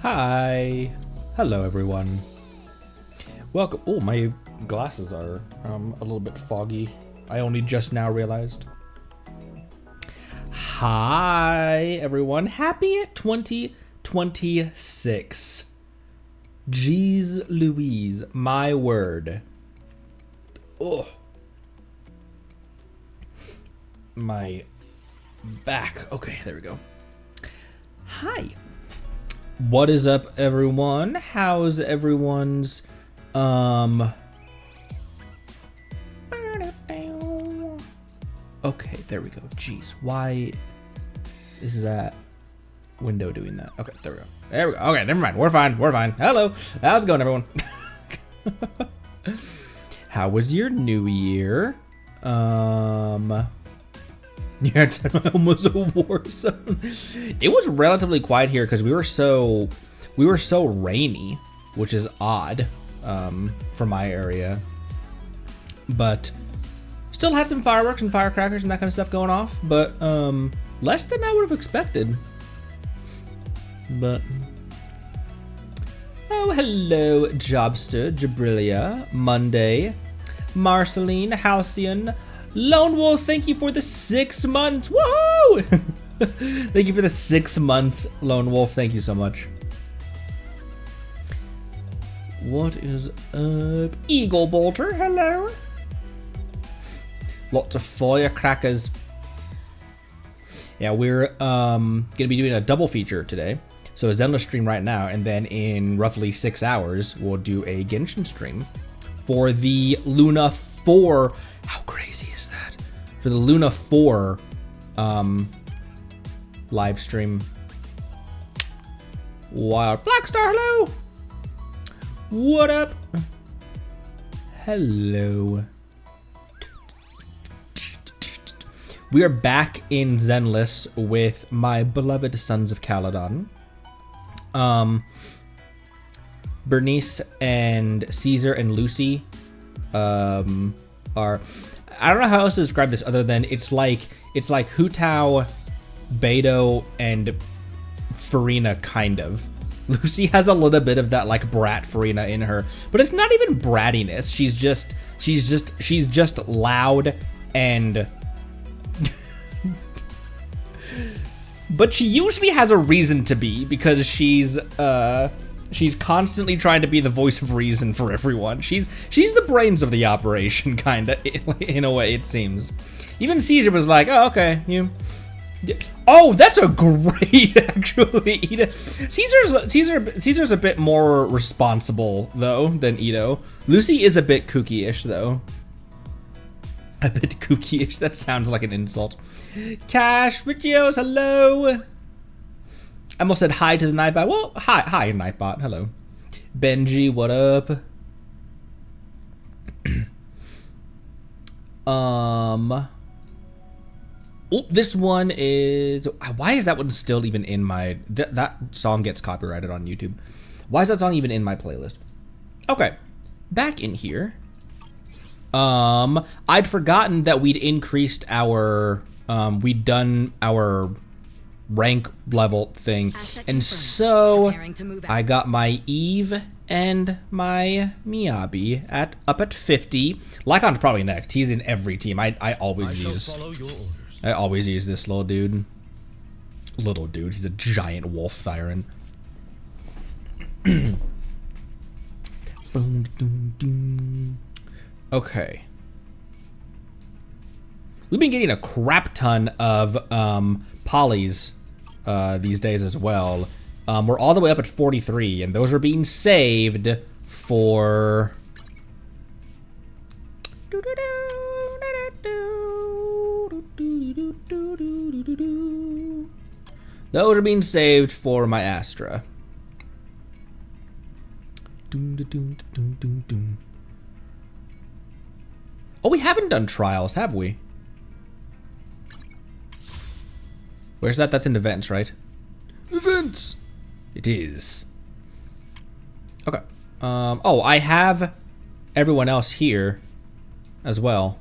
Hi. Hello, everyone. Welcome. Oh, my glasses are a little bit foggy. I only just now realized. Hi, everyone. Happy 2026. Jeez Louise, my word. Oh. My back. Okay, there we go. Hi. What is up, everyone? How's everyone's okay, there we go. Jeez, why is that window doing that? Okay, there we go. There we go. Okay, never mind. We're fine. We're fine. Hello. How's it going, everyone? How was your new year? Yeah, it's almost a war zone. It was relatively quiet here because we were so rainy, which is odd for my area. But still had some fireworks and firecrackers and that kind of stuff going off, but less than I would have expected. But oh, hello, Jobster, Jabrilia, Monday, Marceline, Halcyon, Lone Wolf, thank you for the 6 months. Whoa! Thank you for the 6 months, Lone Wolf. Thank you so much. What is up? Eagle Bolter, hello. Lots of firecrackers. Yeah, we're gonna be doing a double feature today. So a Zenless stream right now, and then in roughly 6 hours, we'll do a Genshin stream for the Luna 4. How crazy is that? For the Luna 4 live stream. Wild Blackstar, hello! What up? Hello. We are back in Zenless with my beloved Sons of Caledon. Bernice and Caesar and Lucy are, I don't know how else to describe this other than it's like Hu Tao, Beidou, and Farina, kind of. Lucy has a little bit of that like brat Farina in her, but it's not even brattiness. She's just loud and but she usually has a reason to be, because she's constantly trying to be the voice of reason for everyone. She's the brains of the operation, kinda, in a way, it seems. Even Caesar was like, oh, okay, you. Oh, that's a great, actually. Caesar's a bit more responsible though than Ito. Lucy is a bit kooky-ish though. A bit kooky-ish. That sounds like an insult. Cash, Richios, hello. I almost said hi to the Nightbot. Well, hi, Nightbot. Hello. Benji, what up? Oh, this one is. Why is that one still even in my? That song gets copyrighted on YouTube. Why is that song even in my playlist? Okay, back in here. I'd forgotten that we'd increased our. We'd done our rank level thing, and so I got my Eve and my Miyabi up at 50. Lycon's probably next. He's in every team. I always use this little dude. Little dude. He's a giant wolf siren. Okay. We've been getting a crap ton of polys these days as well. We're all the way up at 43, and those are being saved for. Those are being saved for my Astra. Oh, we haven't done trials, have we? Where's that? That's in events, right? Events! It is. Okay. Oh, I have everyone else here as well.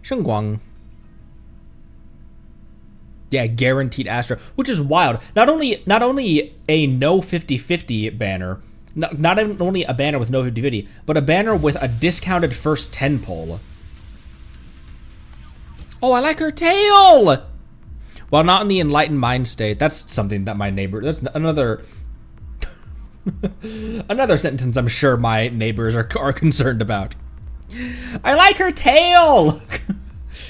Shengguang. Yeah, guaranteed Astro, which is wild. Not only a no 50-50 banner, not only a banner with no 50-50, but a banner with a discounted first 10 pull. Oh, I like her tail! While not in the enlightened mind state, that's something that my neighbor, that's another another sentence I'm sure my neighbors are concerned about. I like her tail!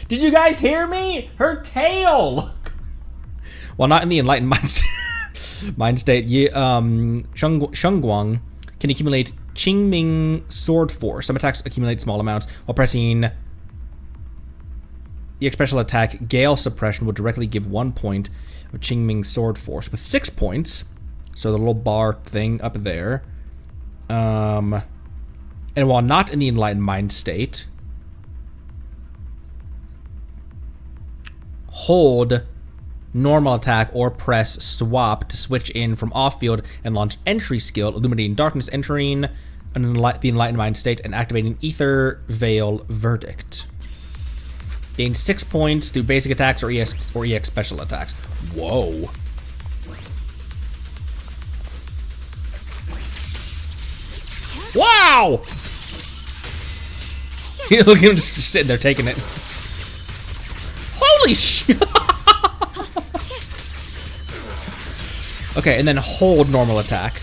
Did you guys hear me? Her tail! While not in the enlightened mind state, Shengguang can accumulate Qingming Sword Force. Some attacks accumulate small amounts while pressing EX special attack. Gale Suppression will directly give 1 point of Qingming Sword Force with 6 points. So the little bar thing up there. And while not in the enlightened mind state, hold normal attack or press swap to switch in from off field and launch entry skill, illuminating darkness, entering the enlightened mind state and activating Ether Veil Verdict. Gain 6 points through basic attacks or EX special attacks. Whoa. Wow! Look at him just sitting there taking it. Holy shit! Okay, and then hold normal attack.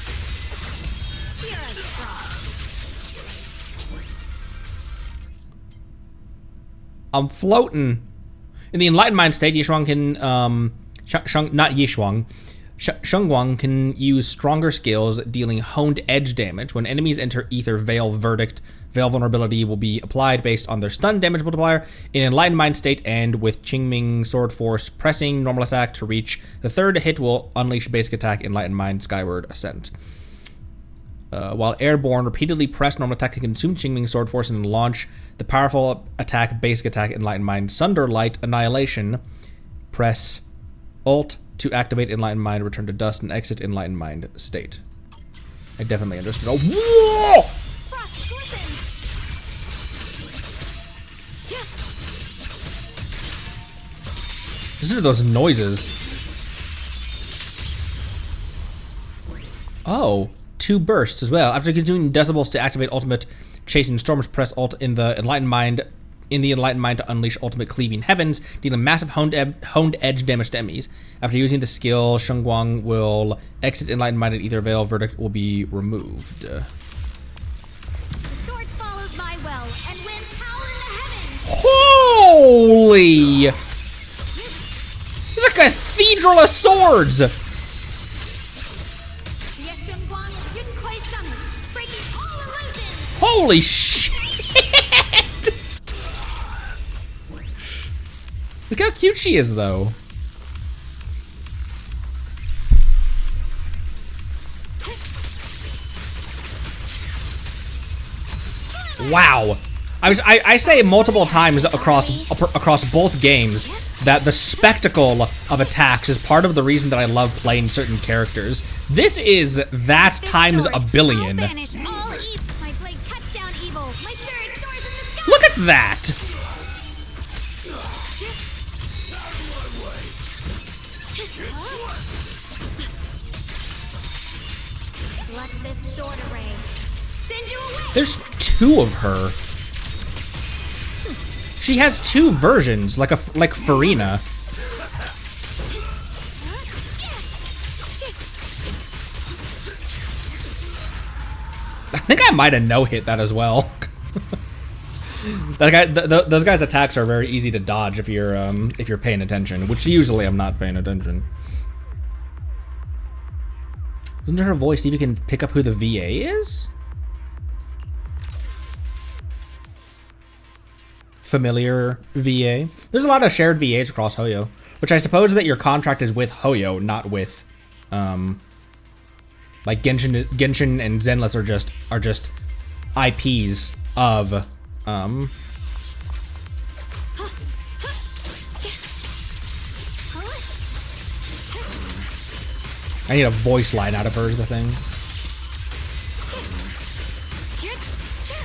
I'm floating. In the enlightened mind state, Yishuang can, not Yishuang, Shengguang can use stronger skills, dealing honed edge damage. When enemies enter Ether Veil Verdict, Veil Vulnerability will be applied based on their stun damage multiplier. In enlightened mind state and with Qingming Sword Force, pressing normal attack to reach the third hit will unleash basic attack enlightened mind Skyward Ascent. While airborne, repeatedly press normal attack to consume Qingming Sword Force and launch the powerful attack basic attack enlightened mind Sunder Light Annihilation. Press Alt to activate enlightened mind, return to dust, and exit enlightened mind state. I definitely understood. Oh, whoa! Listen to those noises. Oh, 2 bursts as well. After consuming decibels to activate ultimate chasing storms, press Alt in the enlightened mind. In the enlightened mind to unleash ultimate cleaving heavens, dealing massive honed edge damage to enemies. After using the skill, Shengguang will exit enlightened mind and Ether Veil Verdict will be removed. The sword follows my well and wins power in the heavens. Holy! It's a cathedral of swords! Holy shit! Look how cute she is, though. Wow. I say multiple times across both games that the spectacle of attacks is part of the reason that I love playing certain characters. This is that times a billion. Look at that! There's 2 of her. She has 2 versions, like Farina. I think I might have no-hit that as well. That guy, those guys' attacks are very easy to dodge if you're paying attention, which usually I'm not paying attention. Listen to her voice, see if you can pick up who the VA is? Familiar VA. There's a lot of shared VAs across Hoyo, which I suppose that your contract is with Hoyo, not with, like Genshin and Zenless are just IPs of, I need a voice line out of her is the thing.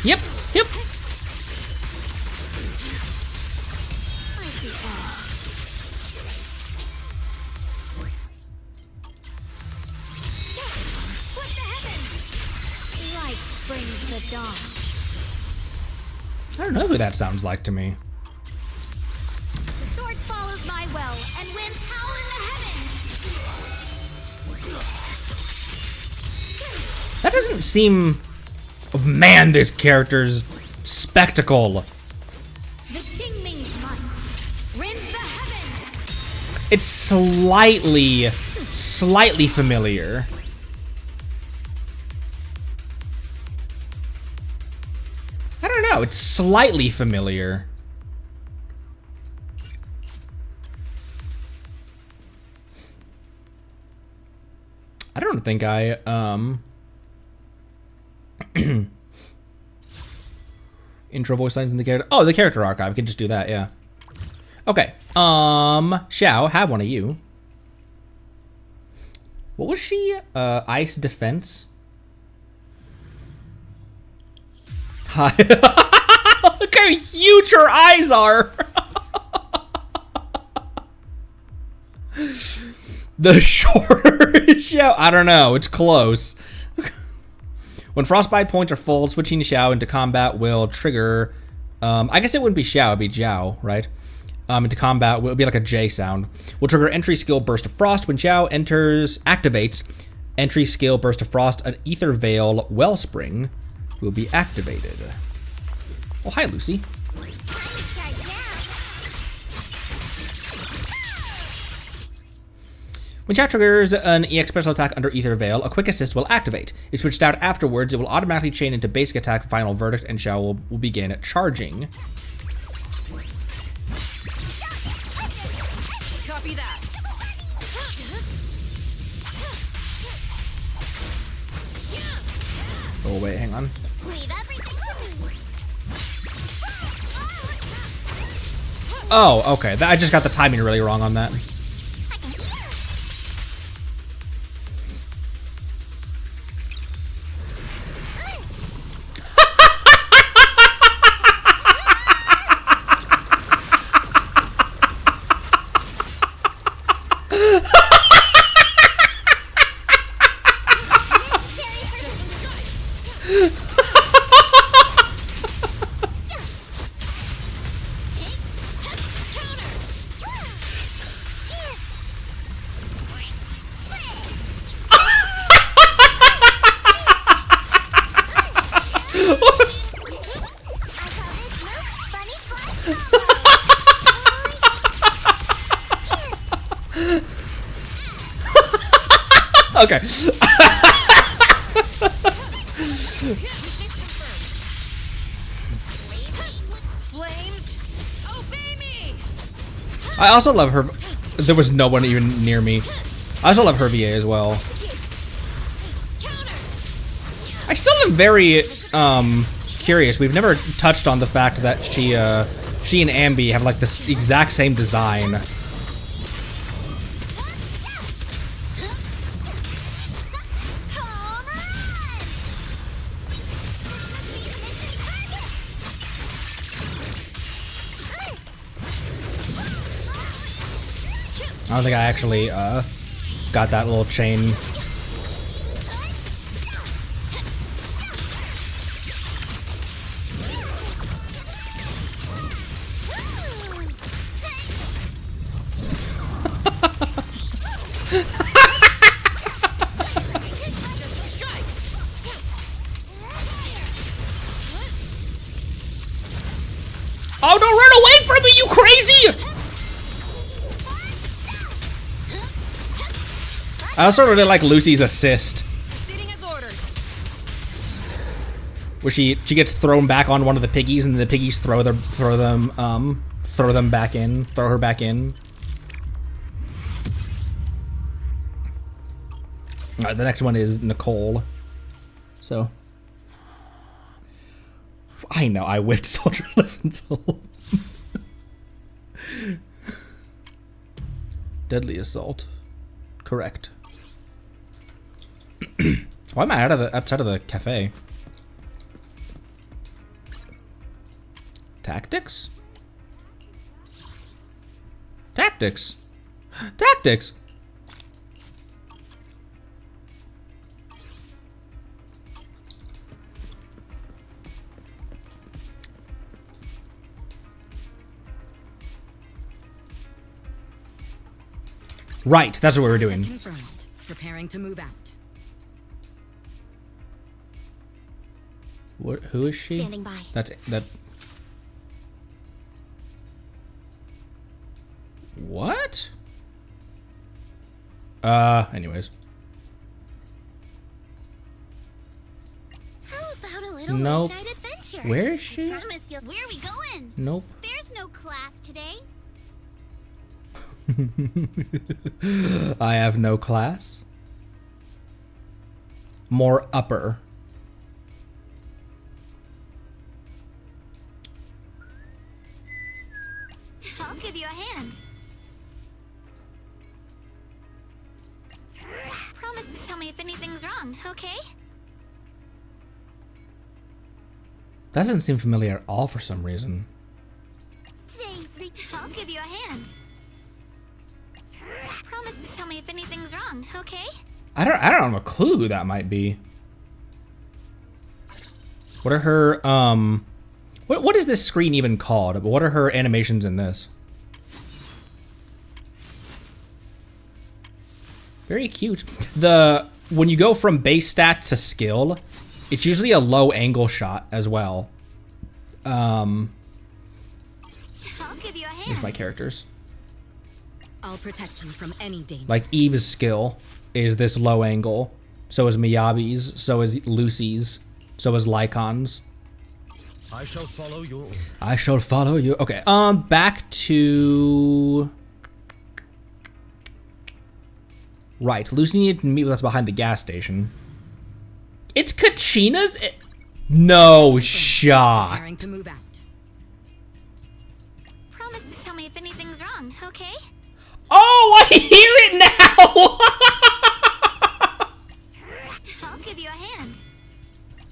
Yep. at dawn. I don't know who that sounds like to me. The sword follows my will, and winds howl in the heavens. That doesn't seem... Oh, man, this character's spectacle. The Qingming's might rends the heavens. It's slightly familiar. I don't know, it's slightly familiar. I don't think I, intro voice lines in the character. Oh, the character archive. We can just do that, yeah. Okay. Xiao, have one of you. What was she? Ice defense? Hi. Look how huge her eyes are. The shorter Xiao. I don't know. It's close. When frostbite points are full, switching Xiao into combat will trigger. I guess it wouldn't be Xiao, it'd be Jiao, right? Into combat will be like a J sound. Will trigger entry skill burst of frost when Xiao activates. Entry skill burst of frost. An ether veil wellspring will be activated. Oh, hi, Lucy. When Xiao triggers an EX special attack under Ether Veil, a quick assist will activate. If switched out afterwards, it will automatically chain into basic attack Final Verdict, and Xiao will begin charging. Copy that. Oh, wait, hang on. Oh, okay. I just got the timing really wrong on that. Okay. I also love her. There was no one even near me. I also love her VA as well. I still am very curious. We've never touched on the fact that she and Ambi have like this exact same design. I don't think I actually got that little chain. Oh, don't run away from me, you crazy! I also really like Lucy's assist, where she gets thrown back on one of the piggies, and the piggies throw her back in. All right, the next one is Nicole. So I know I whiffed Soldier Living Soul. Deadly Assault. Correct. Why am I outside of the cafe? Tactics? Tactics? Tactics! Right, that's what we were doing. Confirmed. Preparing to move out. What? Who is she? Standing by. That's that. What? Anyways. How about a little Nope. late night adventure? Where is she? I promise you. Where are we going? Nope. There's no class today. I have no class. More upper. I'll give you a hand. Promise to tell me if anything's wrong, okay? That doesn't seem familiar at all for some reason. Thanks, I'll give you a hand. Promise to tell me if anything's wrong, okay? I don't have a clue who that might be. What are her what is this screen even called? What are her animations in this? Very cute. When you go from base stat to skill, it's usually a low angle shot as well. I'll give you a hand. Here's my characters. I'll protect you from any danger. Like Eve's skill is this low angle. So is Miyabi's. So is Lucy's. So is Lycon's. I shall follow you. I shall follow you. Okay. Back to. Right. Lucy needed to meet with us behind the gas station. It's Kachina's. No shot. Preparing to move out. Promise to tell me if anything's wrong, okay? Oh, I hear it now. I'll give you a hand.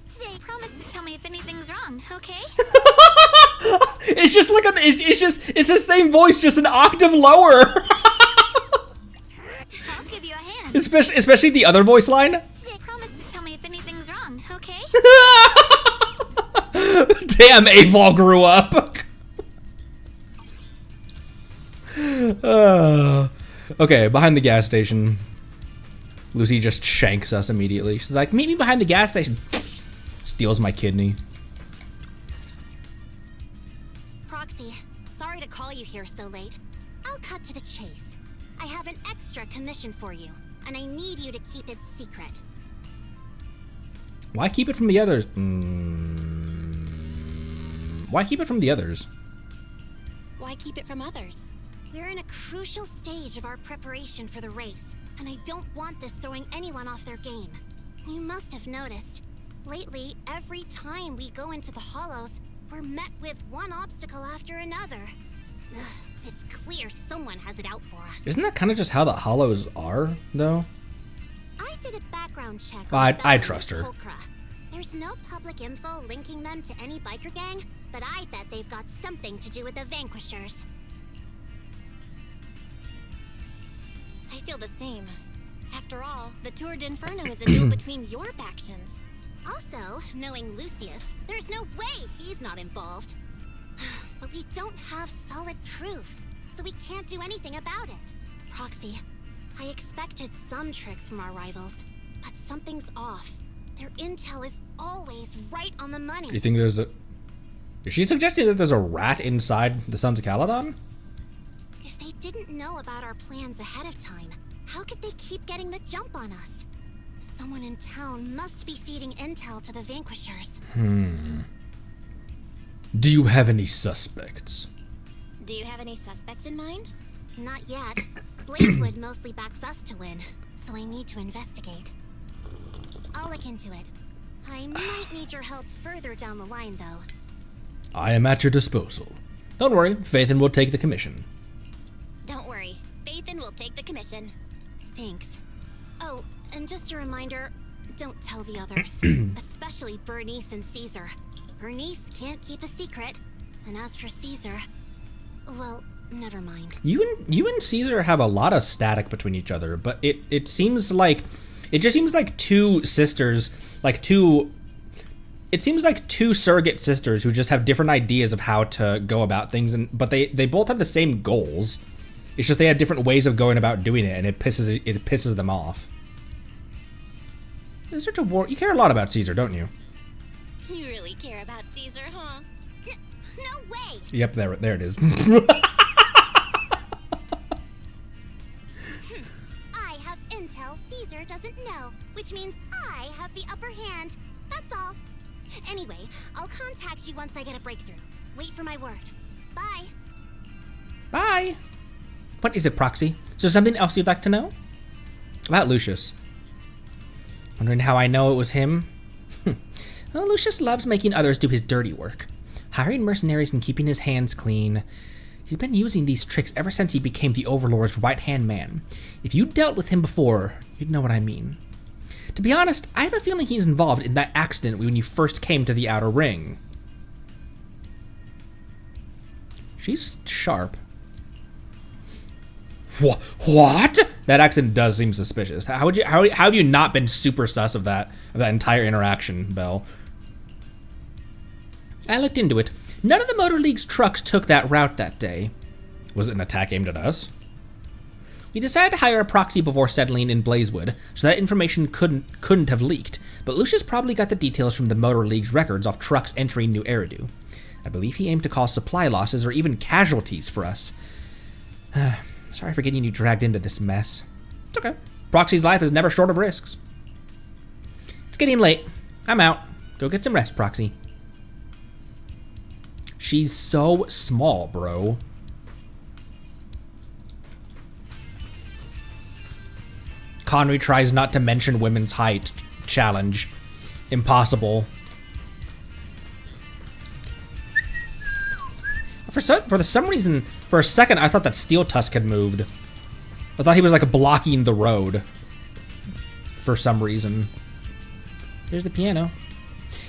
Say, promise to tell me if anything's wrong, okay? It's just like it's the same voice, just an octave lower. I'll give you a hand. especially the other voice line. Say, promise to tell me if anything's wrong, okay? Damn, Aval grew up. Okay, behind the gas station. Lucy just shanks us immediately. She's like, meet me behind the gas station. Steals my kidney. Proxy, sorry to call you here so late. I'll cut to the chase. I have an extra commission for you, and I need you to keep it secret. Why keep it from the others? Why keep it from the others? Why keep it from others? We're in a crucial stage of our preparation for the race, and I don't want this throwing anyone off their game. You must have noticed. Lately, every time we go into the hollows, we're met with one obstacle after another. Ugh, it's clear someone has it out for us. Isn't that kind of just how the hollows are, though? I did a background check. I trust her. There's no public info linking them to any biker gang, but I bet they've got something to do with the Vanquishers. I feel the same. After all, the Tour de Inferno is a deal between your factions. Also, knowing Lucius, there's no way he's not involved. But we don't have solid proof, so we can't do anything about it. Proxy, I expected some tricks from our rivals, but something's off. Their intel is always right on the money. You think there's a... Is she suggesting that there's a rat inside the Sons of Caledon? If they didn't know about our plans ahead of time, how could they keep getting the jump on us? Someone in town must be feeding intel to the Vanquishers. Do you have any suspects? Do you have any suspects in mind? Not yet. Blazewood mostly backs us to win, so I need to investigate. I'll look into it. I might need your help further down the line, though. I am at your disposal. Don't worry, Phaethon will take the commission. Don't worry. Phaethon will take the commission. Thanks. Oh, and just a reminder, don't tell the others. Especially Bernice and Caesar. Bernice can't keep a secret. And as for Caesar, well, never mind. You and Caesar have a lot of static between each other, but it seems like... It just seems like two sisters, it seems like two surrogate sisters who just have different ideas of how to go about things, but they both have the same goals. It's just they have different ways of going about doing it, and it pisses them off. You're such a war. You care a lot about Caesar, don't you? You really care about Caesar, huh? No way! Yep, there it is. I have intel Caesar doesn't know, which means I have the upper hand. That's all. Anyway, I'll contact you once I get a breakthrough. Wait for my word. Bye. Bye. What is it, Proxy? Is there something else you'd like to know? About Lucius. Wondering how I know it was him? Well, Lucius loves making others do his dirty work. Hiring mercenaries and keeping his hands clean. He's been using these tricks ever since he became the Overlord's right-hand man. If you dealt with him before, you'd know what I mean. To be honest, I have a feeling he's involved in that accident when you first came to the Outer Ring. She's sharp. What? That accident does seem suspicious. How have you not been super sus of that entire interaction, Belle? I looked into it. None of the Motor League's trucks took that route that day. Was it an attack aimed at us? We decided to hire a proxy before settling in Blazewood, so that information couldn't have leaked, but Lucius probably got the details from the Motor League's records off trucks entering New Eridu. I believe he aimed to cause supply losses or even casualties for us. Sorry for getting you dragged into this mess. It's okay. Proxy's life is never short of risks. It's getting late. I'm out. Go get some rest, Proxy. She's so small, bro. Connery tries not to mention women's height. Challenge. Impossible. For some reason, for a second, I thought that Steel Tusk had moved. I thought he was like blocking the road. For some reason. Here's the piano.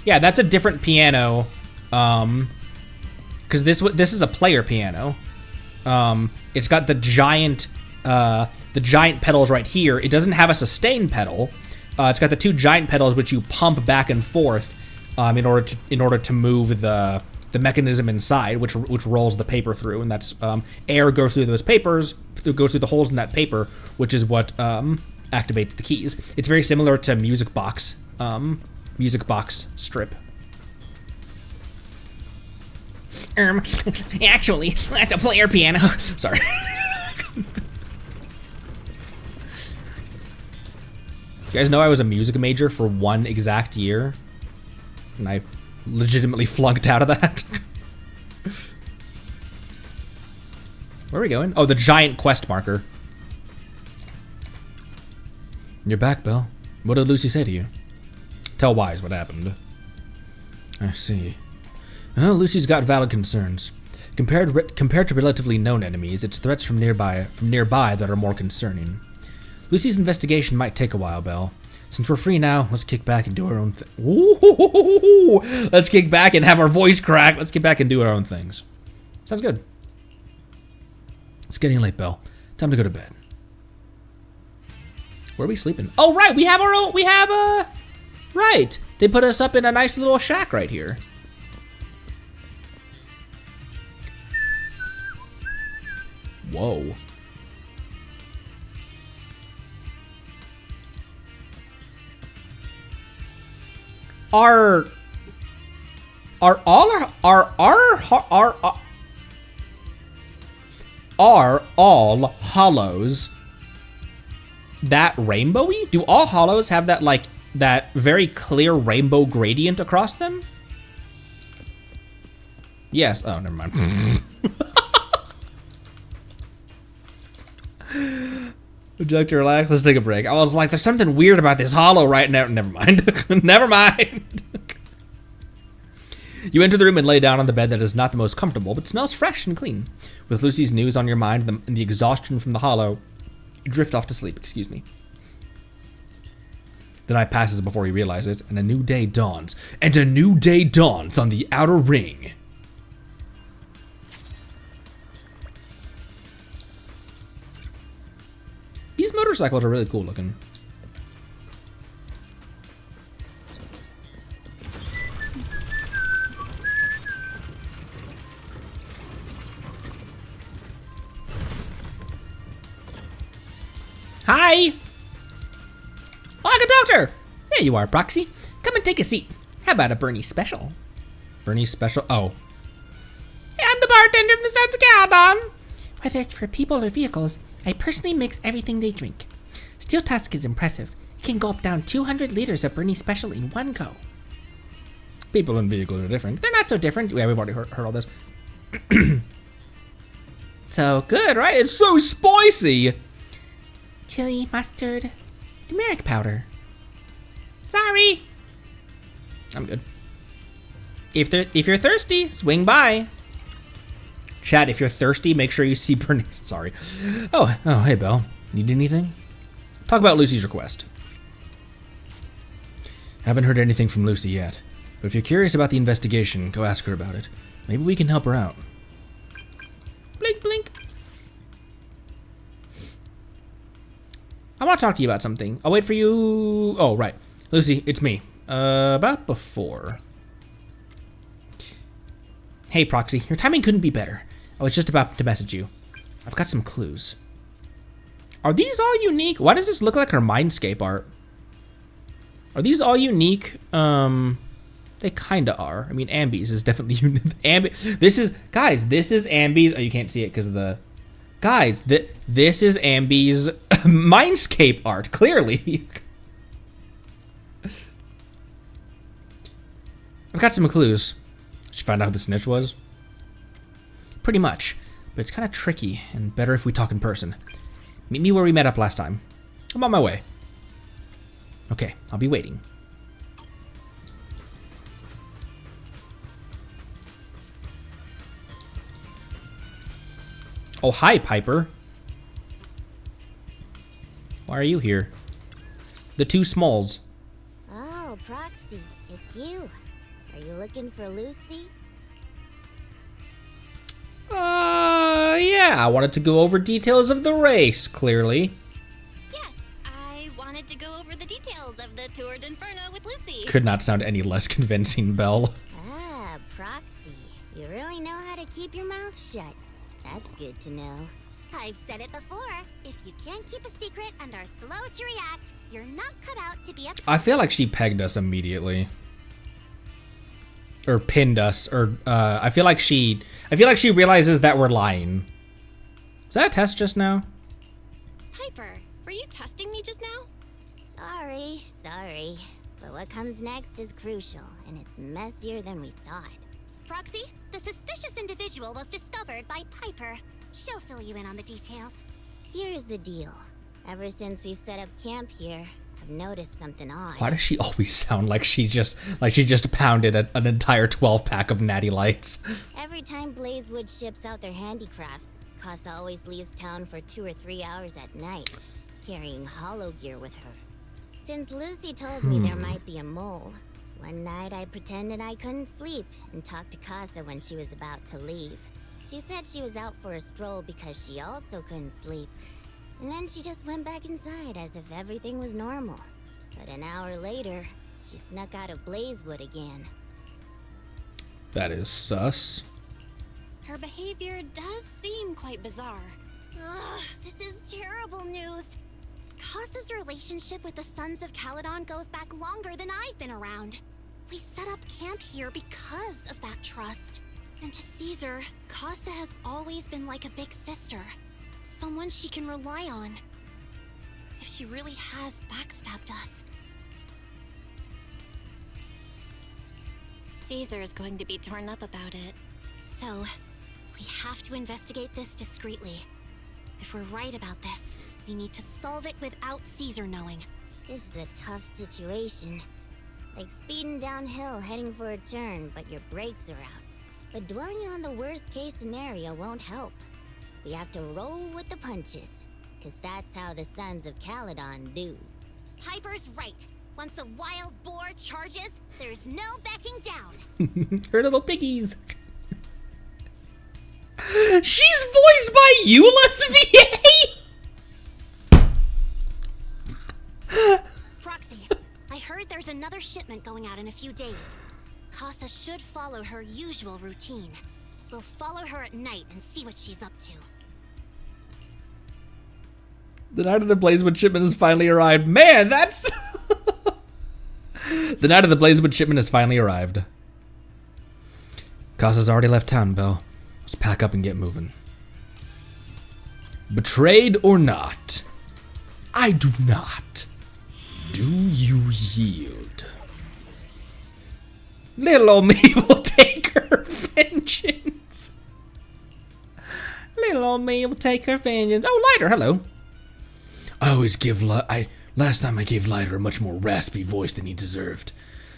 Yeah, that's a different piano. Because this is a player piano. It's got the giant pedals right here. It doesn't have a sustain pedal. It's got the two giant pedals which you pump back and forth in order to move the mechanism inside, which rolls the paper through, and that's air goes through those papers, goes through the holes in that paper, which is what activates the keys. It's very similar to Music Box strip. Actually, that's a player piano. Sorry. You guys know I was a music major for 1 exact year, and I legitimately flunked out of that. Where are we going? Oh, the giant quest marker. You're back, Belle. What did Lucy say to you? Tell Wise what happened. I see. Well, Lucy's got valid concerns. Compared to relatively known enemies, it's threats from nearby that are more concerning. Lucy's investigation might take a while, Belle. Since we're free now, let's kick back and do our own thing. Let's kick back and have our voice crack. Let's get back and do our own things. Sounds good. It's getting late, Belle. Time to go to bed. Where are we sleeping? Oh, right, we have our own. Right. They put us up in a nice little shack right here. Whoa. Are all hollows that rainbowy? Do all hollows have that that very clear rainbow gradient across them? Yes. Oh, never mind. Would you like to relax? Let's take a break. I was like, there's something weird about this hollow right now. Never mind. Never mind. You enter the room and lay down on the bed that is not the most comfortable, but smells fresh and clean. With Lucy's news on your mind and the exhaustion from the hollow, you drift off to sleep. Excuse me. The night passes before you realize it, and a new day dawns. And a new day dawns on the Outer Ring. These motorcycles are really cool looking. Hi! Oh, like a doctor! There you are, Proxy. Come and take a seat. How about a Bernie special? Bernie special? Oh. I'm the bartender from the Sons of Caledon. Whether it's for people or vehicles, I personally mix everything they drink. Steel Tusk is impressive. It can gulp down 200 liters of Bernie special in one go. People and vehicles are different. They're not so different. Yeah, we've already heard all this. So good, right? It's so spicy. Chili, mustard, turmeric powder. Sorry. I'm good. If you're thirsty, swing by. Chat, if you're thirsty, make sure you see Bernie. Sorry. Oh, hey, Belle. Need anything? Talk about Lucy's request. Haven't heard anything from Lucy yet. But if you're curious about the investigation, go ask her about it. Maybe we can help her out. Blink, blink. I want to talk to you about something. I'll wait for you. Oh, right. Lucy, it's me. About before. Hey, Proxy. Your timing couldn't be better. I was just about to message you. I've got some clues. Are these all unique? Why does this look like her Mindscape art? Are these all unique? They kinda are. I mean, Ambi's is definitely unique. This is Ambi's. Oh, you can't see it because of the... Guys, this is Ambi's Mindscape art, clearly. I've got some clues. Did you find out who the snitch was? Pretty much, but it's kind of tricky and better if we talk in person. Meet me where we met up last time. I'm on my way. Okay, I'll be waiting. Oh, hi, Piper. Why are you here? The two Smalls. Oh, Proxy, it's you. Are you looking for Lucy? Yeah, I wanted to go over details of the race, clearly. Yes, I wanted to go over the details of the Tour de Inferno with Lucy. Could not sound any less convincing, Belle. Ah, Proxy, you really know how to keep your mouth shut. That's good to know. I've said it before. If you can't keep a secret and are slow to react, you're not cut out to be a... I feel like she pegged us immediately. Or pinned us, or I feel like she realizes that we're lying. Is that a test just now? Piper, were you testing me just now? Sorry. But what comes next is crucial, and it's messier than we thought. Proxy, the suspicious individual was discovered by Piper. She'll fill you in on the details. Here's the deal. Ever since we've set up camp here, I've noticed something odd. Why does she always sound like she just pounded an entire 12-pack of Natty Lights? Every time Blazewood ships out their handicrafts, Casa always leaves town for 2 or 3 hours at night, carrying hollow gear with her. Since Lucy told me there might be a mole, one night I pretended I couldn't sleep and talked to Casa when she was about to leave. She said she was out for a stroll because she also couldn't sleep. And then she just went back inside as if everything was normal. But an hour later, she snuck out of Blazewood again. That is sus. Her behavior does seem quite bizarre. Ugh, this is terrible news. Casa's relationship with the Sons of Caledon goes back longer than I've been around. We set up camp here because of that trust. And to Caesar, Casa has always been like a big sister. Someone she can rely on. If she really has backstabbed us. Caesar is going to be torn up about it. So, we have to investigate this discreetly. If we're right about this, we need to solve it without Caesar knowing. This is a tough situation. Like speeding downhill heading for a turn, but your brakes are out. But dwelling on the worst case scenario won't help. We have to roll with the punches, because that's how the Sons of Caledon do. Piper's right. Once a wild boar charges, there's no backing down. Her little piggies. She's voiced by Euless VA! Proxy, I heard there's another shipment going out in a few days. Casa should follow her usual routine. We'll follow her at night and see what she's up to. The night of the Blazewood shipment has finally arrived. Man, that's... The night of the Blazewood shipment has finally arrived. Casa's already left town, Belle. Let's pack up and get moving. Betrayed or not, I do not. Do you yield? Little old me will take her vengeance. Little old me will take her vengeance. Oh, Lighter, hello. I always give last time I gave Lighter a much more raspy voice than he deserved.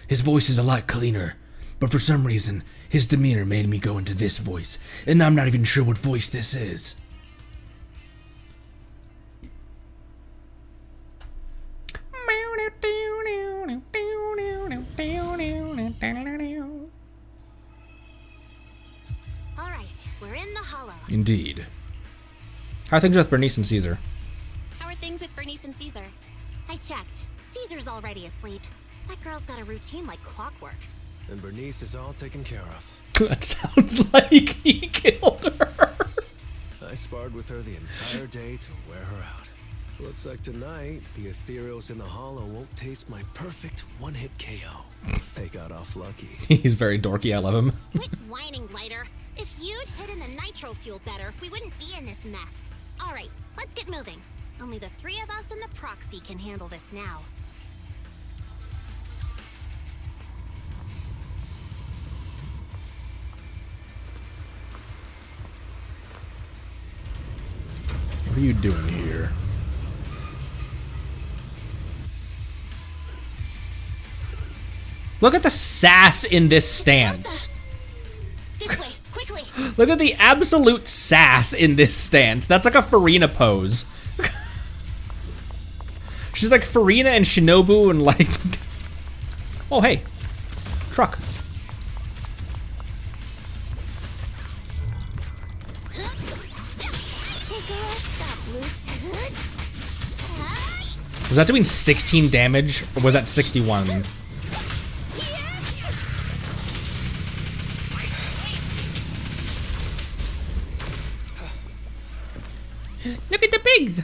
His voice is a lot cleaner, but for some reason, his demeanor made me go into this voice, and I'm not even sure what voice this is. All right, we're in the hollow. Indeed. How are things with Bernice and Caesar? How are things with Bernice and Caesar? I checked. Caesar's already asleep. That girl's got a routine like clockwork. And Bernice is all taken care of. That sounds like he killed her. I sparred with her the entire day to wear her out. Looks like tonight, the Ethereals in the Hollow won't taste my perfect one-hit KO. They got off lucky. He's very dorky, I love him. Quit whining, Lighter. If you'd hidden the nitro fuel better, we wouldn't be in this mess. All right, let's get moving. Only the three of us and the proxy can handle this now. What are you doing here? Look at the sass in this stance. This way, quickly. Look at the absolute sass in this stance. That's like a Farina pose. She's like Farina and Shinobu and like... Oh, hey. Truck. Was that doing 16 damage, or was that 61? Look at the pigs!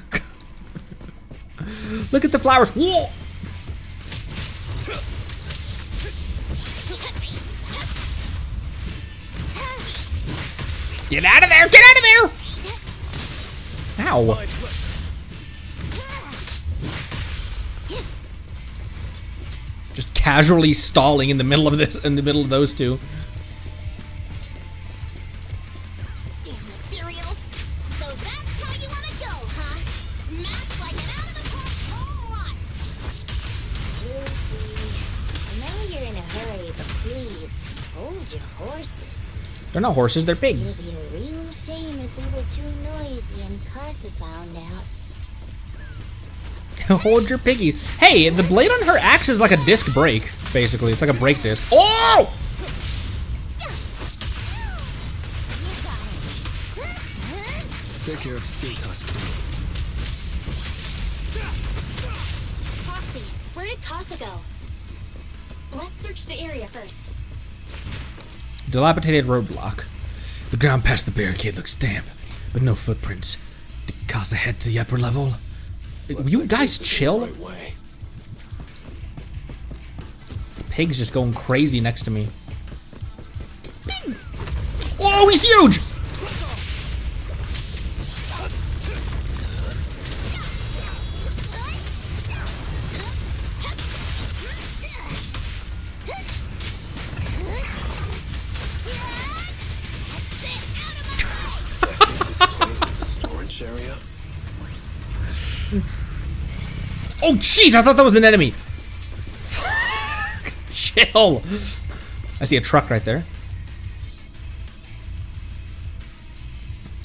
Look at the flowers! Whoa! Get out of there! Get out of there! Ow! Just casually stalling in the middle of this, in the middle of those two. Damn Ethereals. So that's how you want to go, huh? Smash like an out-of-the-park home run. I know you're in a hurry, but please, hold your horses. They're not horses, they're pigs. It'll be a real shame if we were too noisy and Casa found out. Hold your piggies. Hey, the blade on her axe is like a disc brake, basically. It's like a brake disc. Oh! Take care of Steel Tusk for me. Proxy, where did Casa go? Let's search the area first. Dilapidated roadblock. The ground past the barricade looks damp, but no footprints. Did Casa head to the upper level? Looks You like guys this is the chill. right way. The pig's just going crazy next to me. Pigs! Oh, he's huge! I think this place is a storage area. Oh, jeez, I thought that was an enemy. Chill. I see a truck right there.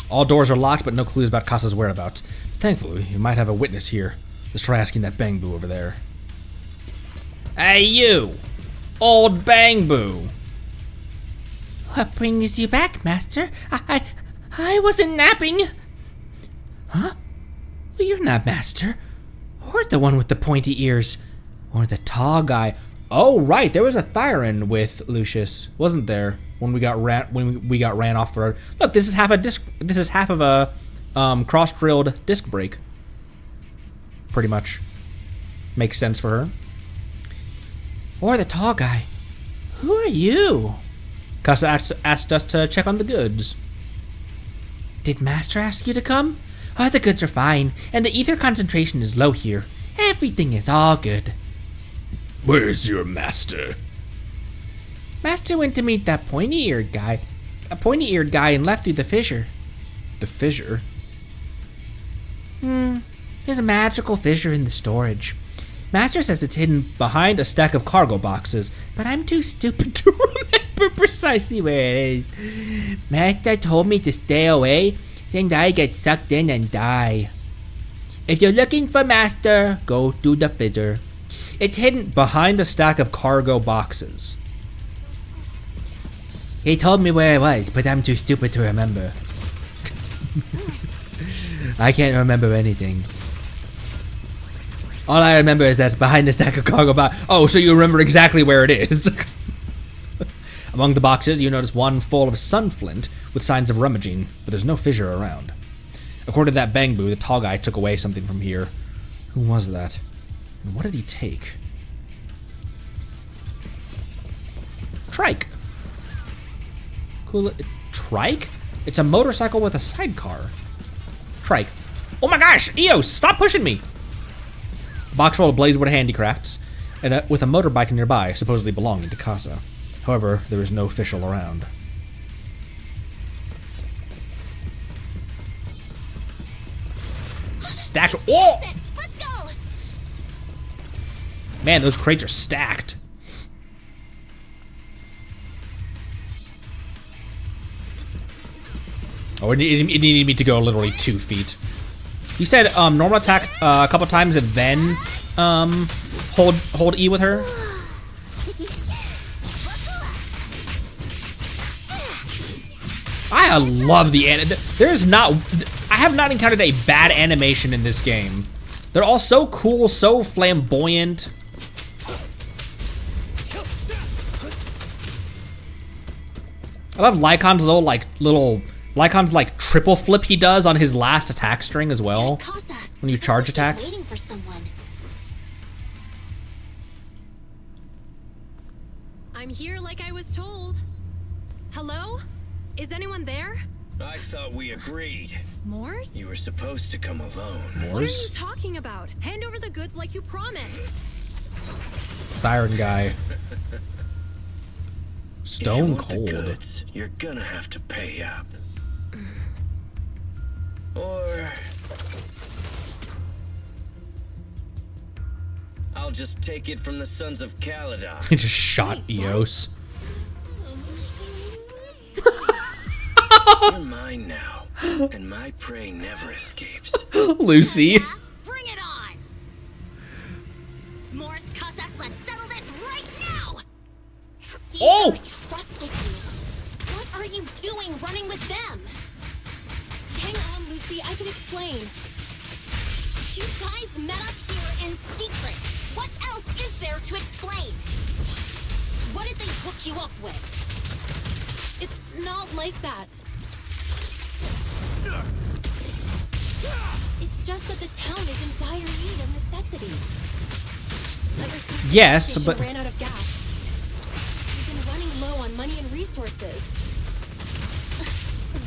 All doors are locked, but no clues about Casa's whereabouts. Thankfully, you might have a witness here. Let's try asking that Bang Boo over there. Hey, you! Old Bang Boo! What brings you back, Master? I wasn't napping. Huh? Well, you're not Master. Or the one with the pointy ears. Or the tall guy. Oh, right, there was a Thyron with Lucius, wasn't there? When we got ran off the road. Look, this is half a disc. This is half of a cross-drilled disc brake. pretty much makes sense for her. Or the tall guy. Who are you? Casa asked us to check on the goods. Did Master ask you to come? Oh, the goods are fine, and the ether concentration is low here. Everything is all good. Where's your master? Master went to meet that pointy-eared guy. A pointy-eared guy and left through the fissure. The fissure? There's a magical fissure in the storage. Master says it's hidden behind a stack of cargo boxes, but I'm too stupid to remember precisely where it is. Master told me to stay away, saying that I get sucked in and die. If you're looking for Master, go through the fissure. It's hidden behind a stack of cargo boxes. He told me where it was, but I'm too stupid to remember. I can't remember anything. All I remember is that's behind a stack of cargo boxes. Oh, so you remember exactly where it is. Among the boxes, you notice one full of sunflint with signs of rummaging, but there's no fissure around. According to that Bangbu, the tall guy took away something from here. Who was that? And what did he take? Trike. Cool. Trike? It's a motorcycle with a sidecar. Trike. Oh my gosh, Eos, stop pushing me! A box full of Blazewood handicrafts, and with a motorbike nearby, supposedly belonging to Casa. However, there is no official around. Stacked. Oh! Let's go. Man, those crates are stacked. Oh, it needed me to go literally 2 feet. You said normal attack a couple times and then hold E with her. I love the I have not encountered a bad animation in this game. They're all so cool, so flamboyant. I love Lycon's little Lycon's triple flip he does on his last attack string as well. When you charge attack. Waiting for someone. I'm here like I was told. Hello? Is anyone there? I thought we agreed. Moors? You were supposed to come alone. What are you Moors? talking about? Hand over the goods like you promised. Siren guy. Stone If you want cold. the goods, you're gonna have to pay up. Or I'll just take it from the Sons of Caledon. He just shot Eos. You're mine now, and my prey never escapes. Lucy. Yeah, bring it on. Morris Casa, let's settle this right now. Caesar Oh! trusted you. What are you doing running with them? Hang on, Lucy. I can explain. You guys met up here in secret. What else is there to explain? What did they hook you up with? It's not like that. It's just that the town is in dire need of necessities. Ever since the Yes, station but- ran out of gas, we've been running low on money and resources.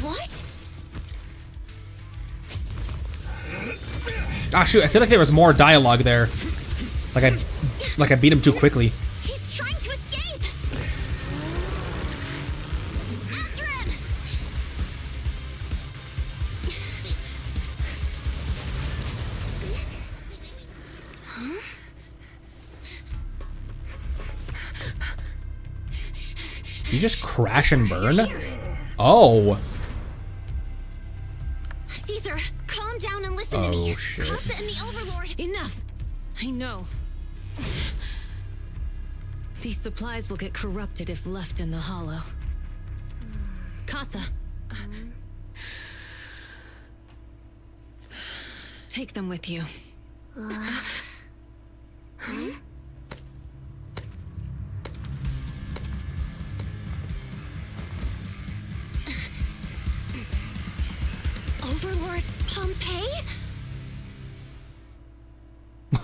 What? Ah, shoot, I feel like there was more dialogue there. Like I beat him too quickly. He's trying to escape. After him. You just crash and burn? Oh. Caesar, calm down and listen to me. Oh, shit. Casa and the Overlord. Enough! I know. These supplies will get corrupted if left in the hollow. Casa. Take them with you. Overlord Pompeii?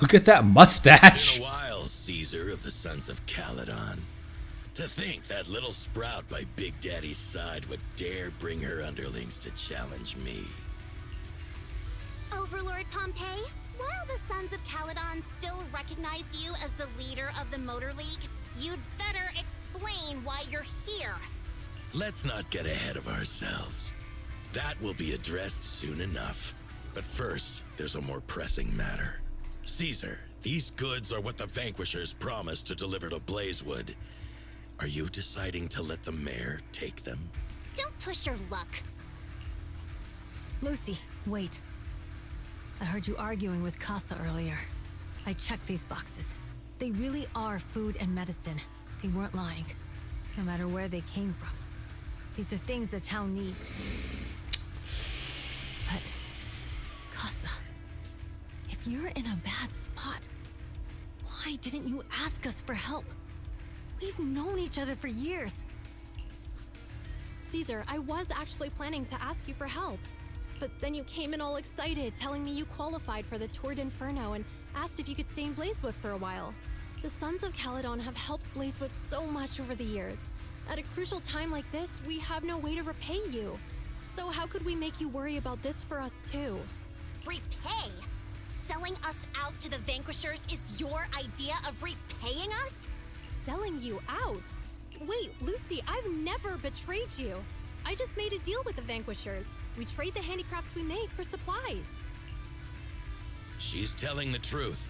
Look at that mustache. Been a while, Caesar of the Sons of Caledon. To think that little sprout by Big Daddy's side would dare bring her underlings to challenge me. Overlord Pompeii, while the Sons of Caledon still recognize you as the leader of the Motor League, you'd better explain why you're here. Let's not get ahead of ourselves. That will be addressed soon enough. But first, there's a more pressing matter. Caesar, these goods are what the Vanquishers promised to deliver to Blazewood. Are you deciding to let the mayor take them? Don't push your luck. Lucy, wait. I heard you arguing with Casa earlier. I checked these boxes. They really are food and medicine. They weren't lying. No matter where they came from. These are things the town needs. But, Casa, if you're in a bad spot, why didn't you ask us for help? We've known each other for years. Caesar, I was actually planning to ask you for help. But then you came in all excited, telling me you qualified for the Tour de Inferno and asked if you could stay in Blazewood for a while. The Sons of Caledon have helped Blazewood so much over the years. At a crucial time like this, we have no way to repay you. So how could we make you worry about this for us too? Repay? Selling us out to the Vanquishers is your idea of repaying us? Selling you out? Wait, Lucy, I've never betrayed you. I just made a deal with the Vanquishers. We trade the handicrafts we make for supplies. She's telling the truth.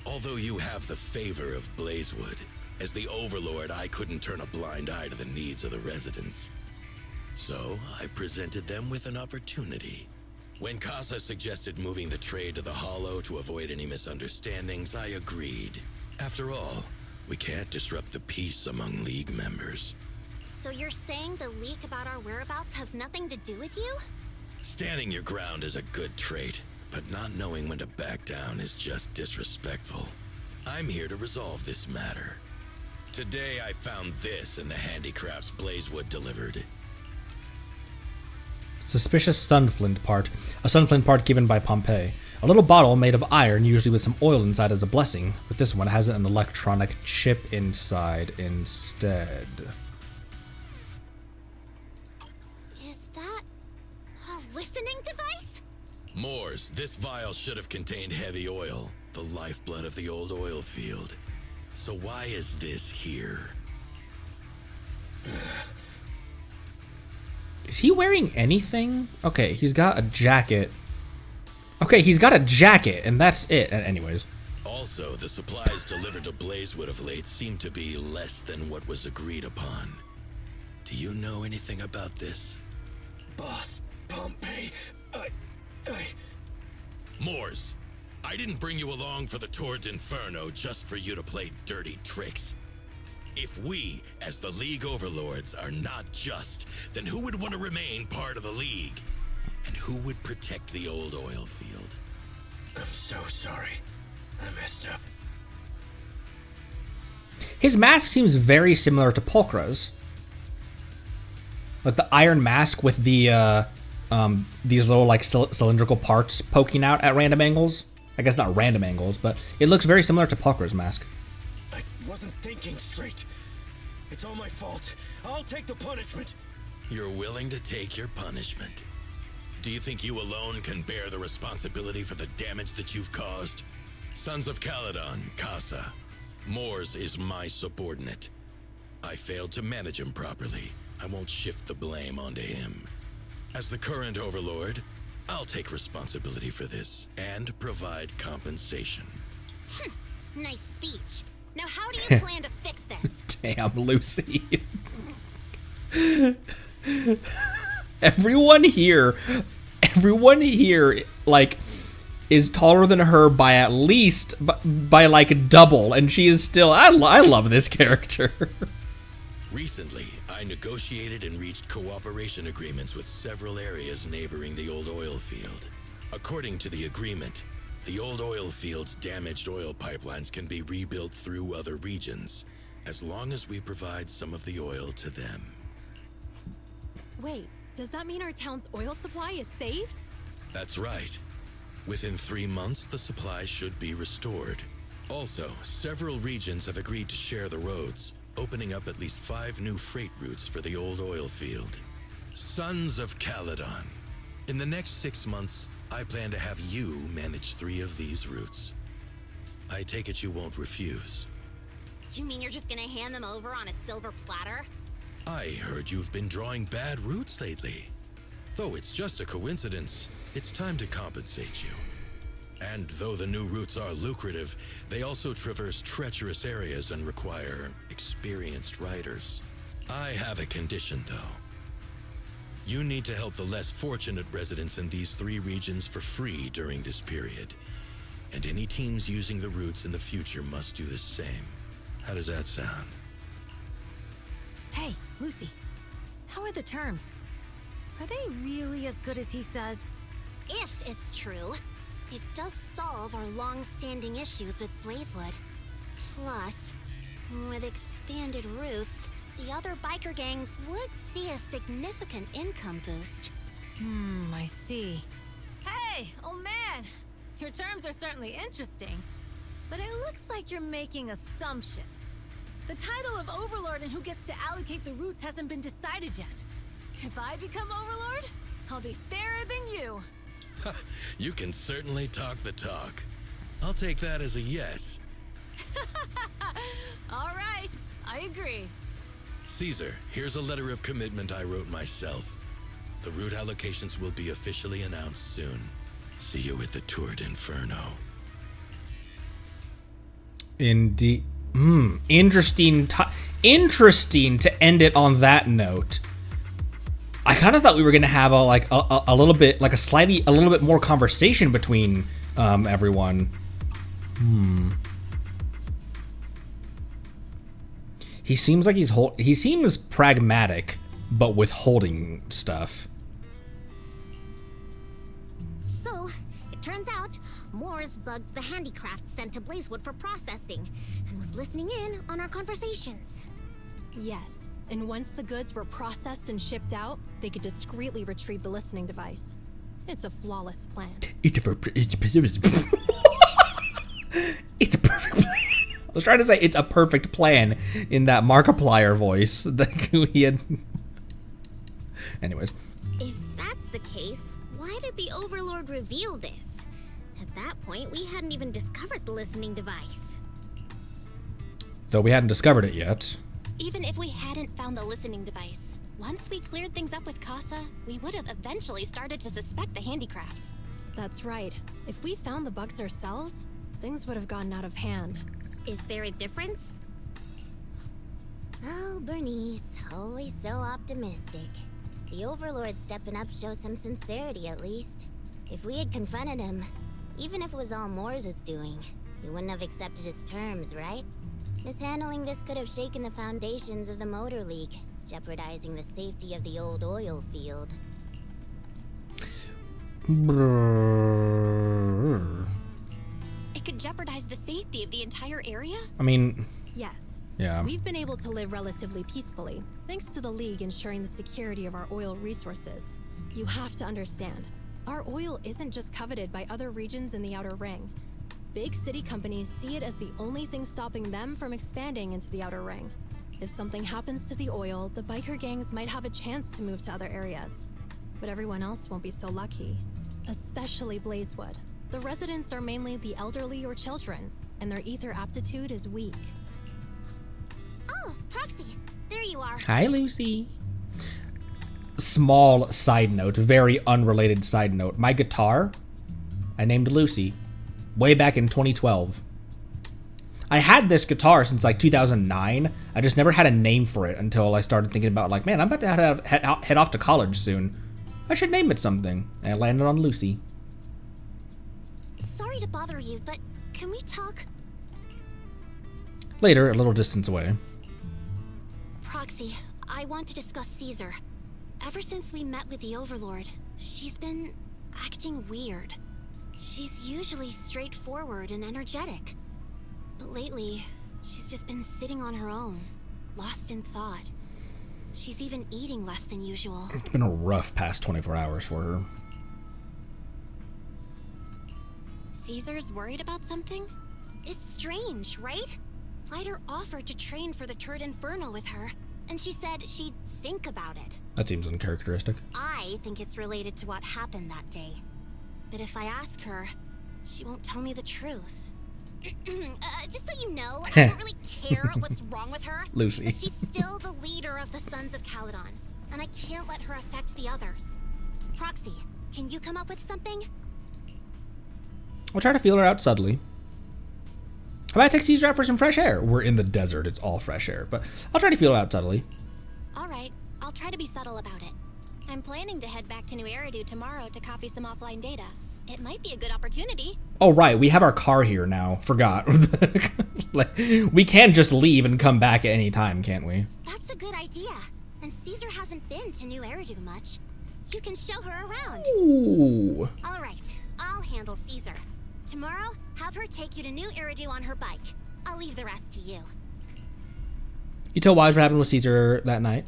Although you have the favor of Blazewood, as the Overlord, I couldn't turn a blind eye to the needs of the residents. So, I presented them with an opportunity. When Casa suggested moving the trade to the Hollow to avoid any misunderstandings, I agreed. After all, we can't disrupt the peace among League members. So you're saying the leak about our whereabouts has nothing to do with you? Standing your ground is a good trait, but not knowing when to back down is just disrespectful. I'm here to resolve this matter. Today I found this in the handicrafts Blazewood delivered. Suspicious sunflint part. A sunflint part given by Pompeii. A little bottle made of iron, usually with some oil inside as a blessing. But this one has an electronic chip inside instead. Is that a listening device? Moors, this vial should have contained heavy oil, the lifeblood of the old oil field. So why is this here? Is he wearing anything? Okay, he's got a jacket. Okay, he's got a jacket, and that's it. Anyways. Also, the supplies delivered to Blazewood of late seem to be less than what was agreed upon. Do you know anything about this? Boss, Pompeii, Moors, I didn't bring you along for the Tour de Inferno just for you to play dirty tricks. If we, as the League Overlords, are not just, then who would want to remain part of the League? And who would protect the old oil field? I'm so sorry. I messed up. His mask seems very similar to Pulchra's. Like the iron mask with the, these little, like, cylindrical parts poking out at random angles. I guess not random angles, but it looks very similar to Pulchra's mask. I wasn't thinking straight. It's all my fault. I'll take the punishment. You're willing to take your punishment. Do you think you alone can bear the responsibility for the damage that you've caused? Sons of Caledon, Casa. Moors is my subordinate. I failed to manage him properly. I won't shift the blame onto him. As the current Overlord, I'll take responsibility for this and provide compensation. Nice speech. Now how do you plan to fix this? Damn, Lucy. Everyone here, like, is taller than her by at least, by like double, and she is still, I love this character. Recently, I negotiated and reached cooperation agreements with several areas neighboring the old oil field. According to the agreement, the old oil field's damaged oil pipelines can be rebuilt through other regions, as long as we provide some of the oil to them. Wait, does that mean our town's oil supply is saved? That's right. Within 3 months, the supply should be restored. Also, several regions have agreed to share the roads, opening up at least 5 new freight routes for the old oil field. Sons of Caledon. In the next 6 months, I plan to have you manage 3 of these routes. I take it you won't refuse. You mean you're just gonna hand them over on a silver platter? I heard you've been drawing bad routes lately. Though it's just a coincidence, it's time to compensate you. And though the new routes are lucrative, they also traverse treacherous areas and require experienced riders. I have a condition, though. You need to help the less fortunate residents in these 3 regions for free during this period. And any teams using the routes in the future must do the same. How does that sound? Hey, Lucy. How are the terms? Are they really as good as he says? If it's true, it does solve our long-standing issues with Blazewood. Plus, with expanded routes, the other biker gangs would see a significant income boost. I see. Hey, old man! Your terms are certainly interesting, but it looks like you're making assumptions. The title of Overlord and who gets to allocate the routes hasn't been decided yet. If I become Overlord, I'll be fairer than you. You can certainly talk the talk. I'll take that as a yes. All right, I agree. Caesar, here's a letter of commitment I wrote myself. The route allocations will be officially announced soon. See you at the Tour de Inferno. Indeed. Interesting to end it on that note. I kind of thought we were gonna have a little bit more conversation between everyone. He seems like he seems pragmatic, but withholding stuff. So, it turns out, Moore's bugged the handicraft sent to Blazewood for processing, and was listening in on our conversations. Yes, and once the goods were processed and shipped out, they could discreetly retrieve the listening device. It's a flawless plan. It's a perfect plan. I was trying to say it's a perfect plan in that Markiplier voice that he had. Anyways. If that's the case, why did the Overlord reveal this? At that point, we hadn't even discovered the listening device. Though we hadn't discovered it yet. Even if we hadn't found the listening device, once we cleared things up with Casa, we would have eventually started to suspect the handicrafts. That's right. If we found the bugs ourselves, things would have gotten out of hand. Is there a difference? Oh, Bernice, always so optimistic. The Overlord stepping up shows some sincerity, at least. If we had confronted him, even if it was all Moore's doing, we wouldn't have accepted his terms, right? Mishandling this could have shaken the foundations of the Motor League, jeopardizing the safety of the old oil field. It could jeopardize the safety of the entire area? I mean, Yes. yeah. We've been able to live relatively peacefully, thanks to the League ensuring the security of our oil resources. You have to understand, our oil isn't just coveted by other regions in the Outer Ring. Big city companies see it as the only thing stopping them from expanding into the Outer Ring. If something happens to the oil, the biker gangs might have a chance to move to other areas. But everyone else won't be so lucky. Especially Blazewood. The residents are mainly the elderly or children, and their ether aptitude is weak. Oh, Proxy, there you are. Hi, Lucy. Small side note, very unrelated side note. My guitar, I named Lucy. Way back in 2012. I had this guitar since like 2009. I just never had a name for it until I started thinking about like, man, I'm about to head off to college soon. I should name it something. And I landed on Lucy. Sorry to bother you, but can we talk? Later, a little distance away. Proxy, I want to discuss Caesar. Ever since we met with the Overlord, she's been acting weird. She's usually straightforward and energetic. But lately, she's just been sitting on her own, lost in thought. She's even eating less than usual. It's been a rough past 24 hours for her. Caesar's worried about something? It's strange, right? Lighter offered to train for the Tour de Inferno with her, and she said she'd think about it. That seems uncharacteristic. I think it's related to what happened that day. But if I ask her, she won't tell me the truth. Just so you know, I don't really care what's wrong with her. Lucy. But she's still the leader of the Sons of Caledon, and I can't let her affect the others. Proxy, can you come up with something? I'll try to feel her out subtly. How about I take Caesar out for some fresh air? We're in the desert, it's all fresh air, but I'll try to feel her out subtly. Alright, I'll try to be subtle about it. I'm planning to head back to New Eridu tomorrow to copy some offline data. It might be a good opportunity. Oh right, we have our car here now. Forgot. Like, we can just leave and come back at any time, can't we? That's a good idea. And Caesar hasn't been to New Eridu much. You can show her around. Ooh. Alright, I'll handle Caesar. Tomorrow, have her take you to New Eridu on her bike. I'll leave the rest to you. You told Wise what happened with Caesar that night?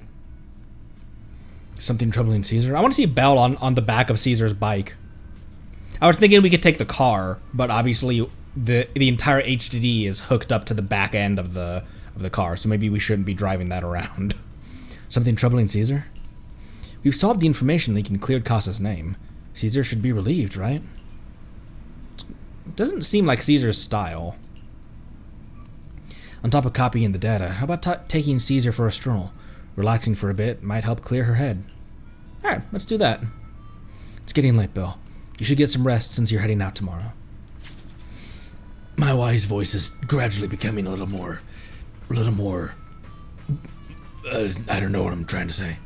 Something troubling Caesar? I want to see Belle on the back of Caesar's bike. I was thinking we could take the car, but obviously the entire HDD is hooked up to the back end of the car, so maybe we shouldn't be driving that around. Something troubling Caesar? We've solved the information leak and cleared Casa's name. Caesar should be relieved, right? It doesn't seem like Caesar's style. On top of copying the data, how about taking Caesar for a stroll? Relaxing for a bit might help clear her head. Alright, let's do that. It's getting late, Bill. You should get some rest since you're heading out tomorrow. My wise voice is gradually becoming a little more, I don't know what I'm trying to say.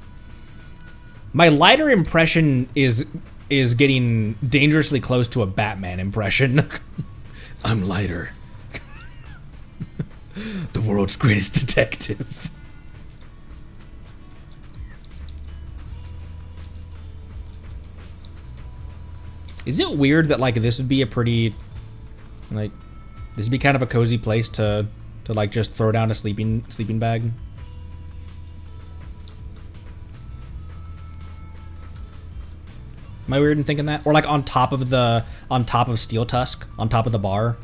My lighter impression is getting dangerously close to a Batman impression. I'm lighter. The world's greatest detective. Is it weird that like this would be a pretty like this would be kind of a cozy place to like just throw down a sleeping bag? Am I weird in thinking that? Or like on top of Steel Tusk, on top of the bar.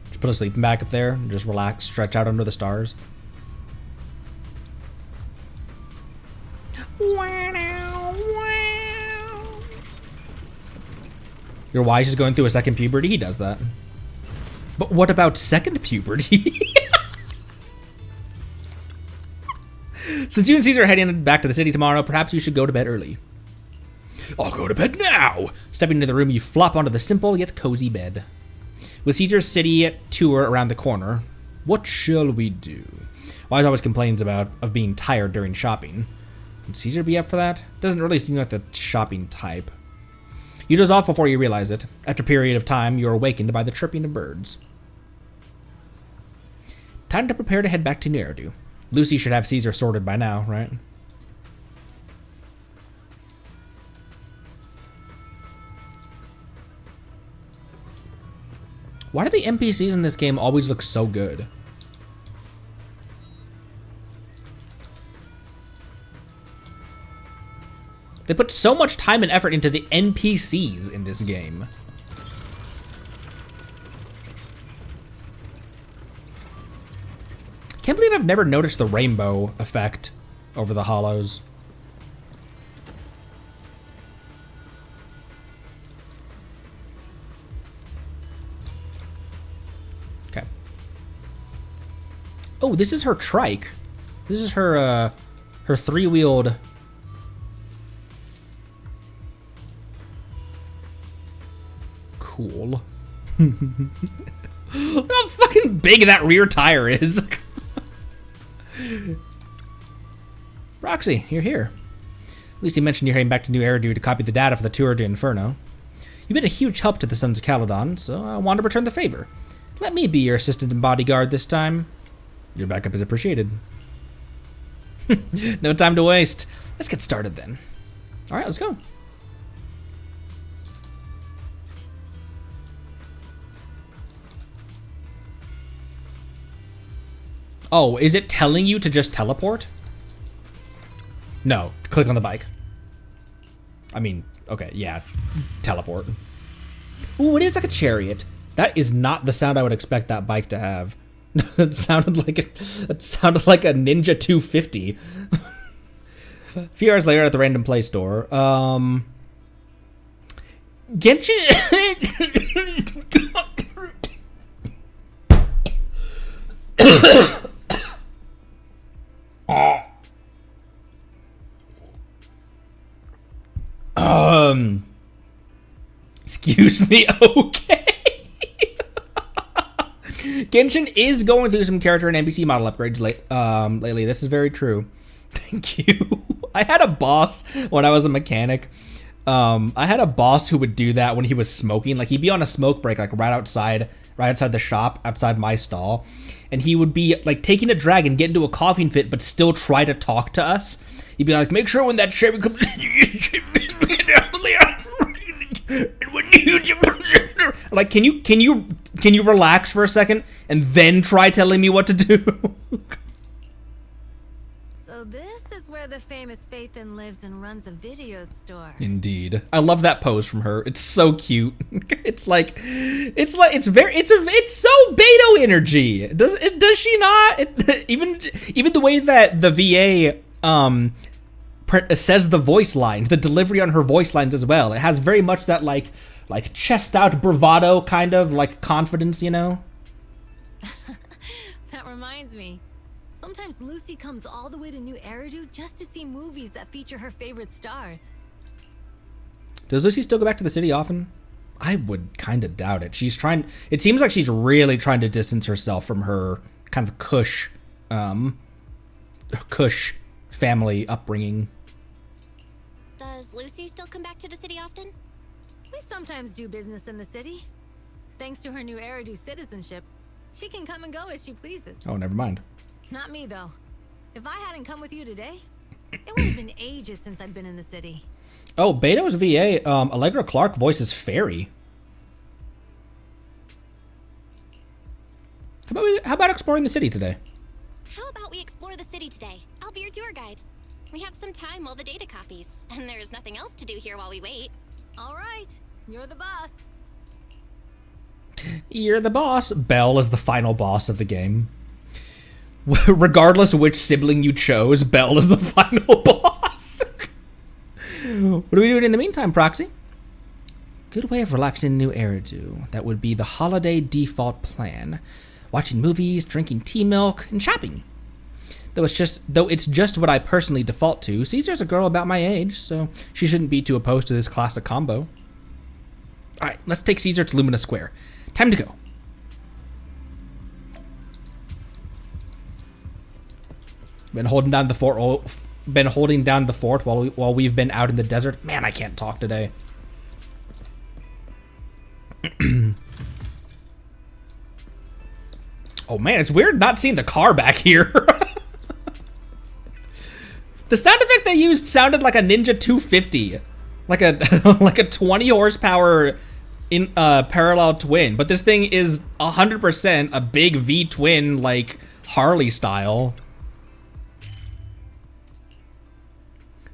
Just put a sleeping bag up there and just relax, stretch out under the stars. Your Wise is going through a second puberty? He does that. But what about second puberty? Since you and Caesar are heading back to the city tomorrow, perhaps you should go to bed early. I'll go to bed now! Stepping into the room, you flop onto the simple yet cozy bed. With Caesar's city tour around the corner, what shall we do? Wise always complains of being tired during shopping. Would Caesar be up for that? Doesn't really seem like the shopping type. You doze off before you realize it. After a period of time, you're awakened by the chirping of birds. Time to prepare to head back to New Eridu. Lucy should have Caesar sorted by now, right? Why do the NPCs in this game always look so good? They put so much time and effort into the NPCs in this game. Can't believe I've never noticed the rainbow effect over the hollows. Okay. Oh, this is her trike. This is her three-wheeled... Cool. Look how fucking big that rear tire is. Roxy, you're here. Lucy mentioned you're heading back to New Eridu to copy the data for the Tour de Inferno. You've been a huge help to the Sons of Caledon, so I want to return the favor. Let me be your assistant and bodyguard this time. Your backup is appreciated. No time to waste. Let's get started then. Alright, let's go. Oh, is it telling you to just teleport? No, click on the bike. I mean, okay, yeah, teleport. Ooh, it is like a chariot. That is not the sound I would expect that bike to have. It sounded like a Ninja 250. A few hours later at the random play store, Genshin. Excuse me. Okay. Genshin is going through some character and NPC model upgrades lately. This is very true. Thank you. I had a boss when I was a mechanic. I had a boss who would do that when he was smoking. Like, he'd be on a smoke break, like right outside the shop, outside my stall, and he would be like taking a drag and get into a coughing fit, but still try to talk to us. He'd be like, "Make sure when that Chevy comes like, can you relax for a second and then try telling me what to do?" So this is where the famous Faithin lives and runs a video store. Indeed. I love that pose from her. It's so cute. It's so Beto energy. Does she not? Even the way that the VA says the voice lines, the delivery on her voice lines as well. It has very much that like chest out bravado kind of like confidence, you know? That reminds me. Sometimes Lucy comes all the way to New Eridu just to see movies that feature her favorite stars. Does Lucy still go back to the city often? I would kind of doubt it. It seems like she's really trying to distance herself from her kind of cush family upbringing. Does Lucy still come back to the city often? We sometimes do business in the city. Thanks to her New Eridu citizenship, she can come and go as she pleases. Oh, never mind. Not me, though. If I hadn't come with you today, it would have been ages since I'd been in the city. Oh, Beto's VA, Allegra Clark voices Fairy. How about exploring the city today? How about we explore the city today? I'll be your tour guide. We have some time while the data copies, and there's nothing else to do here while we wait. All right, you're the boss. You're the boss. Belle is the final boss of the game. Regardless of which sibling you chose, Belle is the final boss. What are we doing in the meantime, Proxy? Good way of relaxing in New Eridu. That would be the holiday default plan. Watching movies, drinking tea milk, and shopping. Though it's just what I personally default to, Caesar's a girl about my age, so she shouldn't be too opposed to this classic combo. Alright, let's take Caesar to Lumina Square. Time to go. Been holding down the fort while we've been out in the desert. Man, I can't talk today. Oh man, it's weird not seeing the car back here. The sound effect they used sounded like a Ninja 250, like a like a 20 horsepower in parallel twin. But this thing is 100% a big V twin, like Harley style.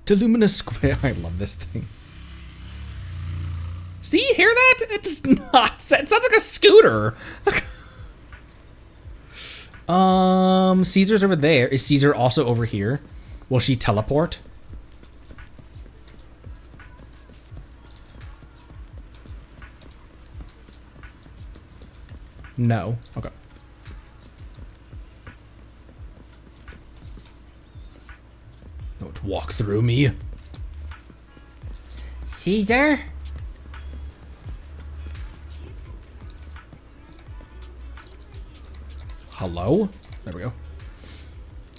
To Lumina Square. I love this thing. See, hear that? It's not. It sounds like a scooter. Caesar's over there. Is Caesar also over here? Will she teleport? No. Okay. Don't walk through me. Caesar? Hello? There we go.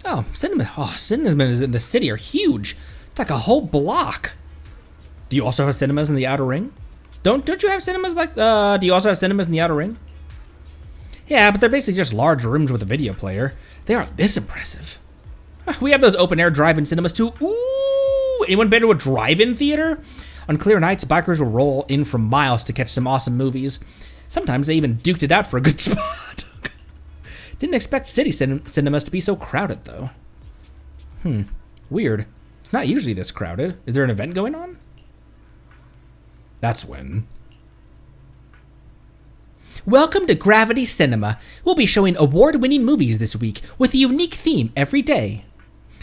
Oh, cinnamon. Oh, cinemas in the city are huge. It's like a whole block. Do you also have cinemas in the Outer Ring? Don't you have cinemas like, do you also have cinemas in the Outer Ring? Yeah, but they're basically just large rooms with a video player. They aren't this impressive. We have those open-air drive-in cinemas too. Ooh! Anyone been to a drive-in theater? On clear nights, bikers will roll in from miles to catch some awesome movies. Sometimes they even duked it out for a good spot. Didn't expect city cinemas to be so crowded, though. Weird. It's not usually this crowded. Is there an event going on? That's when. Welcome to Gravity Cinema. We'll be showing award-winning movies this week with a unique theme every day.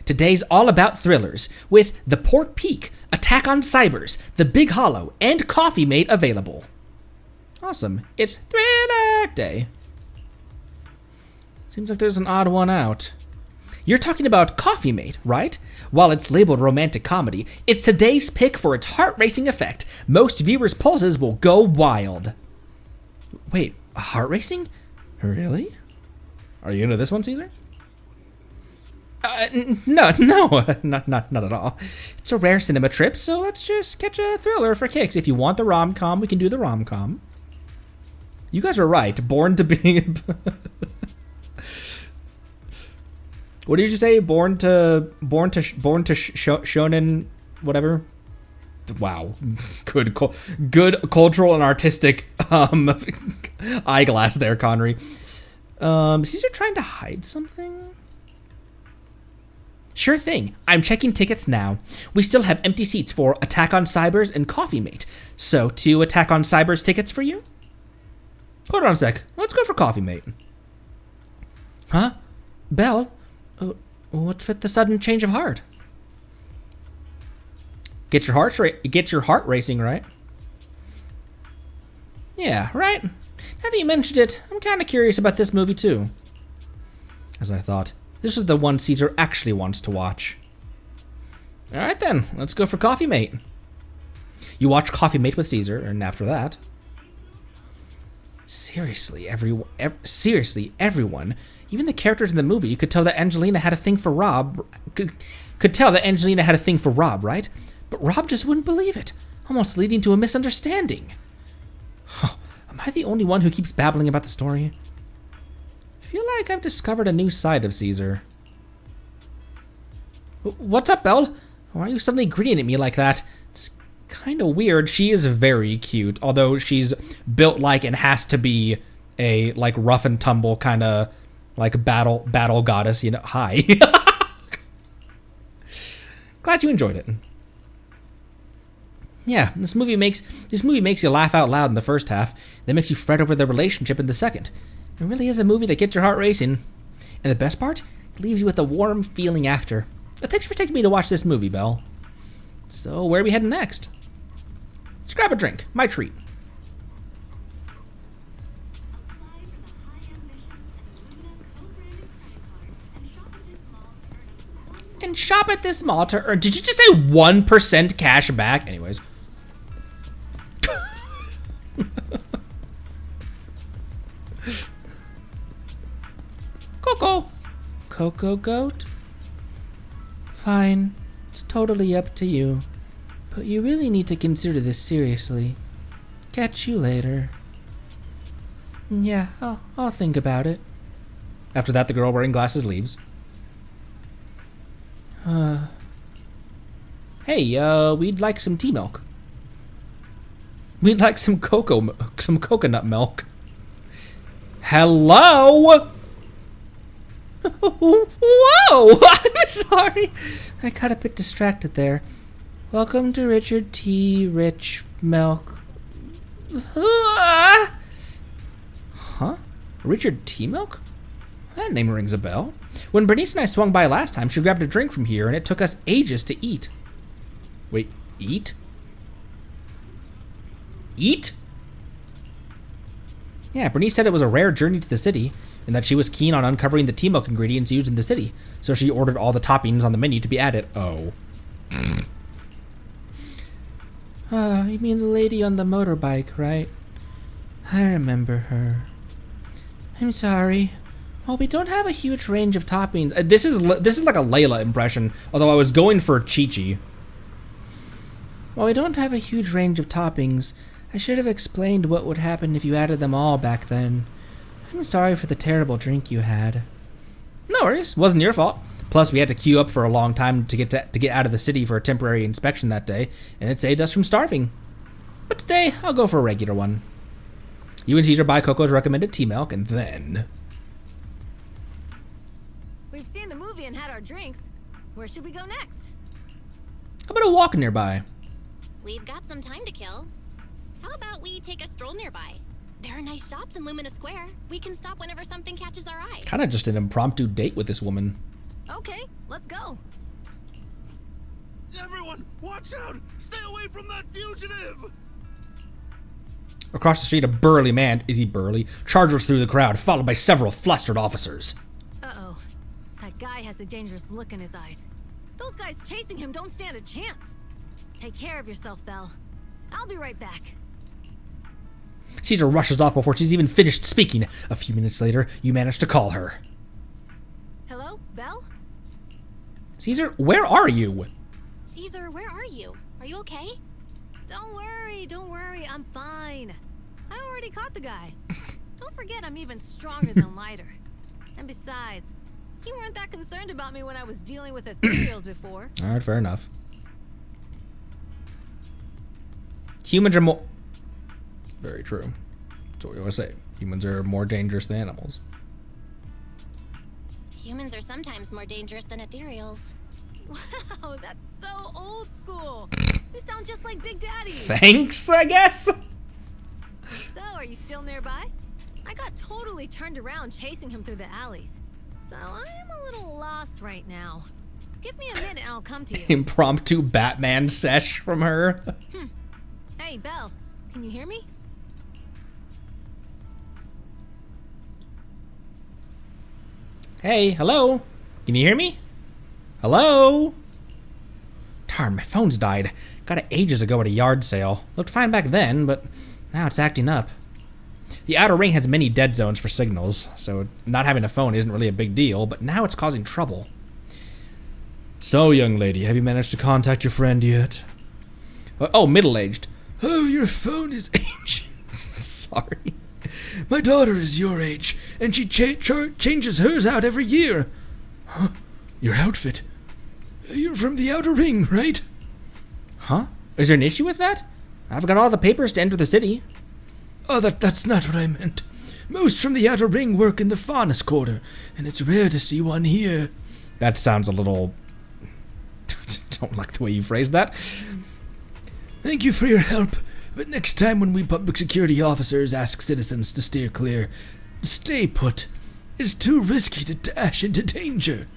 Today's all about thrillers with The Port Peak, Attack on Cybers, The Big Hollow, and Coffee Mate available. Awesome. It's Thriller Day. Seems like there's an odd one out. You're talking about Coffee Mate, right? While it's labeled romantic comedy, it's today's pick for its heart-racing effect. Most viewers' pulses will go wild. Wait, heart racing? Really? Are you into this one, Caesar? No, not at all. It's a rare cinema trip, so let's just catch a thriller for kicks. If you want the rom-com, we can do the rom-com. You guys are right. Born to be... What did you say? Born to shonen, whatever. Wow, good cultural and artistic eyeglass there, Connery. Caesar trying to hide something? Sure thing. I'm checking tickets now. We still have empty seats for Attack on Cybers and Coffee Mate. So, 2 Attack on Cybers tickets for you? Hold on a sec. Let's go for Coffee Mate. Huh? Belle? What's with the sudden change of heart? Get your heart racing, right? Yeah, right. Now that you mentioned it, I'm kind of curious about this movie too. As I thought, this is the one Caesar actually wants to watch. All right then, let's go for Coffee Mate. You watch Coffee Mate with Caesar, and after that, seriously, everyone, even the characters in the movie, you could tell that Angelina had a thing for Rob. Could tell that Angelina had a thing for Rob, right? But Rob just wouldn't believe it, almost leading to a misunderstanding. Huh, am I the only one who keeps babbling about the story? I feel like I've discovered a new side of Caesar. What's up, Belle? Why are you suddenly grinning at me like that? It's kind of weird. She is very cute, although she's built like and has to be a like rough and tumble kind of like battle goddess, you know. Hi. Glad you enjoyed it. Yeah, this movie makes you laugh out loud in the first half, then makes you fret over the relationship in the second. It really is a movie that gets your heart racing. And the best part, it leaves you with a warm feeling after. But thanks for taking me to watch this movie, Belle. So, where are we heading next? Let's grab a drink, my treat. And shop at this mall to earn. Did you just say 1% cash back? Anyways. Coco goat? Fine. It's totally up to you. But you really need to consider this seriously. Catch you later. Yeah, I'll think about it. After that, the girl wearing glasses leaves. Hey, we'd like some tea milk. We'd like some coconut milk. Hello? Whoa! I'm sorry. I got a bit distracted there. Welcome to Richard T. Rich Milk. Huh? Richard T. Milk? That name rings a bell. When Bernice and I swung by last time, she grabbed a drink from here, and it took us ages to eat. Wait, eat? Eat? Yeah, Bernice said it was a rare journey to the city, and that she was keen on uncovering the tea milk ingredients used in the city, so she ordered all the toppings on the menu to be added. Oh. You mean the lady on the motorbike, right? I remember her. I'm sorry. Well, we don't have a huge range of toppings. This is like a Layla impression, although I was going for Chi-Chi. While we don't have a huge range of toppings, I should have explained what would happen if you added them all back then. I'm sorry for the terrible drink you had. No worries, wasn't your fault. Plus, we had to queue up for a long time to get out of the city for a temporary inspection that day, and it saved us from starving. But today, I'll go for a regular one. You and Caesar buy Coco's recommended tea milk, and then... We've seen the movie and had our drinks. Where should we go next? How about a walk nearby? We've got some time to kill. How about we take a stroll nearby? There are nice shops in Lumina Square. We can stop whenever something catches our eye. Kind of just an impromptu date with this woman. Okay, let's go. Everyone, watch out! Stay away from that fugitive! Across the street, a burly man, is he burly, charges through the crowd, followed by several flustered officers. Uh-oh. That guy has a dangerous look in his eyes. Those guys chasing him don't stand a chance. Take care of yourself, Belle. I'll be right back. Caesar rushes off before she's even finished speaking. A few minutes later, you manage to call her. Hello, Belle? Caesar, where are you? Caesar, where are you? Are you okay? Don't worry, I'm fine. I already caught the guy. Don't forget I'm even stronger than Lighter. And besides, you weren't that concerned about me when I was dealing with ethereals before. Alright, fair enough. Humans are more... Very true. That's what we always say. Humans are more dangerous than animals. Humans are sometimes more dangerous than ethereals. Wow, that's so old school. You sound just like Big Daddy. Thanks, I guess? So, are you still nearby? I got totally turned around chasing him through the alleys. So, I'm a little lost right now. Give me a minute and I'll come to you. Impromptu Batman sesh from her. Hey, Belle, can you hear me? Hey, hello? Can you hear me? Hello? Darn, my phone's died. Got it ages ago at a yard sale. Looked fine back then, but now it's acting up. The outer ring has many dead zones for signals, so not having a phone isn't really a big deal, but now it's causing trouble. So, young lady, have you managed to contact your friend yet? Oh, middle-aged. Oh, your phone is aging. Sorry. My daughter is your age, and she changes hers out every year. Huh? Your outfit. You're from the Outer Ring, right? Huh? Is there an issue with that? I've got all the papers to enter the city. Oh, that's not what I meant. Most from the Outer Ring work in the Faunus Quarter, and it's rare to see one here. That sounds a little... Don't like the way you phrased that. Thank you for your help, but next time when we public security officers ask citizens to steer clear, stay put. It's too risky to dash into danger.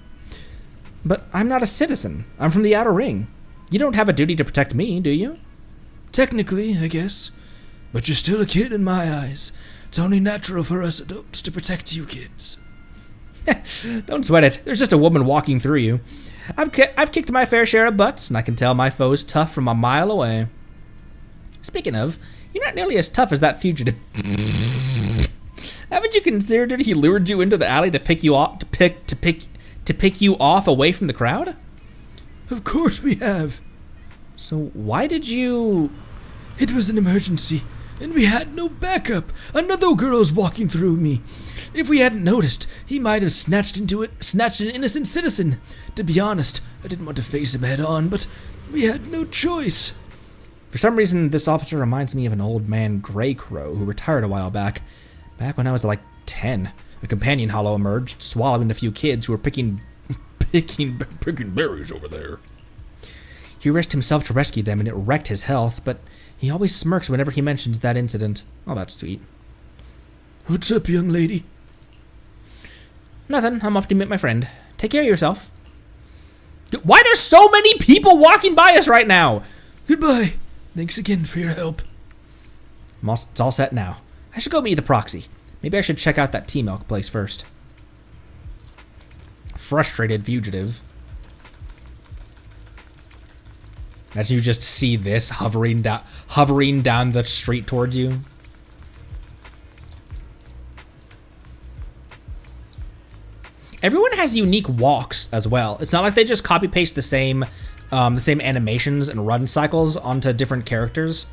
But I'm not a citizen. I'm from the Outer Ring. You don't have a duty to protect me, do you? Technically, I guess. But you're still a kid in my eyes. It's only natural for us adults to protect you kids. Don't sweat it. There's just a woman walking through you. I've kicked my fair share of butts, and I can tell my foe's tough from a mile away. Speaking of, you're not nearly as tough as that fugitive. Haven't you considered he lured you into the alley to pick you off, to pick you off away from the crowd? Of course we have. So why did you... It was an emergency, and we had no backup. Another girl's walking through me. If we hadn't noticed, he might have snatched an innocent citizen. To be honest, I didn't want to face him head on, but we had no choice. For some reason, this officer reminds me of an old man, Grey Crow, who retired a while back. Back when I was like 10, a companion hollow emerged, swallowing a few kids who were picking berries over there. He risked himself to rescue them, and it wrecked his health, but he always smirks whenever he mentions that incident. Oh, that's sweet. What's up, young lady? Nothing. I'm off to meet my friend. Take care of yourself. Why are there so many people walking by us right now? Goodbye. Thanks again for your help. It's all set now. I should go meet the proxy. Maybe I should check out that tea milk place first. Frustrated fugitive. As you just see this hovering down the street towards you. Everyone has unique walks as well. It's not like they just copy paste the same animations and run cycles onto different characters.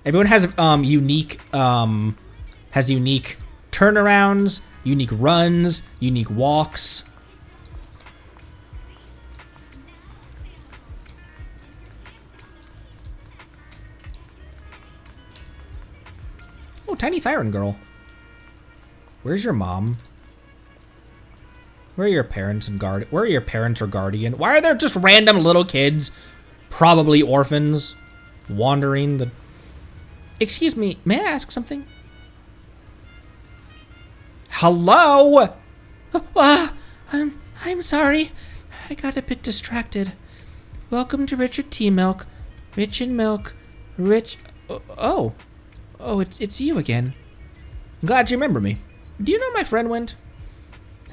Everyone has unique turnarounds, unique runs, unique walks. Oh, tiny Thyron girl. Where's your mom? Where are your parents and Where are your parents or guardian? Why are there just random little kids, probably orphans, wandering the Excuse me, may I ask something? Hello? I'm sorry. I got a bit distracted. Welcome to Richard Tea Milk. Rich in milk. Rich... Oh, it's you again. I'm glad you remember me. Do you know where my friend went?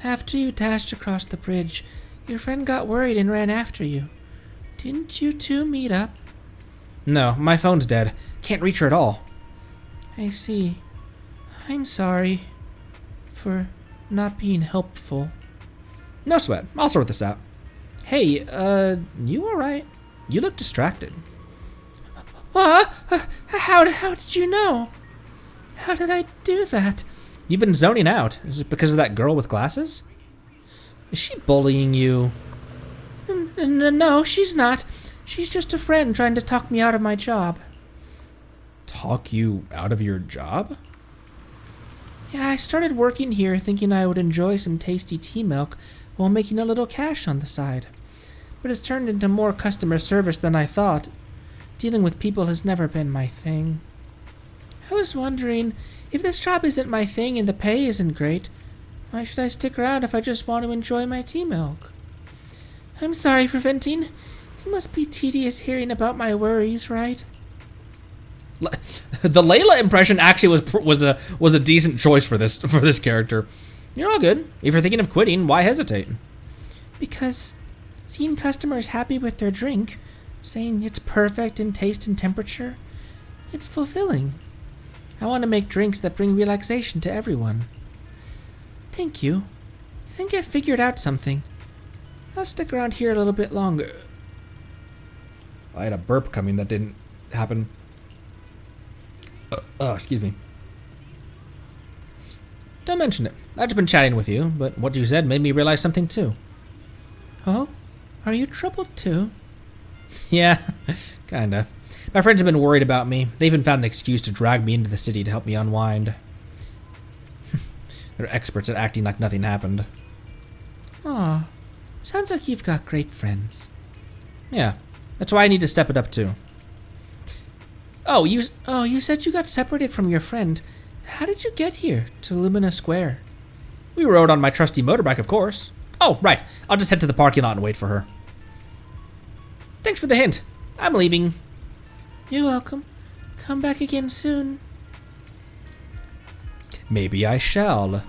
After you dashed across the bridge, your friend got worried and ran after you. Didn't you two meet up? No, my phone's dead. Can't reach her at all. I see. I'm sorry for not being helpful. No sweat. I'll sort this out. Hey, you alright? You look distracted. How did you know? How did I do that? You've been zoning out. Is it because of that girl with glasses? Is she bullying you? No, she's not. She's just a friend trying to talk me out of my job. Talk you out of your job? Yeah, I started working here thinking I would enjoy some tasty tea milk while making a little cash on the side. But it's turned into more customer service than I thought. Dealing with people has never been my thing. I was wondering, if this job isn't my thing and the pay isn't great, why should I stick around if I just want to enjoy my tea milk? I'm sorry for venting. It must be tedious hearing about my worries, right? The Layla impression actually was a decent choice for this character. You're all good. If you're thinking of quitting, why hesitate? Because seeing customers happy with their drink, saying it's perfect in taste and temperature, it's fulfilling. I want to make drinks that bring relaxation to everyone. Thank you. I think I've figured out something. I'll stick around here a little bit longer. I had a burp coming that didn't happen. Excuse me. Don't mention it. I've just been chatting with you, but what you said made me realize something too. Oh? Are you troubled too? Yeah, kinda. My friends have been worried about me. They even found an excuse to drag me into the city to help me unwind. They're experts at acting like nothing happened. Aw, sounds like you've got great friends. Yeah, that's why I need to step it up too. Oh, you said you got separated from your friend. How did you get here to Lumina Square? We rode on my trusty motorbike, of course. Oh, right. I'll just head to the parking lot and wait for her. Thanks for the hint. I'm leaving. You're welcome. Come back again soon. Maybe I shall. I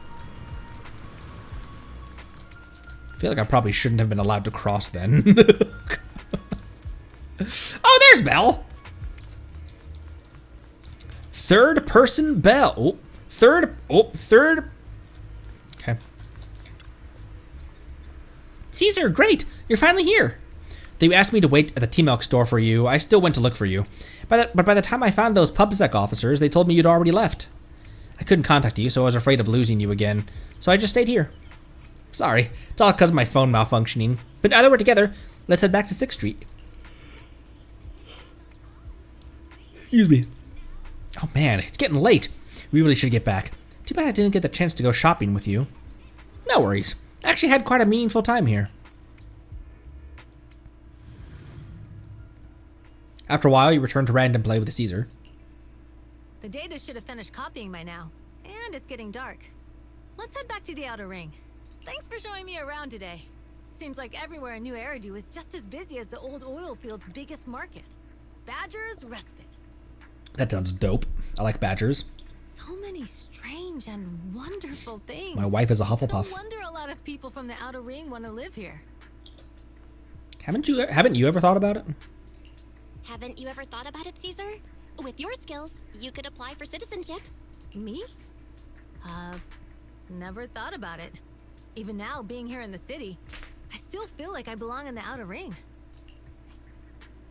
feel like I probably shouldn't have been allowed to cross then. Oh, there's Belle. Third person Belle. Oh, third. Okay. Caesar, great. You're finally here. They asked me to wait at the tea milk store for you. I still went to look for you. But by the time I found those PubSec officers, they told me you'd already left. I couldn't contact you, so I was afraid of losing you again. So I just stayed here. Sorry, it's all because of my phone malfunctioning. But now that we're together, let's head back to 6th Street. Excuse me. Oh man, it's getting late. We really should get back. Too bad I didn't get the chance to go shopping with you. No worries. I actually had quite a meaningful time here. After a while, you return to random play with Caesar. The data should have finished copying by now. And it's getting dark. Let's head back to the outer ring. Thanks for showing me around today. Seems like everywhere in New Eridu is just as busy as the old oil field's biggest market. Badger's Respite. That sounds dope. I like badgers. So many strange and wonderful things. My wife is a Hufflepuff. No wonder a lot of people from the outer ring want to live here. Haven't you ever thought about it? Haven't you ever thought about it, Caesar? With your skills, you could apply for citizenship. Me? Never thought about it. Even now, being here in the city, I still feel like I belong in the outer ring.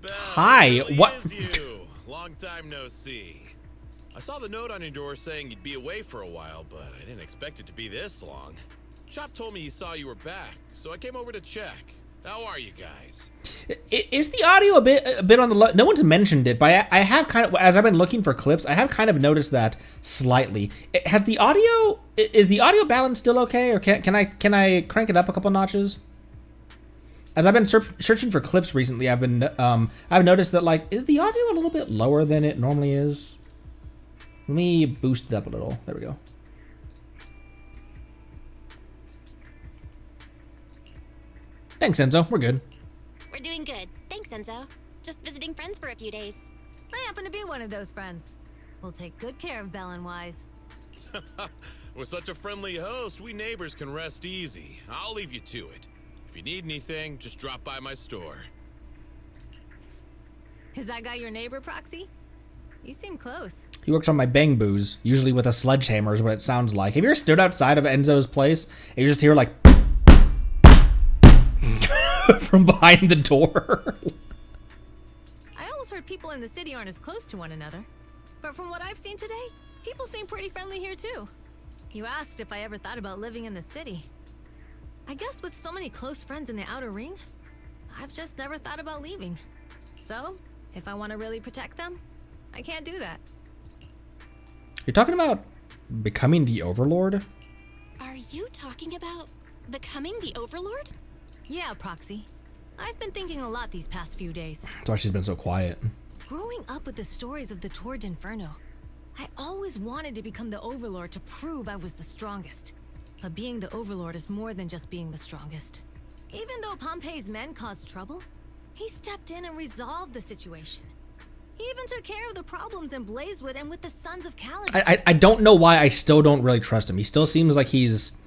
Hi, what? Is you. Long time no see. I saw the note on your door saying you'd be away for a while, but I didn't expect it to be this long. Chop told me he saw you were back, so I came over to check. How are you guys? Is the audio a bit on the low? No one's mentioned it, but I have kind of, as I've been looking for clips, I have kind of noticed that slightly. Is the audio balance still okay, or can I crank it up a couple notches? As I've been searching for clips recently, I've noticed that, like, is the audio a little bit lower than it normally is? Let me boost it up a little. There we go. Thanks, Enzo. We're good. We're doing good. Thanks, Enzo. Just visiting friends for a few days. I happen to be one of those friends. We'll take good care of Belle and Wise. With such a friendly host, we neighbors can rest easy. I'll leave you to it. If you need anything, just drop by my store. Is that guy your neighbor, Proxy? You seem close. He works on my bang boos, usually with a sledgehammer is what it sounds like. Have you ever stood outside of Enzo's place and you just hear like from behind the door? I always heard people in the city aren't as close to one another. But from what I've seen today, people seem pretty friendly here too. You asked if I ever thought about living in the city. I guess with so many close friends in the outer ring, I've just never thought about leaving. So, if I want to really protect them, I can't do that. You're talking about becoming the Overlord? Are you talking about becoming the Overlord? Yeah, Proxy. I've been thinking a lot these past few days. That's why she's been so quiet. Growing up with the stories of the Tour de Inferno, I always wanted to become the Overlord to prove I was the strongest. But being the Overlord is more than just being the strongest. Even though Pompey's men caused trouble, he stepped in and resolved the situation. He even took care of the problems in Blazewood and with the Sons of Caledon. I don't know why I still don't really trust him. He still seems like he's...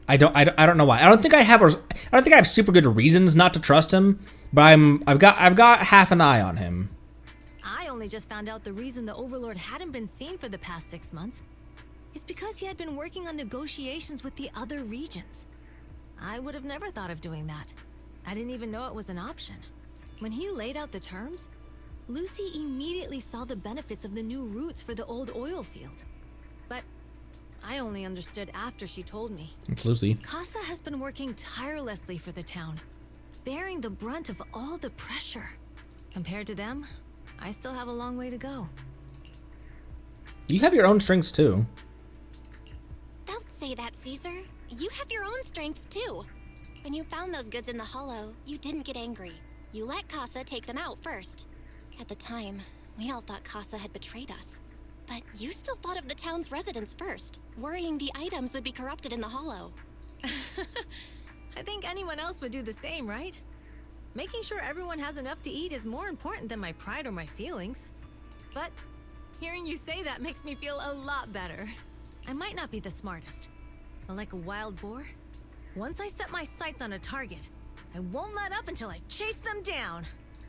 I don't know why. I don't think I have super good reasons not to trust him, but I've got half an eye on him. I only just found out the reason the Overlord hadn't been seen for the past 6 months is because he had been working on negotiations with the other regions. I would have never thought of doing that. I didn't even know it was an option. When he laid out the terms, Lucy immediately saw the benefits of the new routes for the old oil field. But I only understood after she told me. It's Lucy. Casa has been working tirelessly for the town, bearing the brunt of all the pressure. Compared to them, I still have a long way to go. You have your own strengths too. Don't say that, Caesar. You have your own strengths too. When you found those goods in the hollow, you didn't get angry. You let Casa take them out first. At the time, we all thought Casa had betrayed us. But you still thought of the town's residents first, worrying the items would be corrupted in the hollow. I think anyone else would do the same, right? Making sure everyone has enough to eat is more important than my pride or my feelings. But hearing you say that makes me feel a lot better. I might not be the smartest, but like a wild boar, once I set my sights on a target, I won't let up until I chase them down.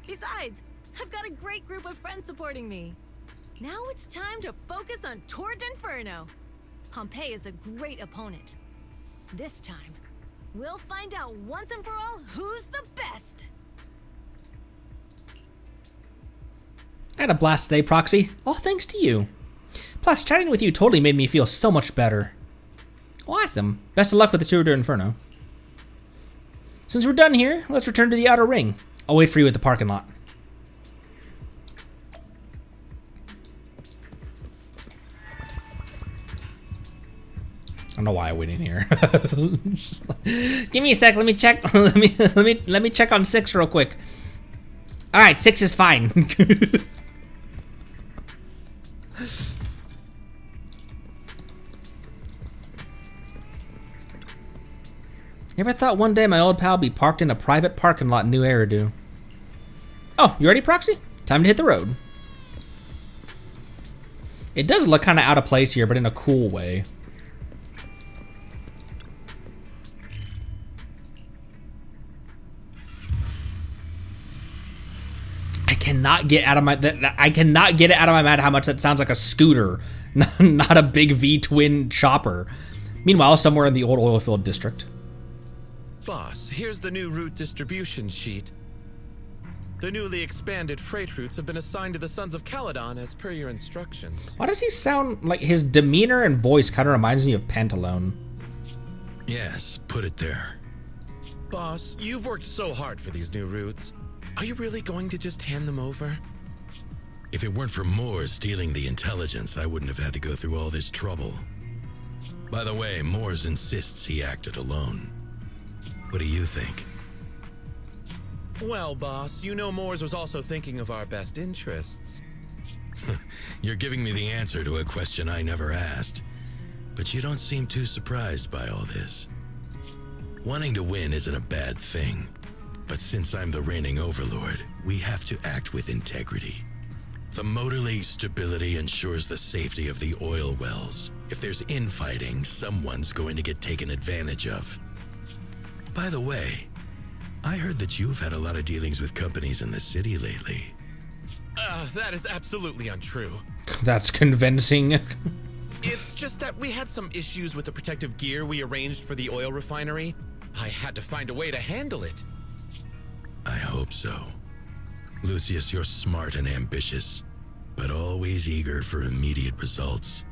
Besides, I've got a great group of friends supporting me. Now it's time to focus on Tour de Inferno. Pompey is a great opponent. This time, we'll find out once and for all who's the best. I had a blast today, Proxy. All thanks to you. Plus, chatting with you totally made me feel so much better. Awesome. Best of luck with the Tour de Inferno. Since we're done here, let's return to the outer ring. I'll wait for you at the parking lot. I don't know why I went in here. Give me a sec. Let me check. let me check on 6 real quick. All right, 6 is fine. Never thought one day my old pal would be parked in a private parking lot in New Eridu. Oh, you ready, Proxy? Time to hit the road. It does look kind of out of place here, but in a cool way. I cannot get out of my mind how much that sounds like a scooter, not a big V-twin chopper. Meanwhile, somewhere in the old oilfield district. Boss, here's the new route distribution sheet. The newly expanded freight routes have been assigned to the Sons of Caledon as per your instructions. Why does he sound like his demeanor and voice kind of reminds me of Pantalone? Yes, put it there. Boss, you've worked so hard for these new routes. Are you really going to just hand them over? If it weren't for Moore stealing the intelligence, I wouldn't have had to go through all this trouble. By the way, Moores insists he acted alone. What do you think? Well, boss, you know Moores was also thinking of our best interests. You're giving me the answer to a question I never asked. But you don't seem too surprised by all this. Wanting to win isn't a bad thing. But since I'm the reigning overlord, we have to act with integrity. The Motor League's stability ensures the safety of the oil wells. If there's infighting, someone's going to get taken advantage of. By the way, I heard that you've had a lot of dealings with companies in the city lately. That is absolutely untrue. That's convincing. It's just that we had some issues with the protective gear we arranged for the oil refinery. I had to find a way to handle it. I hope so. Lucius, you're smart and ambitious, but always eager for immediate results.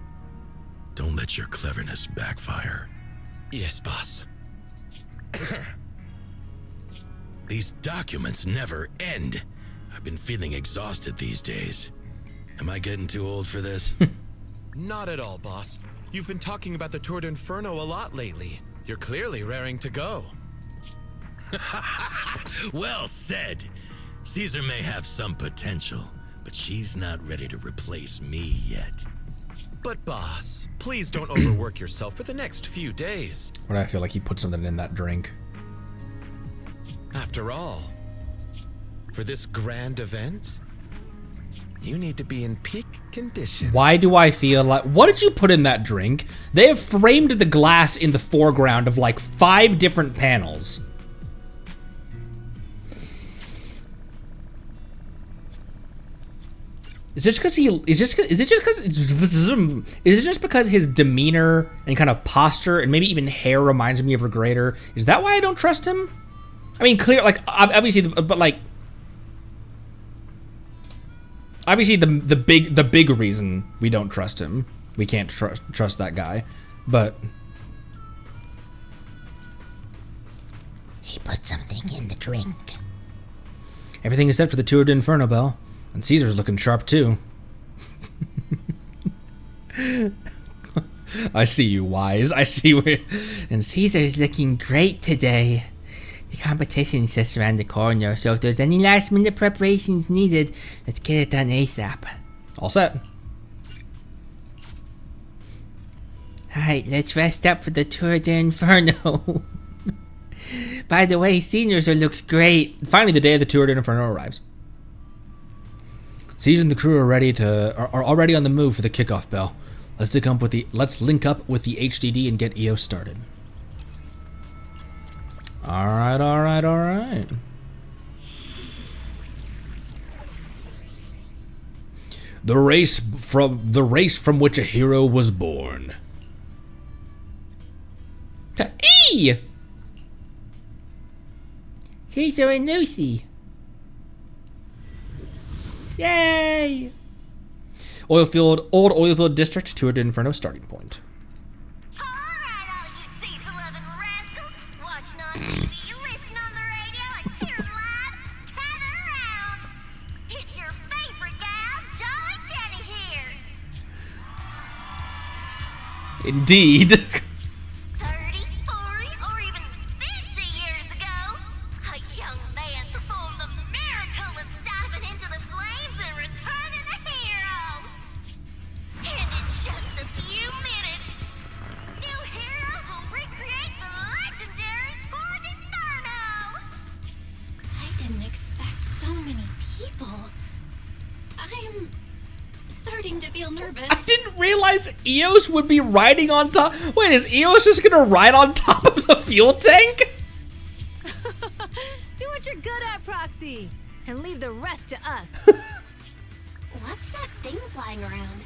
Don't let your cleverness backfire. Yes, boss. These documents never end. I've been feeling exhausted these days. Am I getting too old for this? Not at all, boss. You've been talking about the Tour de Inferno a lot lately. You're clearly raring to go. Well said. Caesar may have some potential, but she's not ready to replace me yet. But boss, please don't overwork yourself for the next few days. Or I feel like he put something in that drink. After all, for this grand event, you need to be in peak condition. Why do I feel like... What did you put in that drink? They have framed the glass in the foreground of like 5 different panels. Is it just because his demeanor and kind of posture and maybe even hair reminds me of Regrator? Is that why I don't trust him? I mean, clear, like, obviously, but like, obviously the big reason we don't trust him, we can't trust that guy, but He put something in the drink. everything is set for the Tour de Inferno, Belle. And Caesar's looking sharp, too. I see you, Wise. I see where... And Caesar's looking great today. The competition's just around the corner, so if there's any last-minute preparations needed, let's get it done ASAP. All set. Alright, let's rest up for the Tour de Inferno. By the way, Caesar looks great. Finally, the day of the Tour de Inferno arrives. Caesar and the crew are already on the move for the kickoff bell. Let's link up with the HDD and get EO started. Alright. The race from which a hero was born. Hey! Caesar and Lucy. Yay! Old Oilfield District, Tour de Inferno starting point. Alright, all you diesel-loving rascals, watching on TV, listening on the radio, and cheering live, gather around. It's your favorite gal, Jolly Jenny here. Indeed. 30, 40, or even 50 years ago, a young man performed the miracle of diving into the flames and returning a hero. And in just a few minutes, new heroes will recreate the legendary Tour de Inferno. I didn't expect so many people. I'm starting to feel nervous. I didn't realize Eos would be riding on top. Wait, is Eos just gonna ride on top of the fuel tank? Do what you're good at, Proxy, and leave the rest to us. What's that thing flying around?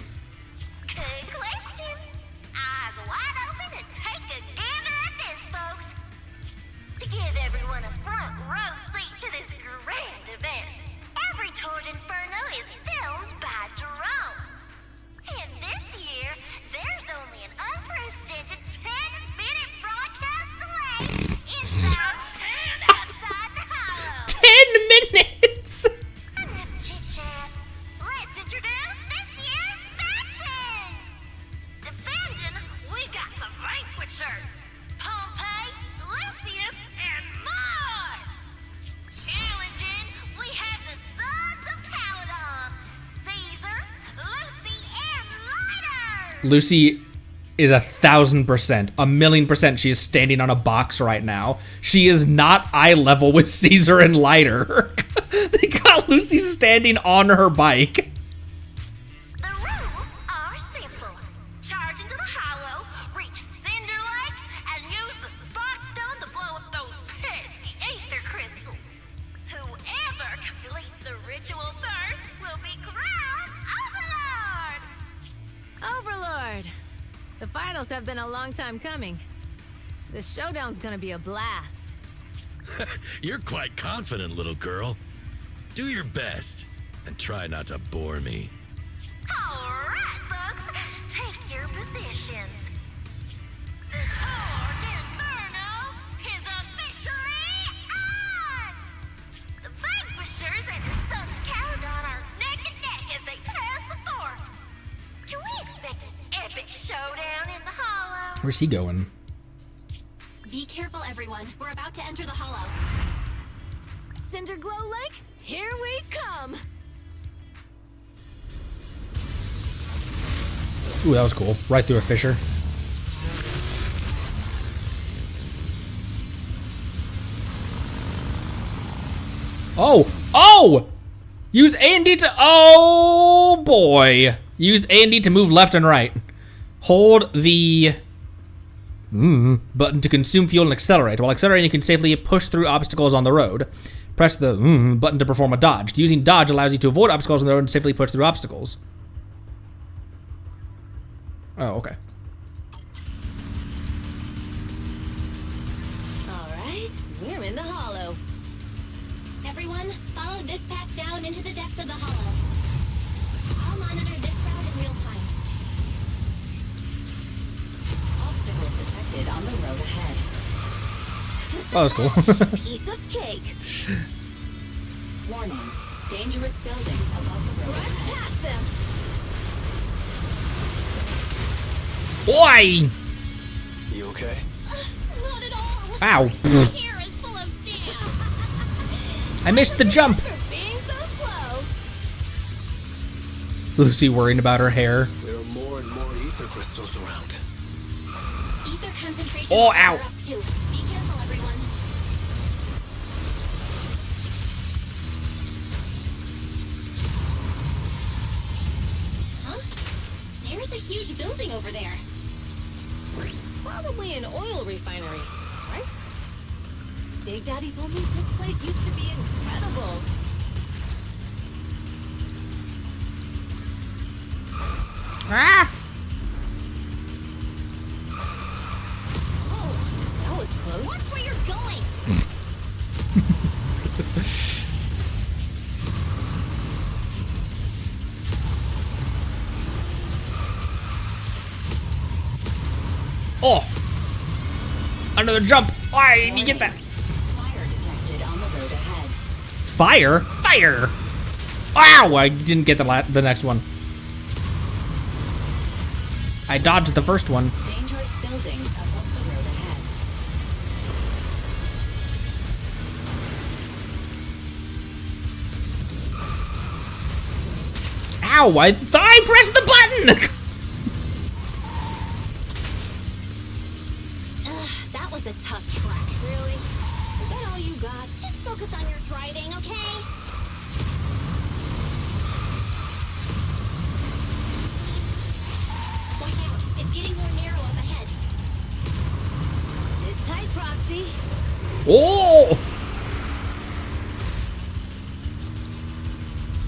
Good question. Eyes wide open and take a gander at this, folks. To give everyone a front row seat to this grand event, every Tour de Inferno is filmed by drones. And this year, there's only an unprecedented 10-minute broadcast delay inside and outside the hollow. 10 minutes! Enough chit-chat. Let's introduce this year's factions. Defending, we got the Vanquishers, Pompey, Lucius, and Mars. Challenging, we have the Sons of Caledon. Lucy is 1,000%, 1,000,000%. She is standing on a box right now. She is not eye level with Caesar and Lighter. They got Lucy standing on her bike. The rules are simple. Charge into the hollow, reach Cinder Lake, and use the Spark Stone to blow up those pesky aether crystals. Whoever completes the ritual first will be crowned Overlord! Overlord! The finals have been a long time coming. The showdown's gonna be a blast. You're quite confident, little girl. Do your best, and try not to bore me. Alright, folks, take your positions. The Tour de Inferno is officially on! The Vanquishers and the Sons of Caledon are neck and neck as they pass the fort. Can we expect an epic showdown in the hollow? Where's he going? Be careful, everyone. We're about to enter the hollow. Cinderglow Lake, here we come! Ooh, that was cool. Right through a fissure. Oh! Oh! Use A and D to... Oh, boy. Use A and D to move left and right. Hold the... button to consume fuel and accelerate. While accelerating, you can safely push through obstacles on the road. Press the button to perform a dodge. Using dodge allows you to avoid obstacles on the road and safely push through obstacles. Oh, okay. Alright, we're in the hollow. Everyone, follow this path down into the depths of the hollow. I'll monitor this route in real time. Obstacles detected on the road ahead. Oh, that was cool. Piece of cake. Warning. Dangerous buildings above the road Rush ahead. past them! Boy! You okay? Not at all. Ow. My hair is full of sand. I missed the jump. For being so slow! Lucy worrying about her hair. There are more and more ether crystals around. Ether concentration. Oh, levels ow. are up too. Be careful, everyone. Huh? There's a huge building over there. Probably an oil refinery, right? Big Daddy told me this place used to be incredible. Ah! Oh, that was close. Watch where you're going. Oh! Another jump! Why did you get that? Fire detected on the road ahead. Fire? Fire! Ow! I didn't get the next one. I dodged the first one. Dangerous buildings above the road ahead. Ow! I thought I pressed the button! That was a tough track. Really? Is that all you got? Just focus on your driving, okay? Watch out. It's getting more narrow up ahead. Sit tight, Proxy. Oh!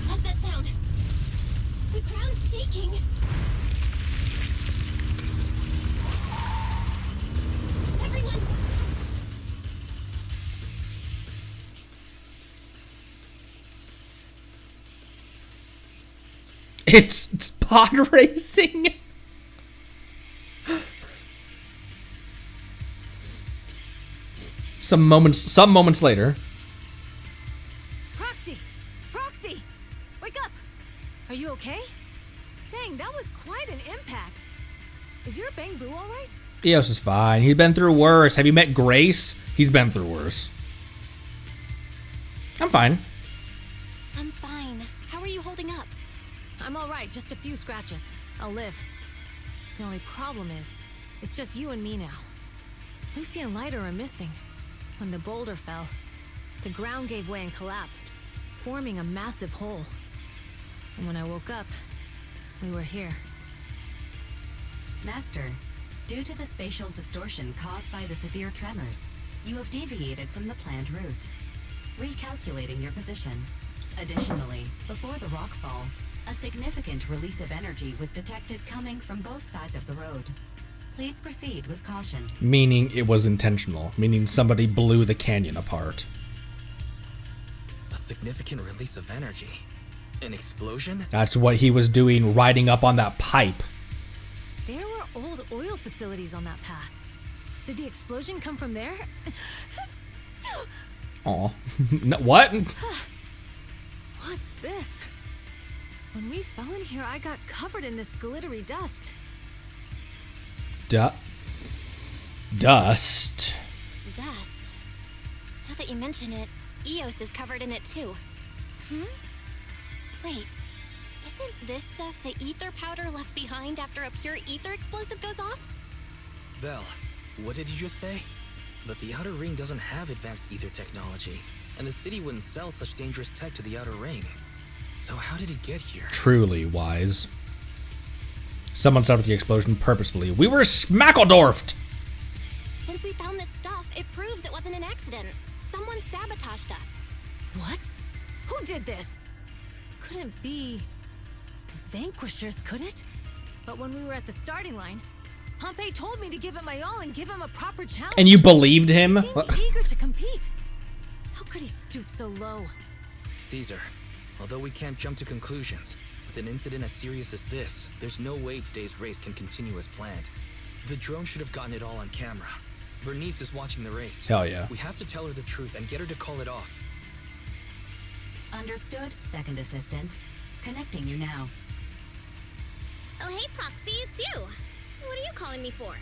What's that sound? The ground's shaking. Everyone, It's pod racing. Some moments later. Proxy! Proxy! Wake up! Are you okay? Dang, that was quite an impact. Is your Bang Boo alright? Eos is fine. He's been through worse. Have you met Grace? He's been through worse. I'm fine. I'm fine. How are you holding up? I'm alright, just a few scratches. I'll live. The only problem is, it's just you and me now. Lucy and Leiter are missing. When the boulder fell, the ground gave way and collapsed, forming a massive hole. And when I woke up, we were here. Master, due to the spatial distortion caused by the severe tremors, you have deviated from the planned route. Recalculating your position. Additionally, before the rockfall, a significant release of energy was detected coming from both sides of the road. Please proceed with caution. Meaning it was intentional. Meaning somebody blew the canyon apart. A significant release of energy. An explosion? That's what he was doing, riding up on that pipe. There were old oil facilities on that path. Did the explosion come from there? Aw. No, what? What's this? When we fell in here, I got covered in this glittery dust. Dust? Dust. Now that you mention it, Eos is covered in it too. Wait, isn't this stuff the ether powder left behind after a pure ether explosive goes off? Belle, what did you just say? But the Outer Ring doesn't have advanced ether technology, and the city wouldn't sell such dangerous tech to the Outer Ring. So how did it get here? Truly wise. Someone set up the explosion purposefully. We were smackledorfed! Since we found this stuff, it proves it wasn't an accident. Someone sabotaged us. What? Who did this? Couldn't be the Vanquishers, could it? But when we were at the starting line, Pompey told me to give it my all and give him a proper challenge. And you believed him? He seemed eager to compete. How could he stoop so low? Caesar, although we can't jump to conclusions, with an incident as serious as this, there's no way today's race can continue as planned. The drone should have gotten it all on camera. Bernice is watching the race. Hell yeah. We have to tell her the truth and get her to call it off. Understood, second assistant. Connecting you now. Oh, hey, Proxy, it's you. What are you calling me for?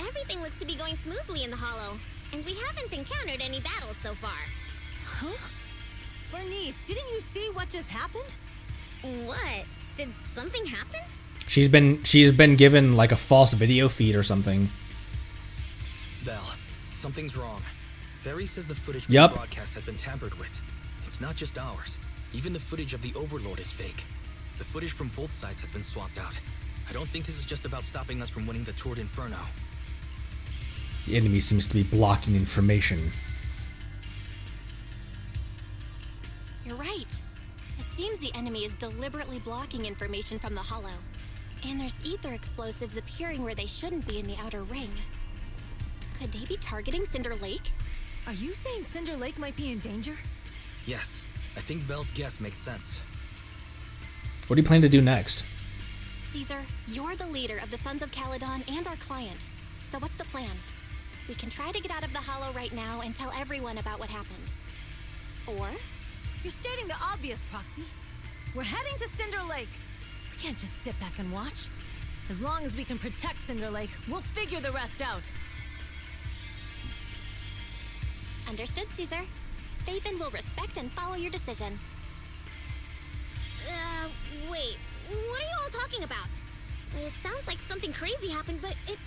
Everything looks to be going smoothly in the Hollow, and we haven't encountered any battles so far. Huh? Bernice, didn't you see what just happened? What? Did something happen? She's been given like a false video feed or something. Belle, something's wrong. Ferry says the footage from Yup. the broadcast has been tampered with. It's not just ours. Even the footage of the Overlord is fake. The footage from both sides has been swapped out. I don't think this is just about stopping us from winning the Tour de Inferno. The enemy seems to be blocking information. You're right. It seems the enemy is deliberately blocking information from the Hollow. And there's ether explosives appearing where they shouldn't be in the Outer Ring. Could they be targeting Cinder Lake? Are you saying Cinder Lake might be in danger? Yes, I think Belle's guess makes sense. What do you plan to do next? Caesar, you're the leader of the Sons of Caledon and our client. So what's the plan? We can try to get out of the Hollow right now and tell everyone about what happened. Or You're stating the obvious, Proxy. We're heading to Cinder Lake. We can't just sit back and watch. As long as we can protect Cinder Lake, we'll figure the rest out. understood, Caesar. Phaethon will respect and follow your decision. Wait. What are you all talking about? It sounds like something crazy happened, but it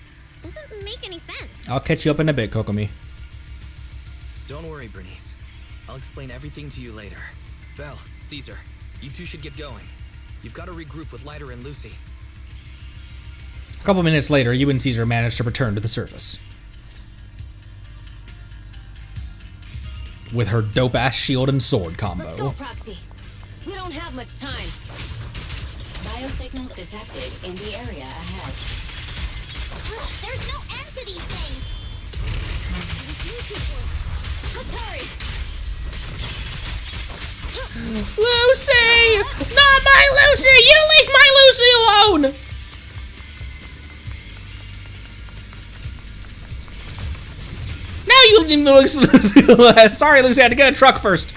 doesn't make any sense. I'll catch you up in a bit, Kokomi. Don't worry, Bernice. I'll explain everything to you later. Belle, Caesar, you two should get going. You've got to regroup with Leiter and Lucy. A couple minutes later, you and Caesar managed to return to the surface. With her dope-ass shield and sword combo. Let's go, Proxy. We don't have much time. Biosignals detected in the area ahead. There's no end to these things. Let's hurry. Lucy! Not my Lucy! You leave my Lucy alone! Now you leave my Lucy alone. Sorry, Lucy, I had to get a truck first.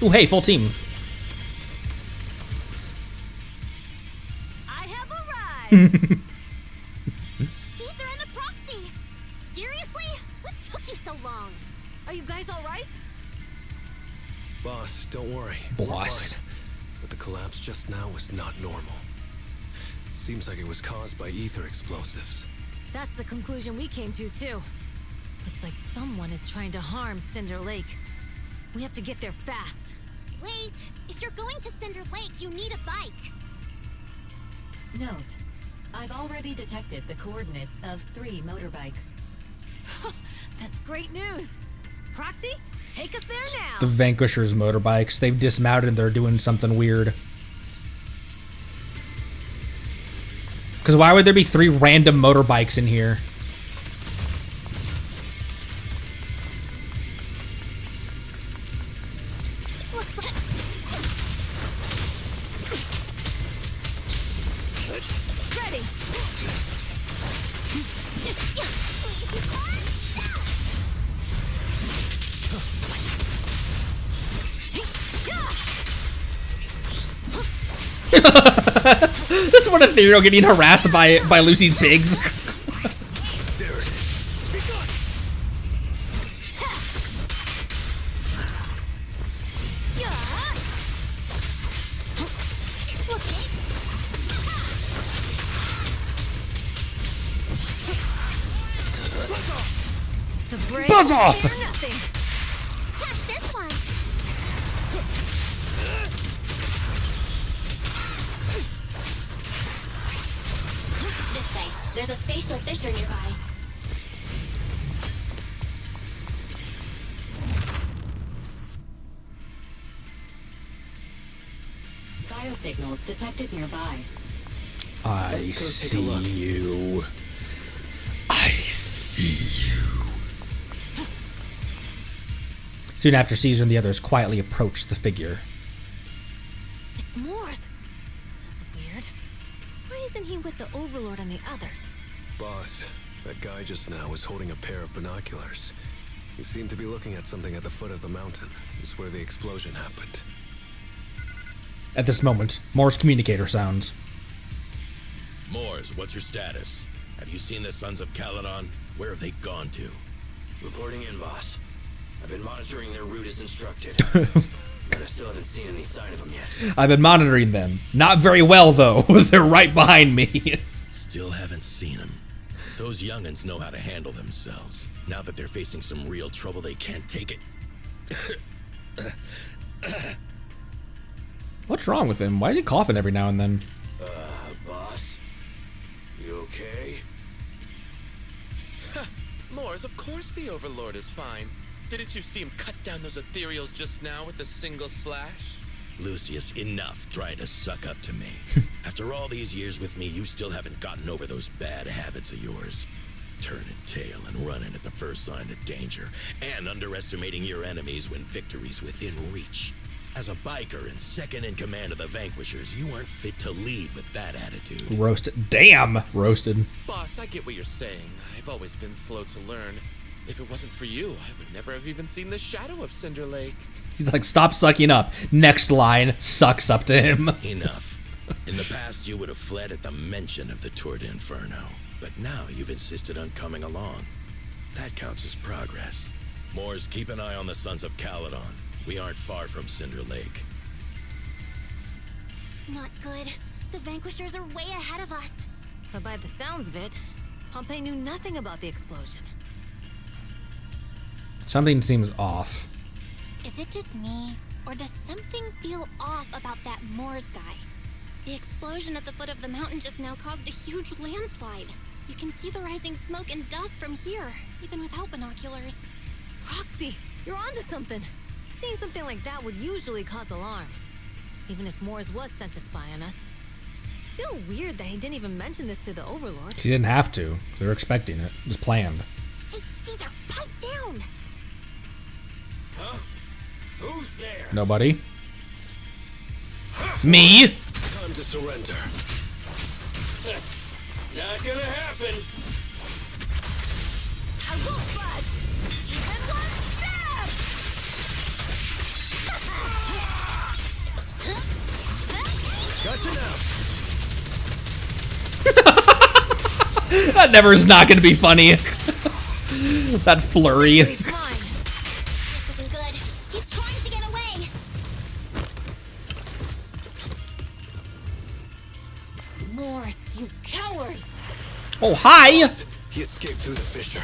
Ooh, hey, full team. I have arrived. Caesar and the Proxy! Seriously? What took you so long? Are you guys all right? Boss, don't worry. Boss. We're fine. But the collapse just now was not normal. Seems like it was caused by ether explosives. That's the conclusion we came to, too. Looks like someone is trying to harm Cinder Lake. We have to get there fast. Wait! If you're going to Cinder Lake, you need a bike! Note, I've already detected the coordinates of 3 motorbikes. That's great news. Proxy, take us there now. The Vanquishers motorbikes. They've dismounted and they're doing something weird. Because why would there be 3 random motorbikes in here? Ready. This is one Ethereal getting harassed by Lucy's pigs. There it is. Be gone. The brave Buzz off! fear nothing. Catch this one! This way. There's a spatial fissure nearby. Biosignals detected nearby. I Let's go take a look. see you. I see you. Soon after, Caesar and the others quietly approached the figure. It's Moore's. That's weird. Why isn't he with the Overlord and the others? Boss, that guy just now was holding a pair of binoculars. He seemed to be looking at something at the foot of the mountain. It's where the explosion happened. At this moment, Morse communicator sounds. Moors, what's your status? Have you seen the Sons of Caledon? Where have they gone to? Reporting in, boss. I've been monitoring their route as instructed, but I still haven't seen any sign of them yet. I've been monitoring them. Not very well, though. They're right behind me. Still haven't seen them. Those young'uns know how to handle themselves. Now that they're facing some real trouble, they can't take it. What's wrong with him? Why is he coughing every now and then? Boss? You okay? Moors, of course the Overlord is fine. Didn't you see him cut down those ethereals just now with a single slash? Lucius, enough trying to suck up to me. After all these years with me, you still haven't gotten over those bad habits of yours. Turning tail and running at the first sign of danger, and underestimating your enemies when victory's within reach. As a biker and second in command of the Vanquishers, you aren't fit to lead with that attitude. Roasted. Damn! Roasted. Boss, I get what you're saying. I've always been slow to learn. If it wasn't for you, I would never have even seen the shadow of Cinder Lake. He's like, stop sucking up. Next line, sucks up to him. Enough. In the past, you would have fled at the mention of the Tour de Inferno. But now you've insisted on coming along. That counts as progress. Moors, keep an eye on the Sons of Caledon. We aren't far from Cinder Lake. Not good. The Vanquishers are way ahead of us. But by the sounds of it, Pompey knew nothing about the explosion. Something seems off. Is it just me, or does something feel off about that Moors guy? The explosion at the foot of the mountain just now caused a huge landslide. You can see the rising smoke and dust from here, even without binoculars. Proxy, you're onto something. Seeing something like that would usually cause alarm. Even if Moores was sent to spy on us. It's still weird that he didn't even mention this to the Overlord. He didn't have to. They were expecting it. It was planned. Hey, Caesar, pipe down! Huh? Who's there? Nobody? Me? Time to surrender. Not gonna happen. I won't budge! Even one step! Gotcha now. That never is not going to be funny. That flurry. He's mine. This isn't good. He's trying to get away. Oh, hi! He escaped through the fissure.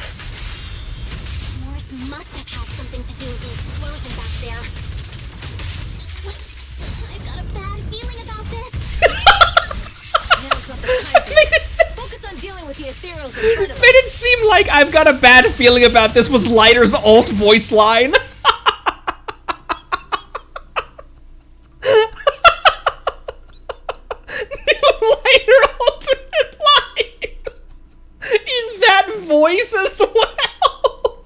Morris must have had something to do with the explosion back there. I've got a bad feeling about this. Now's not the time for focus on dealing with the ethereals in front of us. Made it seem like I've got a bad feeling about this was Lighter's alt voice line. Lighter alternate line. In that voice as well.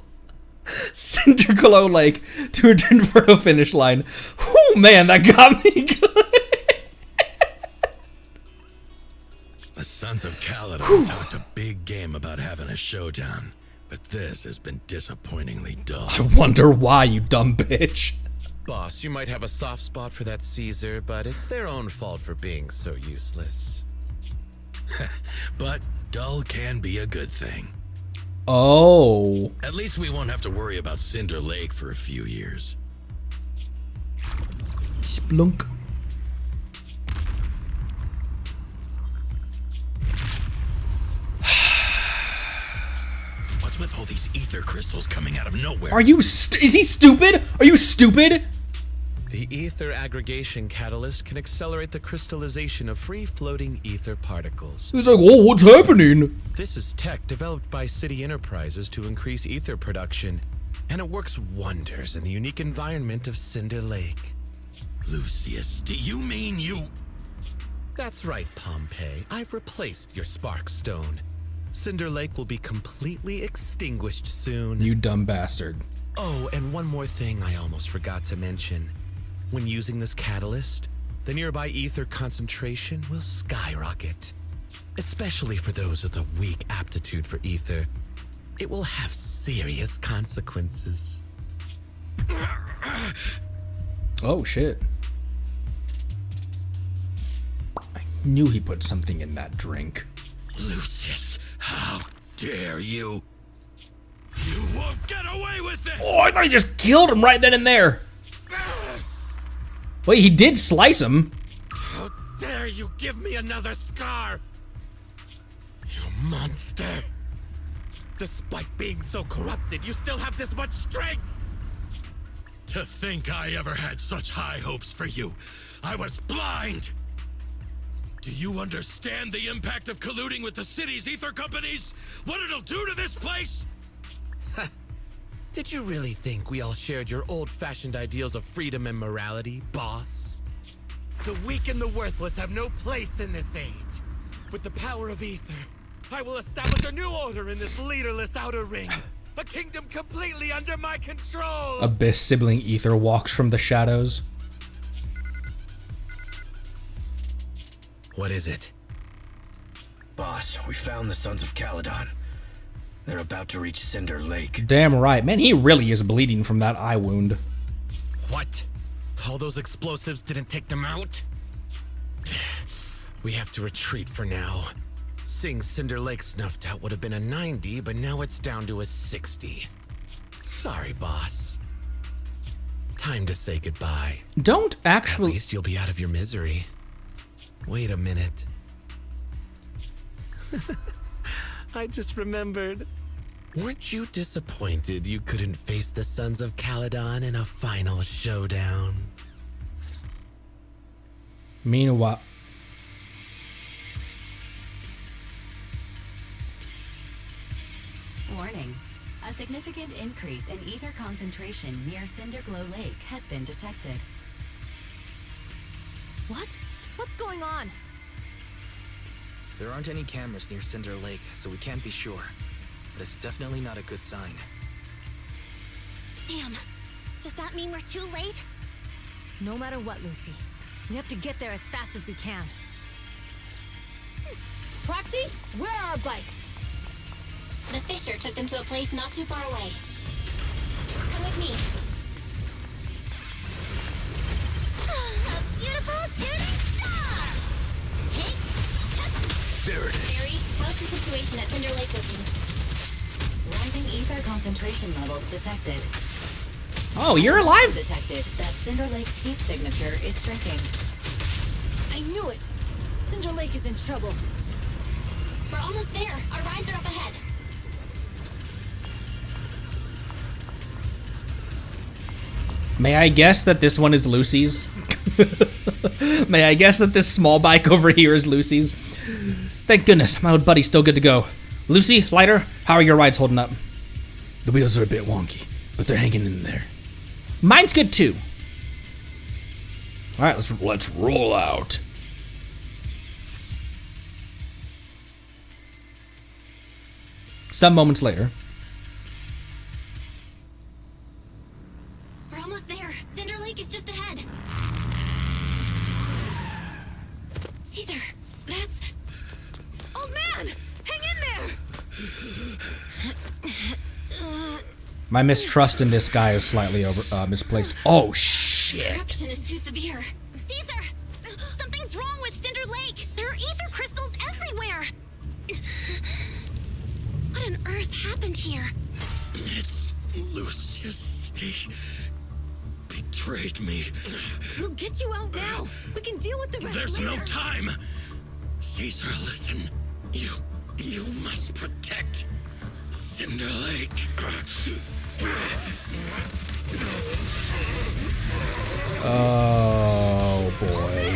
Cinderglow Lake, Tour de Inferno finish line. Oh man, that got me good. The Sons of Caledon talked a big game about having a showdown, but this has been disappointingly dull. I wonder why, you dumb bitch. Boss, you might have a soft spot for that Caesar, but it's their own fault for being so useless. But dull can be a good thing. Oh. At least we won't have to worry about Cinder Lake for a few years. Splunk. What's with all these ether crystals coming out of nowhere? Are you is he stupid? Are you stupid? The ether aggregation catalyst can accelerate the crystallization of free-floating ether particles. He's like, oh, what's happening? This is tech developed by City Enterprises to increase ether production, and it works wonders in the unique environment of Cinder Lake. Lucius, do you mean you... That's right, Pompeii. I've replaced your spark stone. Cinder Lake will be completely extinguished soon. You dumb bastard. Oh, and one more thing I almost forgot to mention. When using this catalyst, the nearby ether concentration will skyrocket. Especially for those with a weak aptitude for ether, it will have serious consequences. Oh, shit. I knew he put something in that drink. Lucius, how dare you? You won't get away with this! Oh, I thought he just killed him right then and there. Wait, he did slice him. How dare you give me another scar? You monster! Despite being so corrupted, you still have this much strength! To think I ever had such high hopes for you. I was blind! Do you understand the impact of colluding with the city's ether companies? What it'll do to this place? Did you really think we all shared your old-fashioned ideals of freedom and morality, boss? The weak and the worthless have no place in this age. With the power of ether, I will establish a new order in this leaderless outer ring. A kingdom completely under my control! Abyss sibling ether walks from the shadows. What is it? Boss, we found the Sons of Caledon. They're about to reach Cinder Lake. Damn right. Man, he really is bleeding from that eye wound. What? All those explosives didn't take them out? We have to retreat for now. Seeing Cinder Lake snuffed out would have been a 90, but now it's down to a 60. Sorry, boss. Time to say goodbye. Don't actually... At least you'll be out of your misery. Wait a minute. I just remembered. Weren't you disappointed you couldn't face the Sons of Caledon in a final showdown? Meanwhile... Warning. A significant increase in ether concentration near Cinderglow Lake has been detected. What? What's going on? There aren't any cameras near Cinder Lake, so we can't be sure. But it's definitely not a good sign. Damn. Does that mean we're too late? No matter what, Lucy. We have to get there as fast as we can. Proxy, where are our bikes? The Fisher took them to a place not too far away. Come with me. A beautiful shooting star! Hey! There it is. Barry, how's the situation at Cinder Lake looking? Rising ether concentration levels detected. Oh, you're alive? Also detected that Cinder Lake's heat signature is shrinking. I knew it! Cinder Lake is in trouble. We're almost there. Our rides are up ahead. May I guess that this one is Lucy's? May I guess that this small bike over here is Lucy's? Thank goodness, my old buddy's still good to go. Lucy, Lighter, how are your rides holding up? The wheels are a bit wonky, but they're hanging in there. Mine's good too. All right, let's roll out. Some moments later. We're almost there. Cinder Lake is just ahead. Caesar, that's... Old man, hang in there. My mistrust in this guy is slightly misplaced. Oh shit! Corruption is too severe. Caesar, something's wrong with Cinder Lake. There are ether crystals everywhere. What on earth happened here? It's Lucius. He betrayed me. We'll get you out now. We can deal with the rest There's later. no time. Caesar, listen. You must protect Cinder Lake. Oh boy.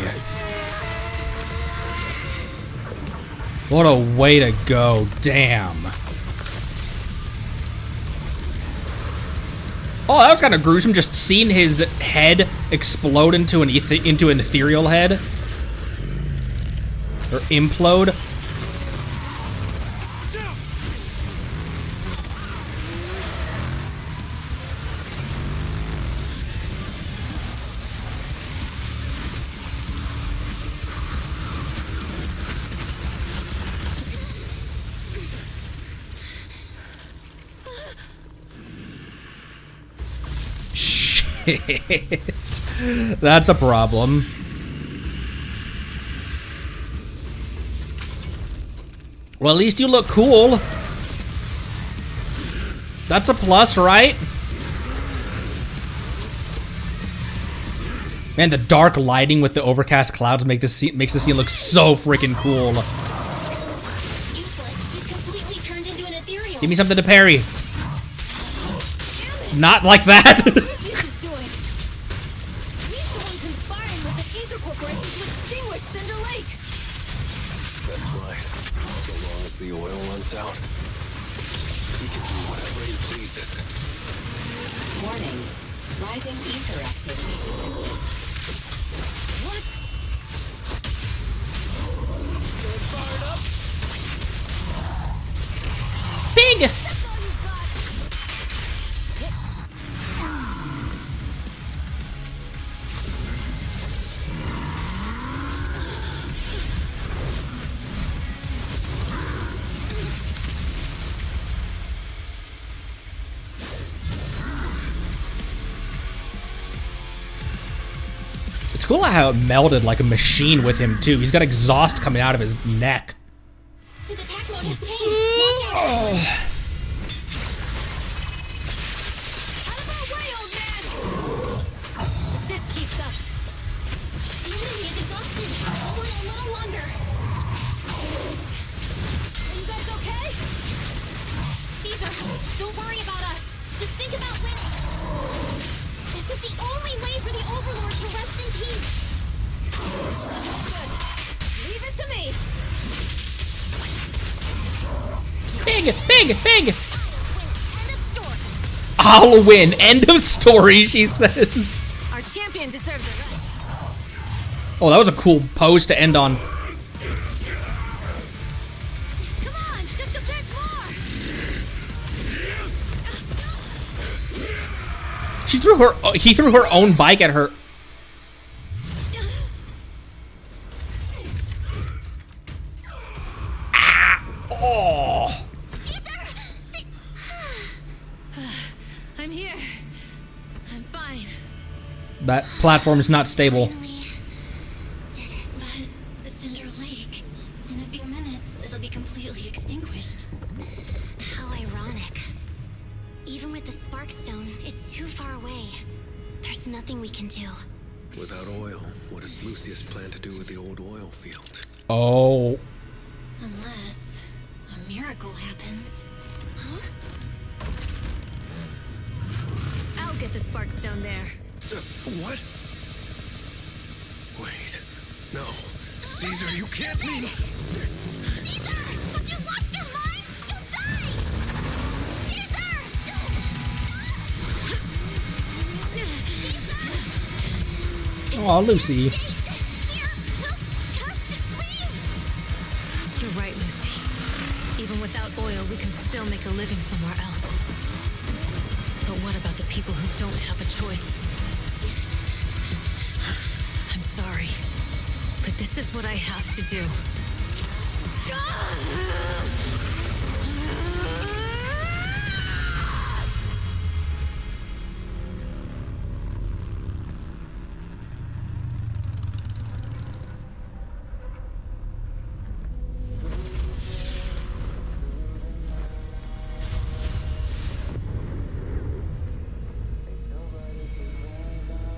What a way to go. Damn. Oh, that was kind of gruesome, just seeing his head explode into an ethereal head. Or implode. Shit. That's a problem. Well, at least you look cool. That's a plus, right? Man, the dark lighting with the overcast clouds makes the scene look so freaking cool. Useless. He's completely turned into an ethereal. Give me something to parry. Not like that. What's this doing? He's the one conspiring with the Ether Corporation to extinguish Cinder Lake. That's right. So long as the oil runs out, he can do whatever he pleases. Warning. Rising ether activity detected. What? Pig! It's cool how it melded like a machine with him too. He's got exhaust coming out of his neck. His attack mode has changed. Watch out. Out of our way, old man! If this keeps up, The enemy is exhausted. Hold on a little longer. are you guys okay? Caesar, don't worry about us. Just think about winning. This is the only way for the Overlord to rest in peace. Good. Leave it to me. Pig! Pig! Pig! End of story. I'll win. End of story, she says. Our champion deserves it, right? Oh, that was a cool pose to end on. Come on, just a bit more. He threw her own bike at her. Ah! Oh. I'm here. I'm fine. That platform is not stable. Finally did it. But the Cinder Lake, in a few minutes, it'll be completely extinguished. How ironic. Even with the Spark Stone, it's too far away. There's nothing we can do. Without oil, what does Lucius plan to do with the old oil field? Oh. Unless... miracle happens. I'll get the spark stone there. What? Wait. No. Caesar, you can't mean... Caesar! Have you lost your mind? You'll die! Caesar! Aw, Lucy. Here, we'll just leave! You're right, Lucy. Even without oil, we can still make a living somewhere else. But what about the people who don't have a choice? I'm sorry, but this is what I have to do.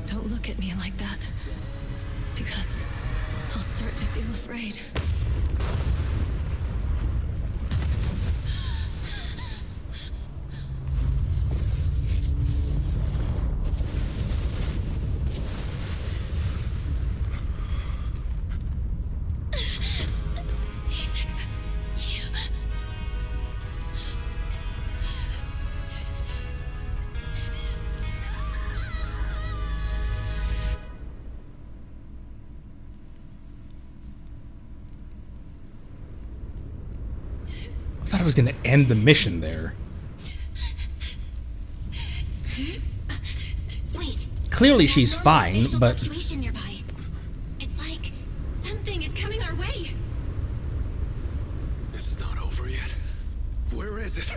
Don't look at me like that, because I'll start to feel afraid. Caesar, you... I thought I was gonna end the mission there. Wait. Clearly she's Normal fine, spatial but fluctuation nearby. It's like something is coming our way. It's not over yet. Where is it?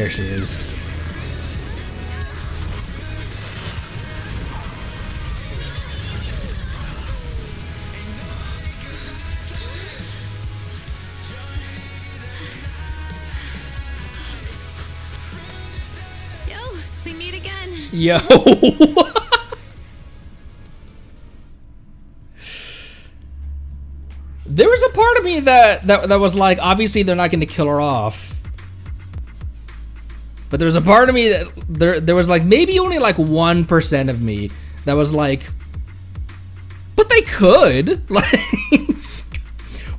there she is. Yo, we meet again. Yo. There was a part of me that was like, obviously they're not going to kill her off. But there's a part of me that there was like maybe only like 1% of me that was like, but they could. Like,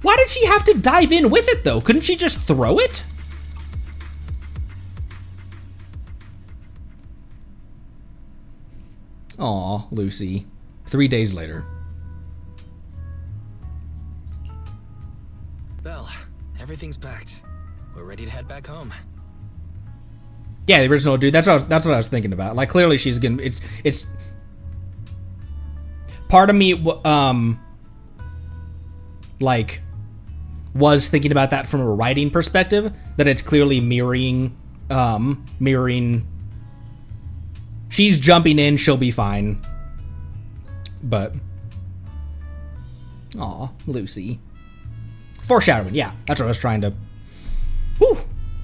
why did she have to dive in with it though? Couldn't she just throw it? Aw, Lucy. 3 days later. Belle, everything's packed. We're ready to head back home. Yeah, the original dude. That's what I was thinking about. Like, clearly she's gonna. It's. Part of me, like, was thinking about that from a writing perspective. That it's clearly mirroring. She's jumping in. She'll be fine. But. Aw, Lucy. Foreshadowing. Yeah, that's what I was trying to. Whew.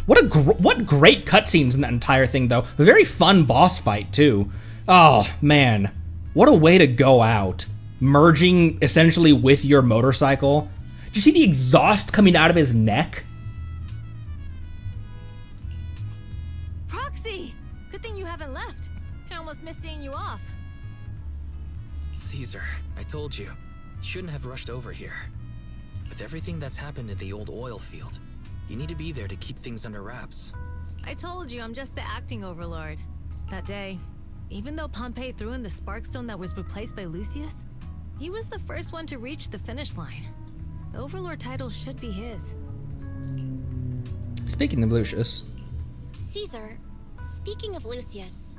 What great cutscenes in that entire thing, though. A very fun boss fight, too. Oh, man. What a way to go out. Merging, essentially, with your motorcycle. Did you see the exhaust coming out of his neck? Proxy! Good thing you haven't left. I almost missed seeing you off. Caesar, I told you. You shouldn't have rushed over here. With everything that's happened in the old oil field, you need to be there to keep things under wraps. I told you I'm just the acting overlord. That day, even though Pompey threw in the Sparkstone that was replaced by Lucius, he was the first one to reach the finish line. The overlord title should be his. Speaking of Lucius. Caesar, speaking of Lucius,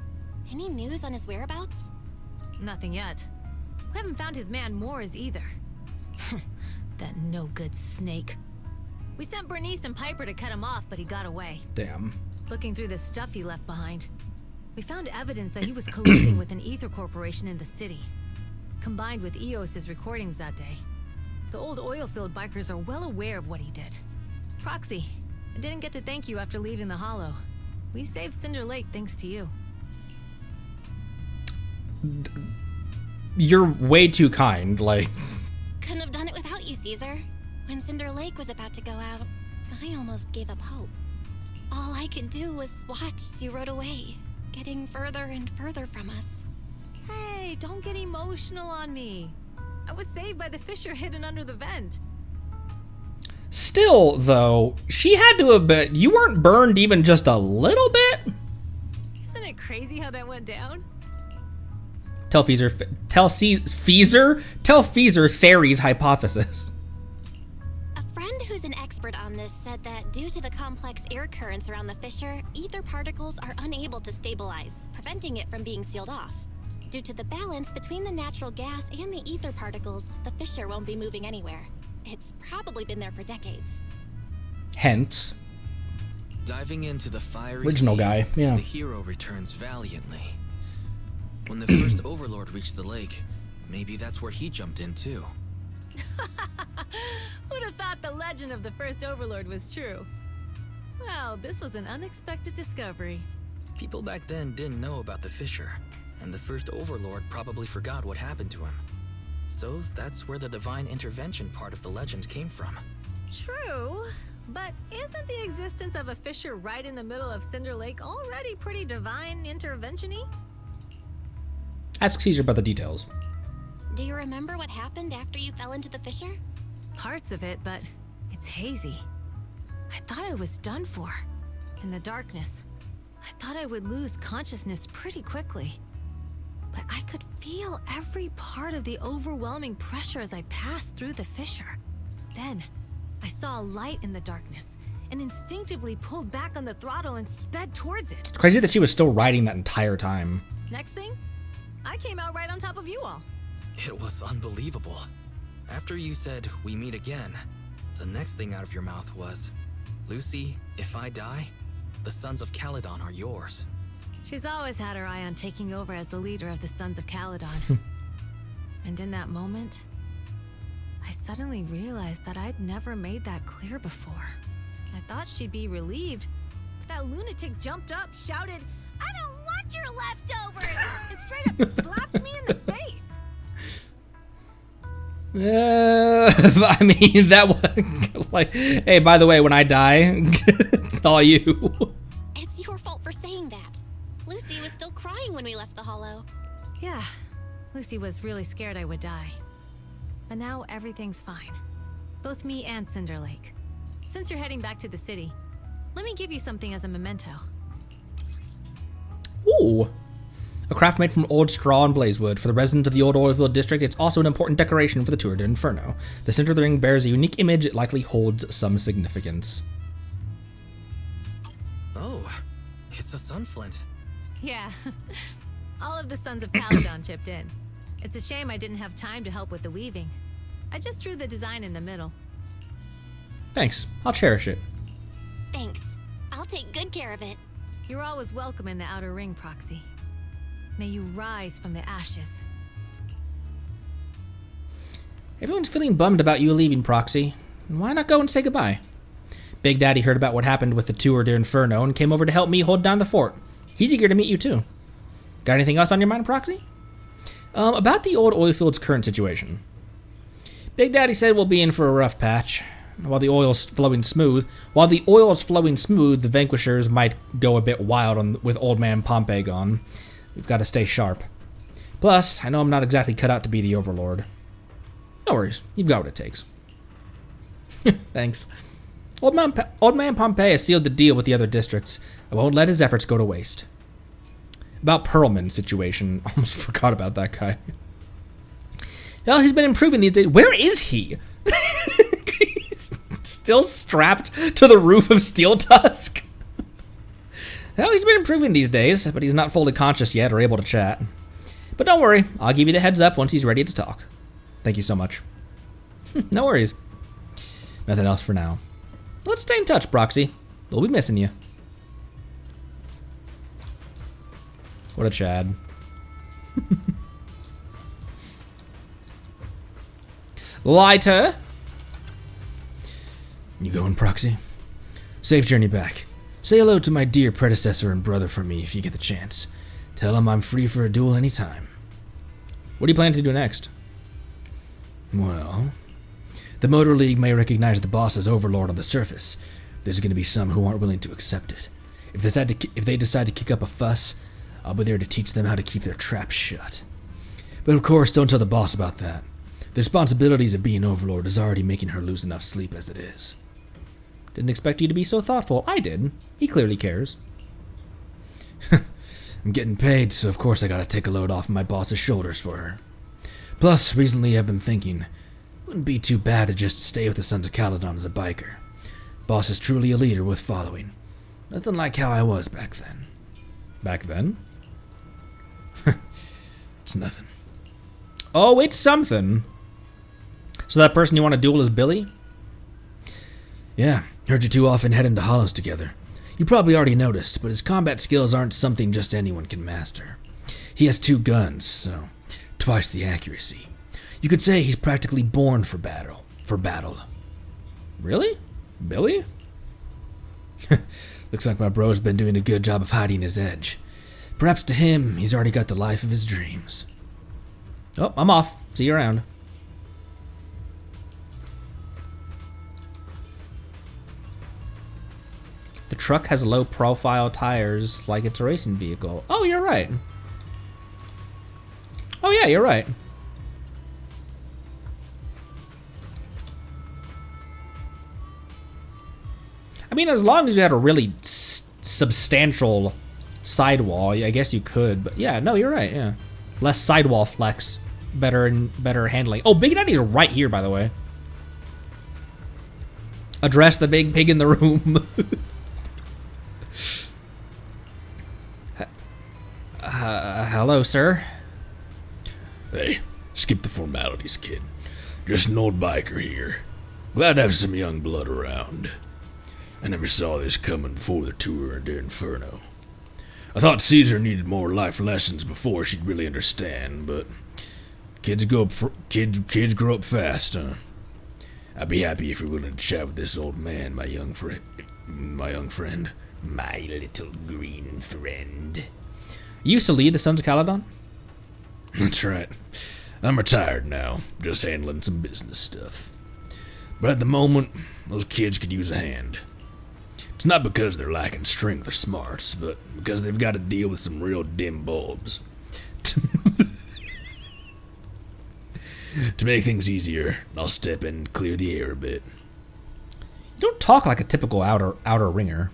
any news on his whereabouts? Nothing yet. We haven't found his man Moores either. That no-good snake. We sent Bernice and Piper to cut him off, but he got away. Damn. Looking through the stuff he left behind, we found evidence that he was colluding with an ether corporation in the city, combined with EOS's recordings that day. The old oilfield bikers are well aware of what he did. Proxy, I didn't get to thank you after leaving the Hollow. We saved Cinder Lake thanks to you. you're way too kind. Like, Couldn't have done it without you, Caesar. When Cinder Lake was about to go out, I almost gave up hope. All I could do was watch as you rode away, getting further and further from us. Hey, don't get emotional on me. I was saved by the fissure hidden under the vent. still, though, she had to have been. You weren't burned even just a little bit? Isn't it crazy how that went down? Tell Feezer Fairy's hypothesis. A friend who's an expert on this said that due to the complex air currents around the fissure, ether particles are unable to stabilize, preventing it from being sealed off. Due to the balance between the natural gas and the ether particles, the fissure won't be moving anywhere. It's probably been there for decades. Hence, Diving into the fiery original sea, guy, yeah. The hero returns valiantly. When the first overlord reached the lake, maybe that's where he jumped in too. Who'd have thought the legend of the first overlord was true? Well, this was an unexpected discovery. People back then didn't know about the fissure, and the first overlord probably forgot what happened to him. So that's where the divine intervention part of the legend came from. True, but isn't the existence of a fissure right in the middle of Cinder Lake already pretty divine intervention-y? Ask Caesar about the details. Do you remember what happened after you fell into the fissure? Parts of it, but it's hazy. I thought I was done for. In the darkness, I thought I would lose consciousness pretty quickly. But I could feel every part of the overwhelming pressure as I passed through the fissure. Then, I saw a light in the darkness and instinctively pulled back on the throttle and sped towards it. It's crazy that she was still riding that entire time. Next thing, I came out right on top of you all. It was unbelievable. After you said, "We meet again," the next thing out of your mouth was, "Lucy, if I die, the Sons of Caledon are yours." She's always had her eye on taking over as the leader of the Sons of Caledon. And in that moment, I suddenly realized that I'd never made that clear before. I thought she'd be relieved, but that lunatic jumped up, shouted, "I don't want your leftovers!" and straight up slapped me in the face. I mean, that was like, hey, by the way, when I die, it's all you. It's your fault for saying that. Lucy was still crying when we left the hollow. Yeah, Lucy was really scared I would die. But now everything's fine. Both me and Cinder Lake. Since you're heading back to the city, let me give you something as a memento. Ooh. A craft made from old straw and blazewood. For the residents of the old oilfield district, it's also an important decoration for the Tour de Inferno. The center of the ring bears a unique image. It likely holds some significance. Oh, it's a sunflint. Yeah, all of the Sons of Caledon chipped in. It's a shame I didn't have time to help with the weaving. I just drew the design in the middle. Thanks. I'll cherish it. Thanks. I'll take good care of it. You're always welcome in the Outer Ring, Proxy. May you rise from the ashes. Everyone's feeling bummed about you leaving, Proxy. Why not go and say goodbye? Big Daddy heard about what happened with the Tour de Inferno and came over to help me hold down the fort. He's eager to meet you, too. Got anything else on your mind, Proxy? About the old oilfield's current situation. Big Daddy said we'll be in for a rough patch. While the oil's flowing smooth, the vanquishers might go a bit wild with Old Man Pompey gone. We've got to stay sharp. Plus, I know I'm not exactly cut out to be the Overlord. No worries, you've got what it takes. Thanks. Old Man Pompey has sealed the deal with the other districts. I won't let his efforts go to waste. About Perlman's situation, almost forgot about that guy. Well, he's been improving these days. Where is he? He's still strapped to the roof of Steel Tusk. Well, he's been improving these days, but he's not fully conscious yet or able to chat. But don't worry, I'll give you the heads up once he's ready to talk. Thank you so much. No worries. Nothing else for now. Let's stay in touch, Proxy. We'll be missing you. What a Chad. Lighter. You going, Proxy? Safe journey back. Say hello to my dear predecessor and brother for me if you get the chance. Tell him I'm free for a duel anytime. What do you plan to do next? Well, the Motor League may recognize the boss as overlord on the surface. There's going to be some who aren't willing to accept it. If they decide to kick up a fuss, I'll be there to teach them how to keep their traps shut. But of course, don't tell the boss about that. The responsibilities of being overlord is already making her lose enough sleep as it is. Didn't expect you to be so thoughtful. I did. He clearly cares. I'm getting paid, so of course I gotta take a load off my boss's shoulders for her. Plus, recently I've been thinking, wouldn't be too bad to just stay with the Sons of Caledon as a biker. Boss is truly a leader with following. Nothing like how I was back then. Back then? It's nothing. Oh, it's something. So that person you want to duel is Billy? Yeah, heard you two often head into hollows together. You probably already noticed, but his combat skills aren't something just anyone can master. He has 2 guns, so twice the accuracy. You could say he's practically born for battle. Really? Billy? Looks like my bro's been doing a good job of hiding his edge. Perhaps to him, he's already got the life of his dreams. Oh, I'm off. See you around. The truck has low-profile tires like it's a racing vehicle. Oh, you're right. Oh, yeah, you're right. I mean, as long as you had a really substantial sidewall, I guess you could. But yeah, no, you're right. Yeah, less sidewall flex, better handling. Oh, Big Daddy's right here, by the way. Address the big pig in the room. Hello, sir. Hey, skip the formalities, kid. Just an old biker here. Glad to have some young blood around. I never saw this coming before the Tour de Inferno. I thought Caesar needed more life lessons before she'd really understand, but kids grow up fast, huh? I'd be happy if you're willing to chat with this old man, my young friend. My little green friend. You used to lead the Sons of Caledon? That's right. I'm retired now, just handling some business stuff. But at the moment, those kids could use a hand. It's not because they're lacking strength or smarts, but because they've got to deal with some real dim bulbs. To make things easier, I'll step in and clear the air a bit. You don't talk like a typical outer ringer.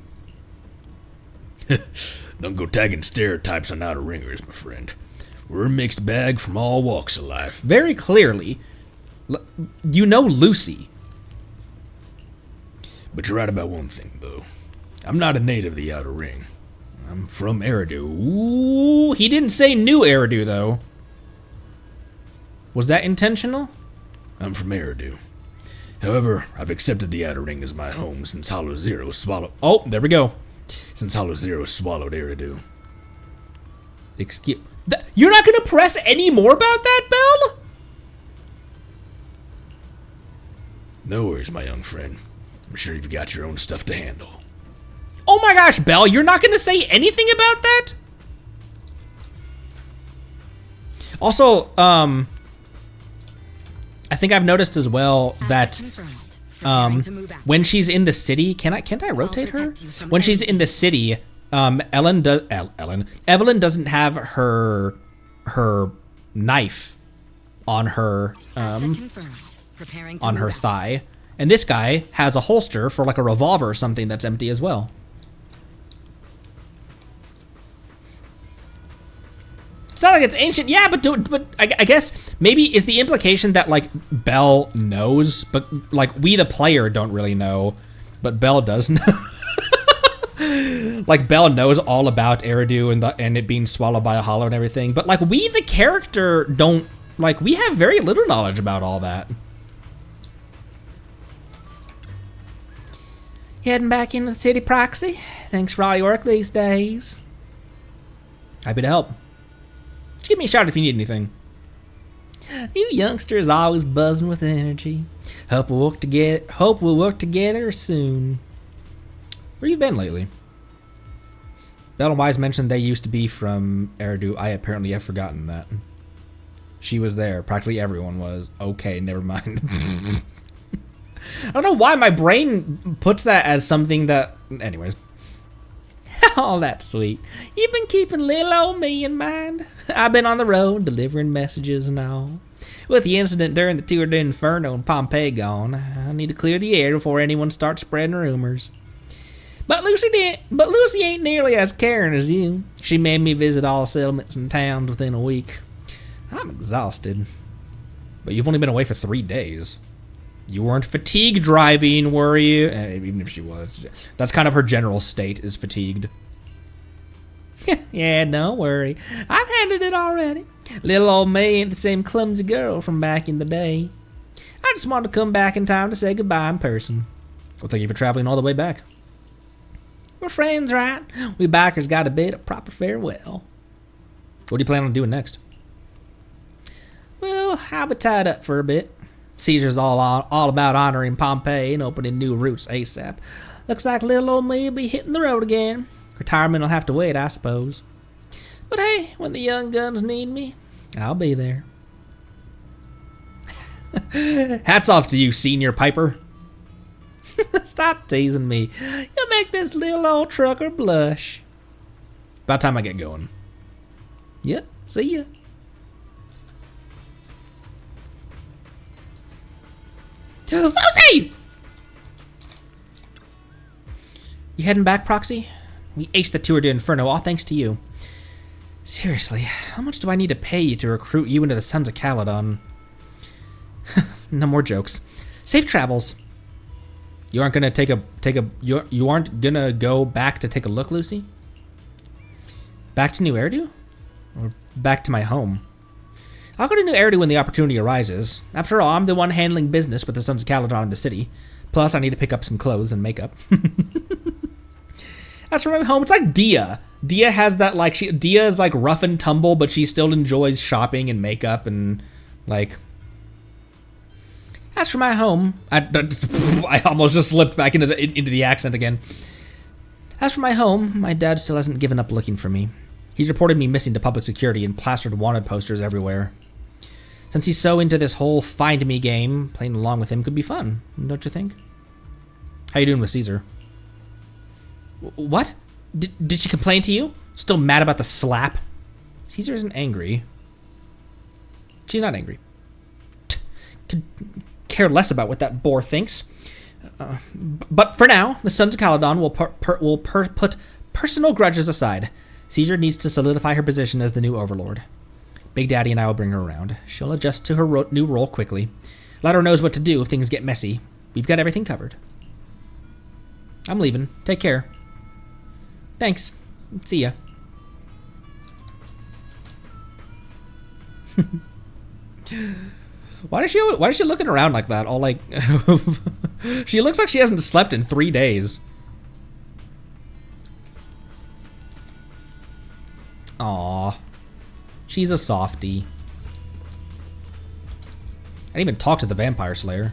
Don't go tagging stereotypes on outer ringers, my friend. We're a mixed bag from all walks of life. Very clearly. You know Lucy. But you're right about one thing, though. I'm not a native of the Outer Ring. I'm from Eridu. Ooh, he didn't say New Eridu, though. Was that intentional? I'm from Eridu. However, I've accepted the Outer Ring as my home since Hollow Zero swallowed... Oh, there we go. Since Hollow Zero swallowed Eridu. Excuse... You're not gonna press any more about that, Belle? No worries, my young friend. I'm sure you've got your own stuff to handle. Oh my gosh, Belle, you're not gonna say anything about that? Also, I think I've noticed as well that when she's in the city, can't I rotate her? When she's in the city, Evelyn doesn't have her knife on her thigh, and this guy has a holster for like a revolver or something that's empty as well. It's not like it's ancient, yeah, but I guess maybe is the implication that like Belle knows, but like we the player don't really know, but Belle does know. Like Belle knows all about Eridu and it being swallowed by a hollow and everything, but like we the character don't, like we have very little knowledge about all that. Heading back into the city, Proxy. Thanks for all your work these days. Happy to help. Just give me a shout if you need anything. You youngsters always buzzing with energy. Hope we'll work together soon. Where you been lately? Belle and Wise mentioned they used to be from Eridu. I apparently have forgotten that. She was there. Practically everyone was. Okay, never mind. I don't know why my brain puts that as something that... Anyways. Oh, that's sweet. You've been keeping little old me in mind. I've been on the road, delivering messages and all. With the incident during the Tour de Inferno and Pompeii gone, I need to clear the air before anyone starts spreading rumors. But Lucy ain't nearly as caring as you. She made me visit all settlements and towns within a week. I'm exhausted. But you've only been away for 3 days. You weren't fatigued driving, were you? Even if she was. That's kind of her general state, is fatigued. Yeah, don't worry. I've handled it already. Little old May ain't the same clumsy girl from back in the day. I just wanted to come back in time to say goodbye in person. Well, thank you for traveling all the way back. We're friends, right? We bikers got a bit of proper farewell. What do you plan on doing next? Well, I'll be tied up for a bit. Caesar's all about honoring Pompeii and opening new routes ASAP. Looks like little old me will be hitting the road again. Retirement will have to wait, I suppose. But hey, when the young guns need me, I'll be there. Hats off to you, Senior Piper. Stop teasing me. You'll make this little old trucker blush. About time I get going. Yep, see ya. Lucy! You heading back, Proxy? We aced the Tour de Inferno, all thanks to you. Seriously, how much do I need to pay you to recruit you into the Sons of Caledon? No more jokes. Safe travels. You aren't gonna you aren't gonna go back to take a look, Lucy? Back to New Eridu? Or back to my home? I'll go to New Eridu when the opportunity arises. After all, I'm the one handling business with the Sons of Caledon in the city. Plus, I need to pick up some clothes and makeup. As for my home, it's like Dia. Dia has that, like, Dia is like rough and tumble, but she still enjoys shopping and makeup and, like... As for my home, I almost just slipped back into the accent again. As for my home, my dad still hasn't given up looking for me. He's reported me missing to public security and plastered wanted posters everywhere. Since he's so into this whole find me game, playing along with him could be fun, don't you think? How you doing with Caesar? What? Did she complain to you? Still mad about the slap? Caesar isn't angry. She's not angry. Could care less about what that boar thinks. But for now, the Sons of Caledon will put personal grudges aside. Caesar needs to solidify her position as the new overlord. Big Daddy and I will bring her around. She'll adjust to her new role quickly. Let her knows what to do if things get messy. We've got everything covered. I'm leaving. Take care. Thanks. See ya. Why is she looking around like that? All like she looks like she hasn't slept in 3 days. Aw. She's a softie. I didn't even talk to the Vampire Slayer.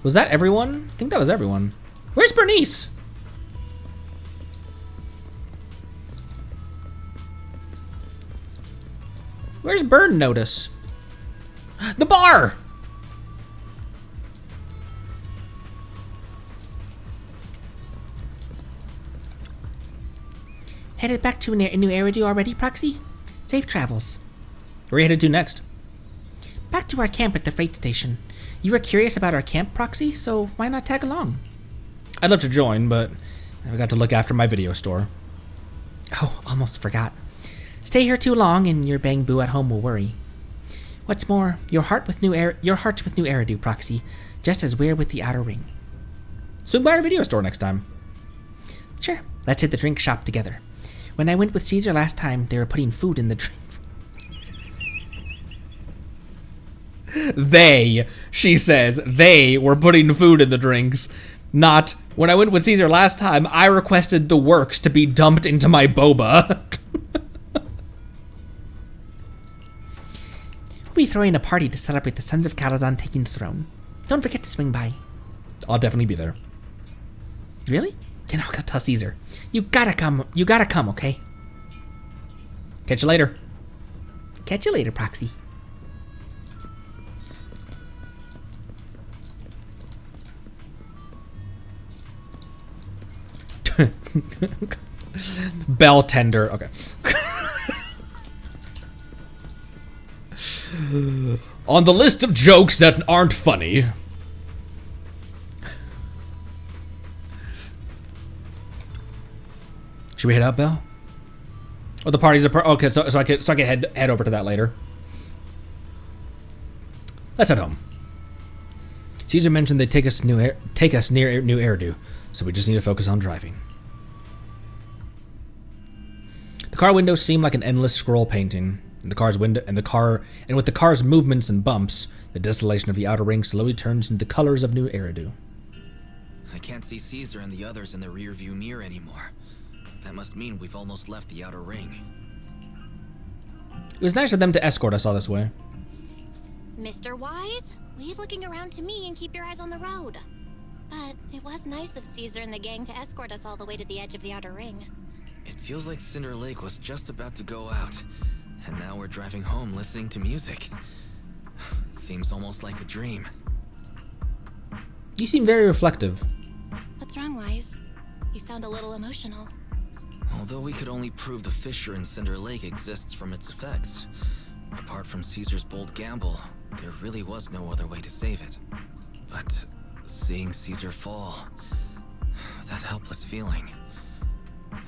Was that everyone? I think that was everyone. Where's Bernice? Where's Burn Notice? The bar! Headed back to New Eridu already, Proxy? Safe travels. Where are you headed to next? Back to our camp at the freight station. You were curious about our camp, Proxy, so why not tag along? I'd love to join, but I got to look after my video store. Oh, almost forgot. Stay here too long and your bang boo at home will worry. What's more, your heart's with New Eridu, Proxy, just as we're with the Outer Ring. Swing by our video store next time. Sure, let's hit the drink shop together. When I went with Caesar last time, they were putting food in the drinks. She says, they were putting food in the drinks. Not, when I went with Caesar last time, I requested the works to be dumped into my boba. We'll be throwing a party to celebrate the Sons of Caledon taking the throne. Don't forget to swing by. I'll definitely be there. Really? Then I'll go tell Caesar. You gotta come, okay? Catch you later. Catch you later, Proxy. Bell tender. Okay. On the list of jokes that aren't funny. Should we head out, Belle? Oh, the party's okay. So I can head over to that later. Let's head home. Caesar mentioned they'd take us near New Eridu, so we just need to focus on driving. The car windows seem like an endless scroll painting. With the car's movements and bumps, the desolation of the outer ring slowly turns into the colors of New Eridu. I can't see Caesar and the others in the rearview mirror anymore. That must mean we've almost left the outer ring. It was nice of them to escort us all this way. Mr. Wise, leave looking around to me and keep your eyes on the road. But it was nice of Caesar and the gang to escort us all the way to the edge of the outer ring. It feels like Cinder Lake was just about to go out, and now we're driving home listening to music. It seems almost like a dream. You seem very reflective. What's wrong, Wise? You sound a little emotional. Although we could only prove the fissure in Cinder Lake exists from its effects, apart from Caesar's bold gamble, there really was no other way to save it. But seeing Caesar fall, that helpless feeling,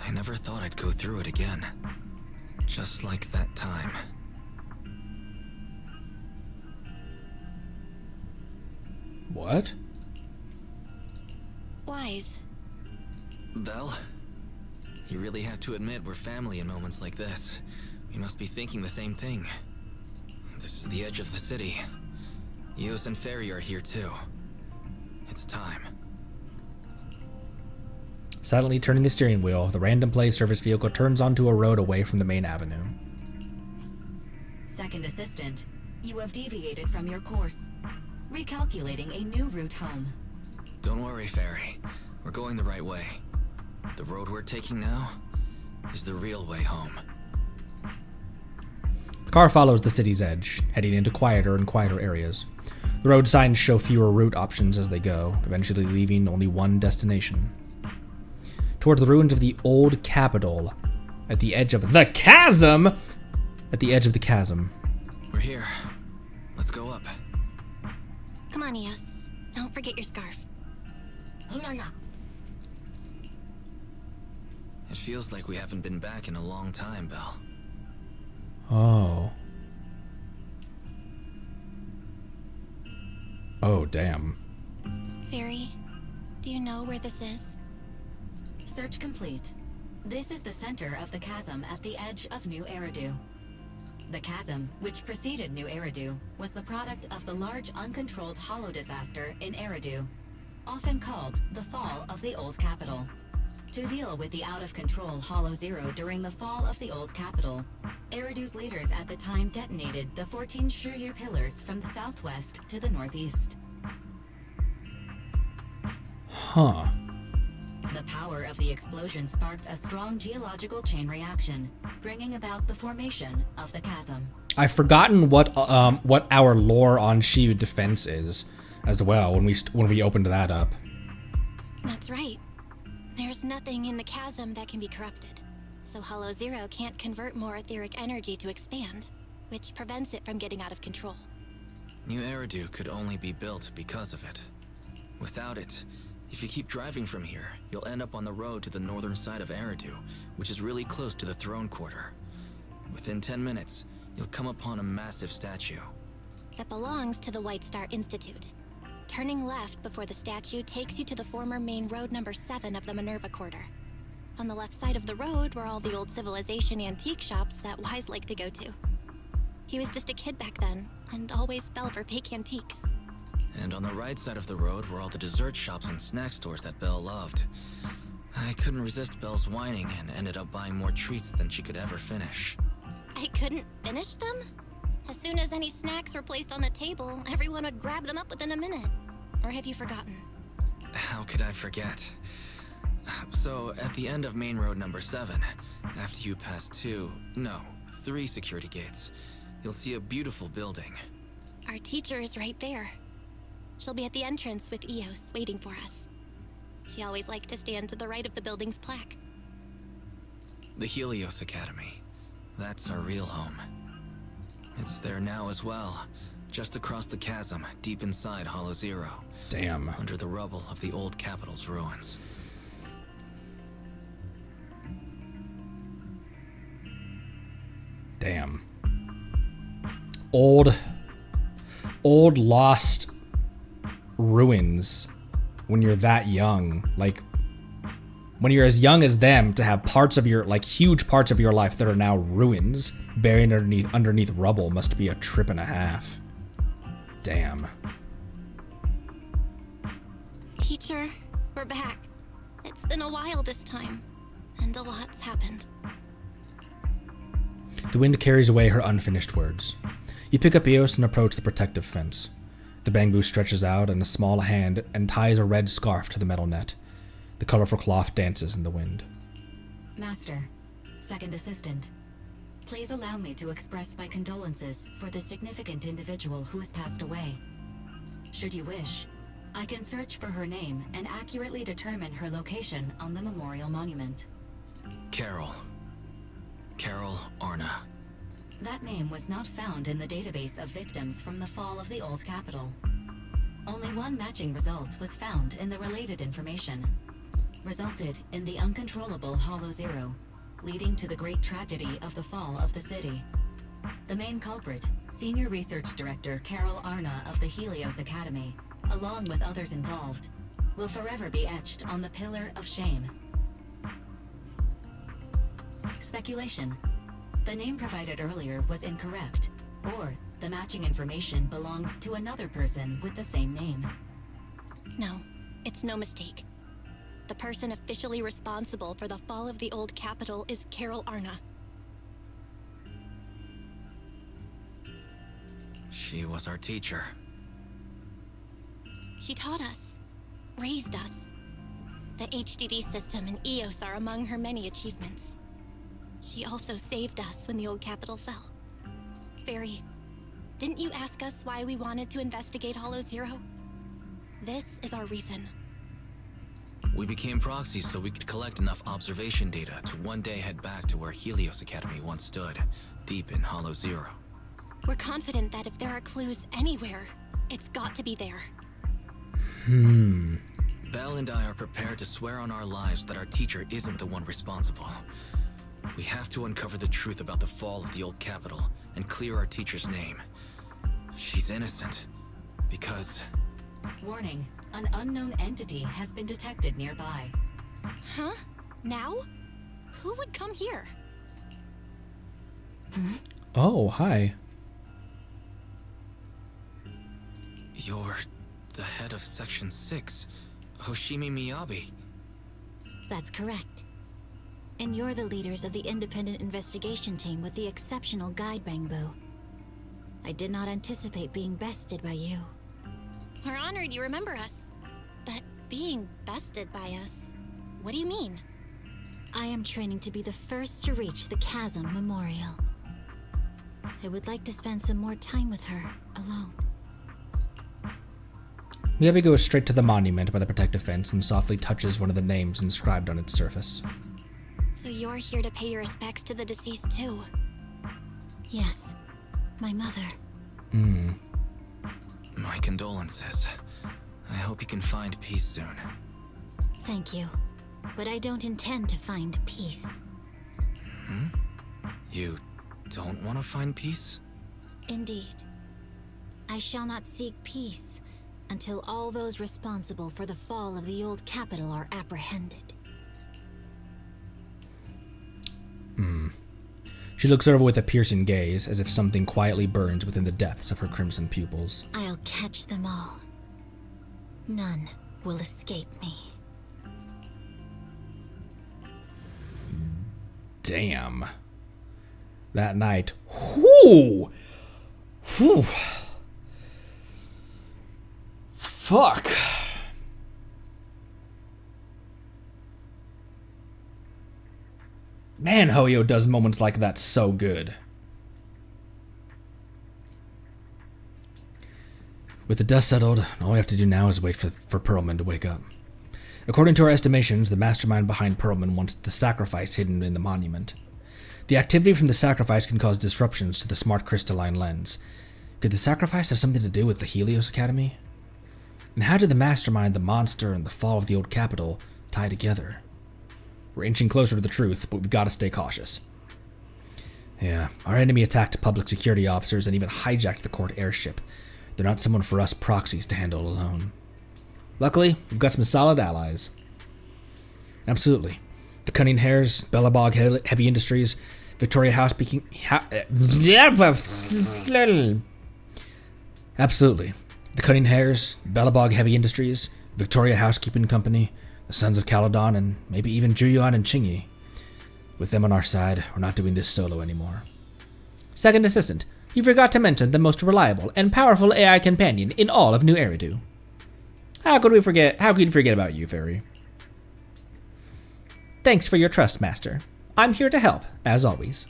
I never thought I'd go through it again. Just like that time. What? Wise. Belle? You really have to admit we're family in moments like this. You must be thinking the same thing. This is the edge of the city. Eos and Ferry are here too. It's time. Silently turning the steering wheel, the random play service vehicle turns onto a road away from the main avenue. Second assistant, you have deviated from your course. Recalculating a new route home. Don't worry, Ferry. We're going the right way. The road we're taking now is the real way home. The car follows the city's edge, heading into quieter and quieter areas. The road signs show fewer route options as they go, eventually leaving only one destination. Towards the ruins of the old capital, at the edge of the chasm! At the edge of the chasm. We're here. Let's go up. Come on, Eos. Don't forget your scarf. It feels like we haven't been back in a long time, Belle. Oh. Oh, damn. Fairy, do you know where this is? Search complete. This is the center of the chasm at the edge of New Eridu. The chasm, which preceded New Eridu, was the product of the large uncontrolled hollow disaster in Eridu, often called the fall of the old capital. To deal with the out-of-control Hollow Zero during the fall of the old capital, Eridu's leaders at the time detonated the 14 Shiryu pillars from the southwest to the northeast. Huh. The power of the explosion sparked a strong geological chain reaction, bringing about the formation of the chasm. I've forgotten what our lore on Shiyu defense is, as well, when we opened that up. That's right. There's nothing in the chasm that can be corrupted, so Hollow Zero can't convert more etheric energy to expand, which prevents it from getting out of control. New Eridu could only be built because of it. Without it, if you keep driving from here, you'll end up on the road to the northern side of Eridu, which is really close to the throne quarter. Within 10 minutes, you'll come upon a massive statue. That belongs to the White Star Institute. Turning left before the statue takes you to the former main road number 7 of the Minerva Quarter. On the left side of the road were all the old civilization antique shops that Wise liked to go to. He was just a kid back then, and always fell for fake antiques. And on the right side of the road were all the dessert shops and snack stores that Belle loved. I couldn't resist Belle's whining and ended up buying more treats than she could ever finish. I couldn't finish them? As soon as any snacks were placed on the table, everyone would grab them up within a minute. Or have you forgotten? How could I forget? So, at the end of main road number 7, after you pass 2, no, 3 security gates. You'll see a beautiful building. Our teacher is right there. She'll be at the entrance with Eos waiting for us. She always liked to stand to the right of the building's plaque. The Helios Academy. That's our real home. It's there now as well, just across the chasm, deep inside Hollow Zero. Damn. Under the rubble of the old capital's ruins. Damn. Old lost ruins when you're that young. Like, when you're as young as them, to have parts of your, like, huge parts of your life that are now ruins, buried underneath rubble, must be a trip and a half. Damn. Teacher, we're back. It's been a while this time, and a lot's happened. The wind carries away her unfinished words. You pick up Eos and approach the protective fence. The bamboo stretches out in a small hand and ties a red scarf to the metal net. The colorful cloth dances in the wind. Master, second assistant, please allow me to express my condolences for the significant individual who has passed away. Should you wish, I can search for her name and accurately determine her location on the memorial monument. Carol Arna. That name was not found in the database of victims from the fall of the old capital. Only one matching result was found in the related information. Resulted in the uncontrollable Hollow Zero, leading to the great tragedy of the fall of the city. The main culprit, Senior Research Director Carol Arna of the Helios Academy, along with others involved, will forever be etched on the Pillar of Shame. Speculation. The name provided earlier was incorrect, or the matching information belongs to another person with the same name. No, it's no mistake. The person officially responsible for the fall of the old capital is Carol Arna. She was our teacher. She taught us, raised us. The HDD system and Eos are among her many achievements. She also saved us when the old capital fell. Fairy, didn't you ask us why we wanted to investigate Hollow Zero? This is our reason. We became proxies so we could collect enough observation data to one day head back to where Helios Academy once stood, deep in Hollow Zero. We're confident that if there are clues anywhere, it's got to be there. Belle and I are prepared to swear on our lives that our teacher isn't the one responsible. We have to uncover the truth about the fall of the old capital and clear our teacher's name. She's innocent, because... Warning, an unknown entity has been detected nearby. Huh? Now? Who would come here? Oh, hi. You're the head of Section 6, Hoshimi Miyabi. That's correct. And you're the leaders of the independent investigation team with the exceptional guide bamboo. I did not anticipate being bested by you. We're honored you remember us. But being bested by us, what do you mean? I am training to be the first to reach the Chasm Memorial. I would like to spend some more time with her, alone. Miyabi goes straight to the monument by the protective fence and softly touches one of the names inscribed on its surface. So you're here to pay your respects to the deceased too? Yes, my mother. My condolences. I hope you can find peace soon. Thank you. But I don't intend to find peace. You don't want to find peace? Indeed. I shall not seek peace until all those responsible for the fall of the old capital are apprehended. She looks over with a piercing gaze, as if something quietly burns within the depths of her crimson pupils. I'll catch them all. None will escape me. Damn. That night. Whoo! Whew. Fuck. Man, Hoyo does moments like that so good. With the dust settled, all we have to do now is wait for Perlman to wake up. According to our estimations, the mastermind behind Perlman wants the sacrifice hidden in the monument. The activity from the sacrifice can cause disruptions to the smart crystalline lens. Could the sacrifice have something to do with the Helios Academy? And how did the mastermind, the monster, and the fall of the old capital tie together? We're inching closer to the truth, but we've got to stay cautious. Yeah, our enemy attacked public security officers and even hijacked the court airship. They're not someone for us proxies to handle alone. Luckily, we've got some solid allies. Absolutely. The Cunning Hares, Bellabog Heavy Industries, Victoria Housekeeping... Absolutely. The Cunning Hares, Bellabog Heavy Industries, Victoria Housekeeping Company, the Sons of Caledon, and maybe even Juyuan and Chingy. With them on our side, we're not doing this solo anymore. Second Assistant, you forgot to mention the most reliable and powerful AI companion in all of New Eridu. How could we forget about you, Fairy? Thanks for your trust, Master. I'm here to help, as always.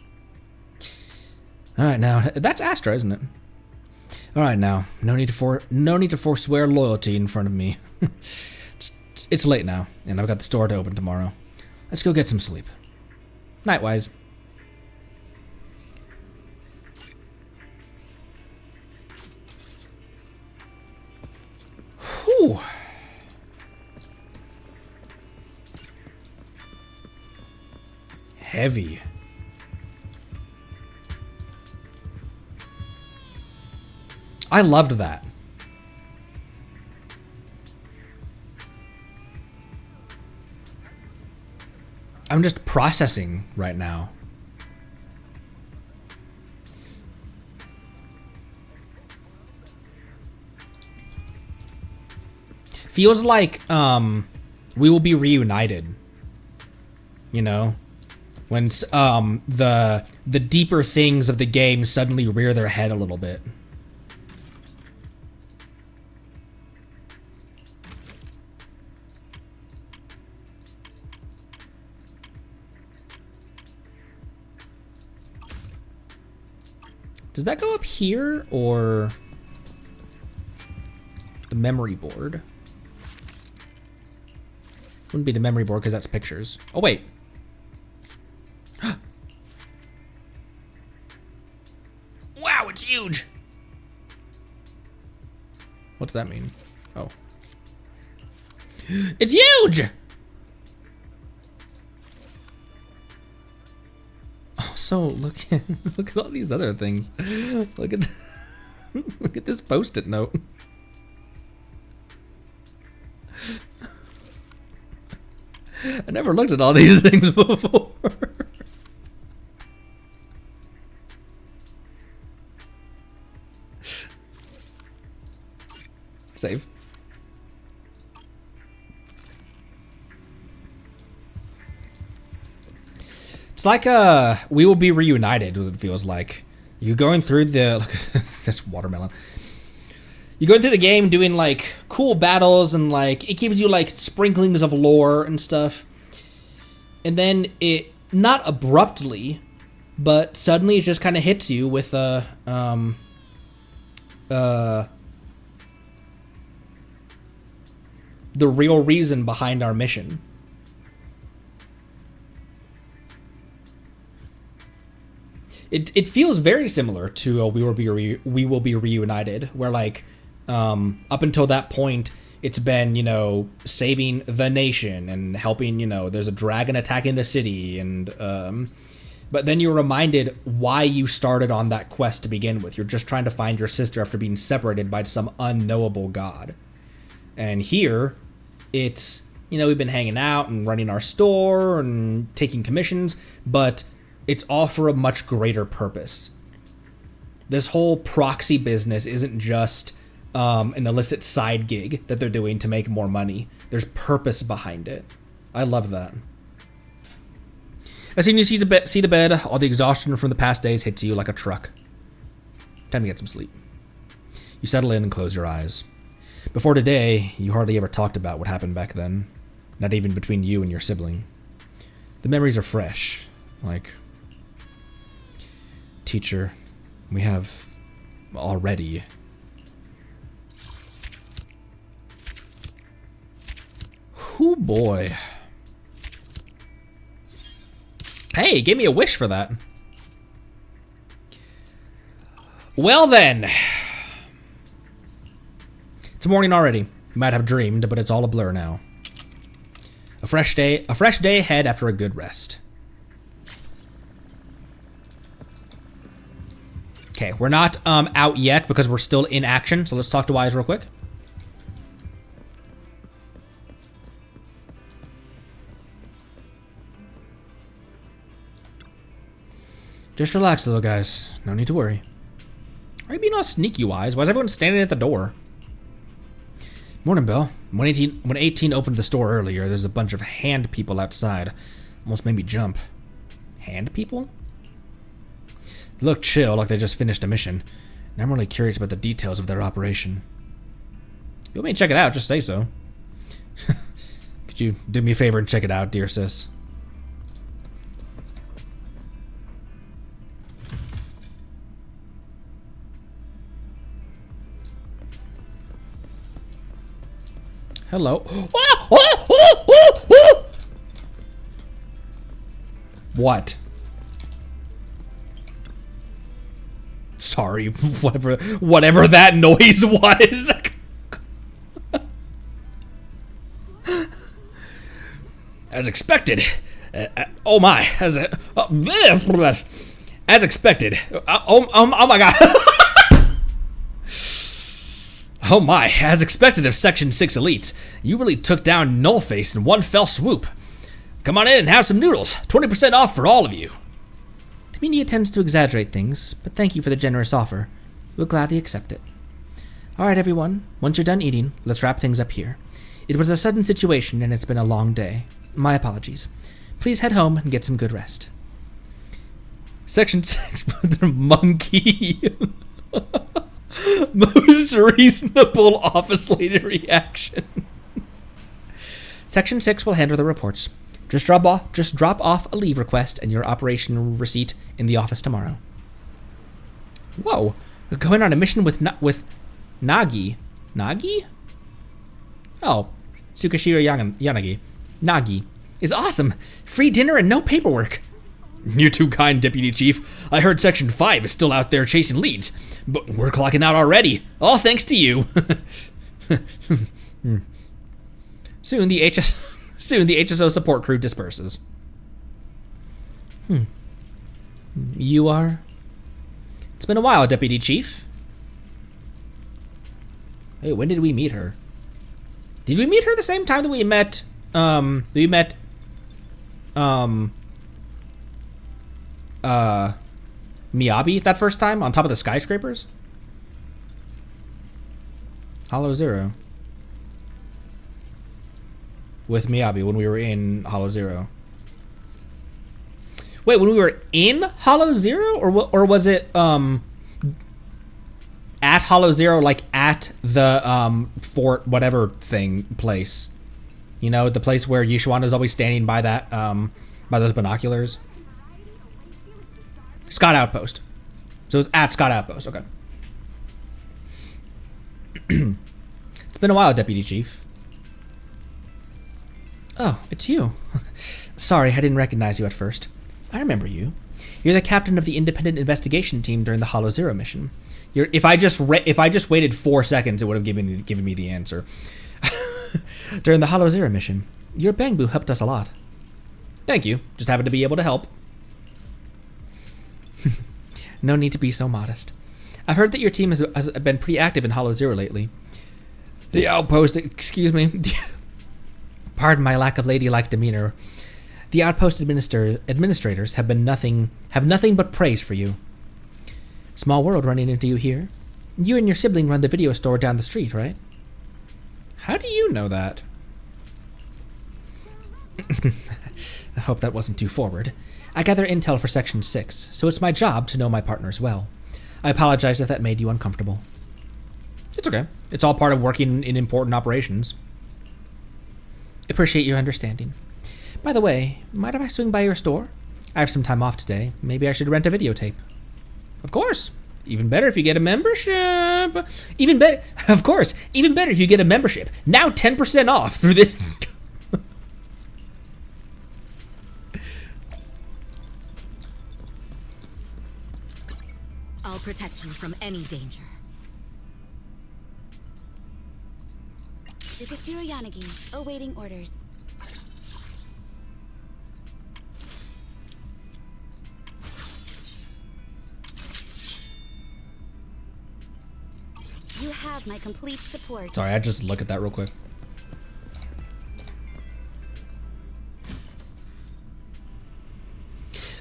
Alright now, that's Astra, isn't it? Alright now, no need to forswear loyalty in front of me. It's late now, and I've got the store to open tomorrow. Let's go get some sleep. Nightwise. Whew. Heavy. I loved that. I'm just processing right now. Feels like we will be reunited. You know, when the deeper things of the game suddenly rear their head a little bit. Does that go up here or the memory board? Wouldn't be the memory board because that's pictures. Oh wait. Wow, it's huge. What's that mean? Oh. It's huge! So look at all these other things. Look at look at this post-it note. I never looked at all these things before. Save. It's like we will be reunited, as it feels like. You're going through the look at this watermelon. You're going through the game doing like cool battles and like it gives you like sprinklings of lore and stuff. And then it not abruptly, but suddenly it just kind of hits you with the real reason behind our mission. It feels very similar to We Will Be Reunited, where like up until that point it's been, you know, saving the nation and helping, you know, there's a dragon attacking the city and but then you're reminded why you started on that quest to begin with. You're just trying to find your sister after being separated by some unknowable god. And here it's, you know, we've been hanging out and running our store and taking commissions, but it's all for a much greater purpose. This whole proxy business isn't just an illicit side gig that they're doing to make more money. There's purpose behind it. I love that. As soon as you see the bed, all the exhaustion from the past days hits you like a truck. Time to get some sleep. You settle in and close your eyes. Before today, you hardly ever talked about what happened back then. Not even between you and your sibling. The memories are fresh. Like, teacher, we have already Whoo boy. Hey, gave me a wish for that. Well then. It's morning already. You might have dreamed, but it's all a blur now. A fresh day ahead after a good rest. Okay, we're not out yet because we're still in action, so let's talk to Wise real quick. Just relax, little guys. No need to worry. Why are you being all sneaky, Wise? Why is everyone standing at the door? Morning, Bill. When 18 opened the store earlier, there's a bunch of hand people outside. Almost made me jump. Hand people? They look chill, like they just finished a mission. And I'm really curious about the details of their operation. If you want me to check it out, just say so. Could you do me a favor and check it out, dear sis? Hello. What? Sorry, whatever that noise was. As expected. Oh my. As expected. Oh my god. Oh my, as expected of Section 6 elites, you really took down Nullface in one fell swoop. Come on in and have some noodles. 20% off for all of you. The media tends to exaggerate things, but thank you for the generous offer. We'll gladly accept it. Alright everyone, once you're done eating, let's wrap things up here. It was a sudden situation and it's been a long day. My apologies. Please head home and get some good rest. Section 6, monkey. Most reasonable office lady reaction. Section 6 will handle the reports. Just drop off a leave request and your operation receipt in the office tomorrow. Whoa, we're going on a mission with Nagi. Nagi? Oh, Tsukashira Yanagi. Nagi is awesome. Free dinner and no paperwork. You're too kind, Deputy Chief. I heard Section 5 is still out there chasing leads, but we're clocking out already. All thanks to you. Soon the HSO support crew disperses. You are? It's been a while, Deputy Chief. Hey, when did we meet her? Did we meet her the same time that we met, Miyabi that first time on top of the skyscrapers? Hollow Zero. With Miyabi when we were in Hollow Zero. Wait, when we were in Hollow Zero? Or was it, at Hollow Zero, like at the, fort whatever thing place? You know, the place where Yishuana's always standing by that, by those binoculars? Scott Outpost. So it's at Scott Outpost, okay. It's been a while, Deputy Chief. Oh, it's you. Sorry, I didn't recognize you at first. I remember you. You're the captain of the independent investigation team during the Hollow Zero mission. If I just waited 4 seconds, it would have given me the answer. During the Hollow Zero mission, your Bangbu helped us a lot. Thank you. Just happened to be able to help. No need to be so modest. I've heard that your team has been pretty active in Hollow Zero lately. The outpost, excuse me. Pardon my lack of ladylike demeanor. The outpost administrators have nothing but praise for you. Small world running into you here. You and your sibling run the video store down the street, right? How do you know that? I hope that wasn't too forward. I gather intel for Section 6, so it's my job to know my partners well. I apologize if that made you uncomfortable. It's okay. It's all part of working in important operations. Appreciate your understanding. By the way, mind if I swing by your store? I have some time off today. Maybe I should rent a videotape. Of course. Even better if you get a membership. Even better, of course. Even better if you get a membership. Now 10% off through this. I'll protect you from any danger. Tsukashiro Yanagi, awaiting orders. You have my complete support. Sorry, I just look at that real quick.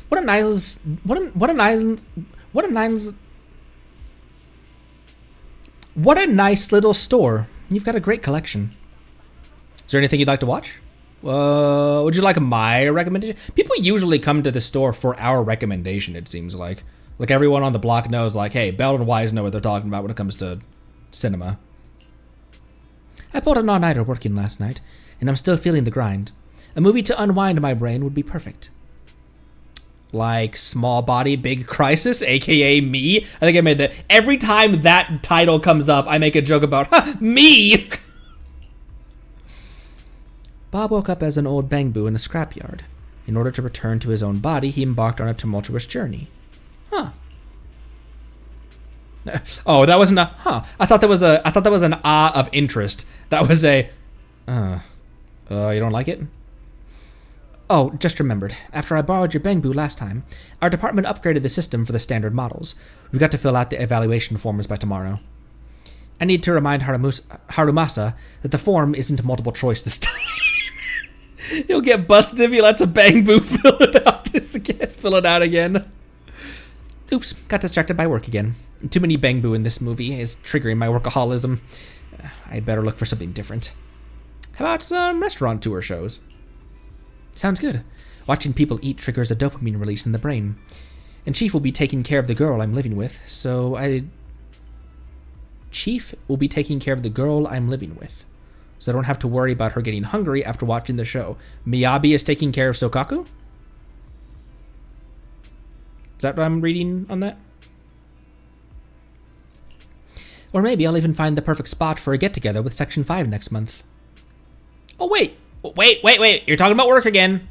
What a nice little store. You've got a great collection. Is there anything you'd like to watch? Would you like my recommendation? People usually come to the store for our recommendation, it seems like. Like everyone on the block knows, like, hey, Bell and Wise know what they're talking about when it comes to cinema. I pulled an all-nighter working last night, and I'm still feeling the grind. A movie to unwind my brain would be perfect. Like Small Body, Big Crisis, aka me. I think I made that. Every time that title comes up, I make a joke about, me! Bob woke up as an old bangboo in a scrapyard. In order to return to his own body, he embarked on a tumultuous journey. Huh. Oh, that wasn't a huh. I thought that was an ah of interest. That was a you don't like it? Oh, just remembered. After I borrowed your bangboo last time, our department upgraded the system for the standard models. We've got to fill out the evaluation forms by tomorrow. I need to remind Harumasa that the form isn't multiple choice this time. He'll get busted if he lets a bangboo fill it out again. Oops, got distracted by work again. Too many bangboo in this movie is triggering my workaholism. I better look for something different. How about some restaurant tour shows? Sounds good. Watching people eat triggers a dopamine release in the brain. And Chief will be taking care of the girl I'm living with, so I don't have to worry about her getting hungry after watching the show. Miyabi is taking care of Sokaku? Is that what I'm reading on that? Or maybe I'll even find the perfect spot for a get-together with Section 5 next month. Oh, wait. You're talking about work again.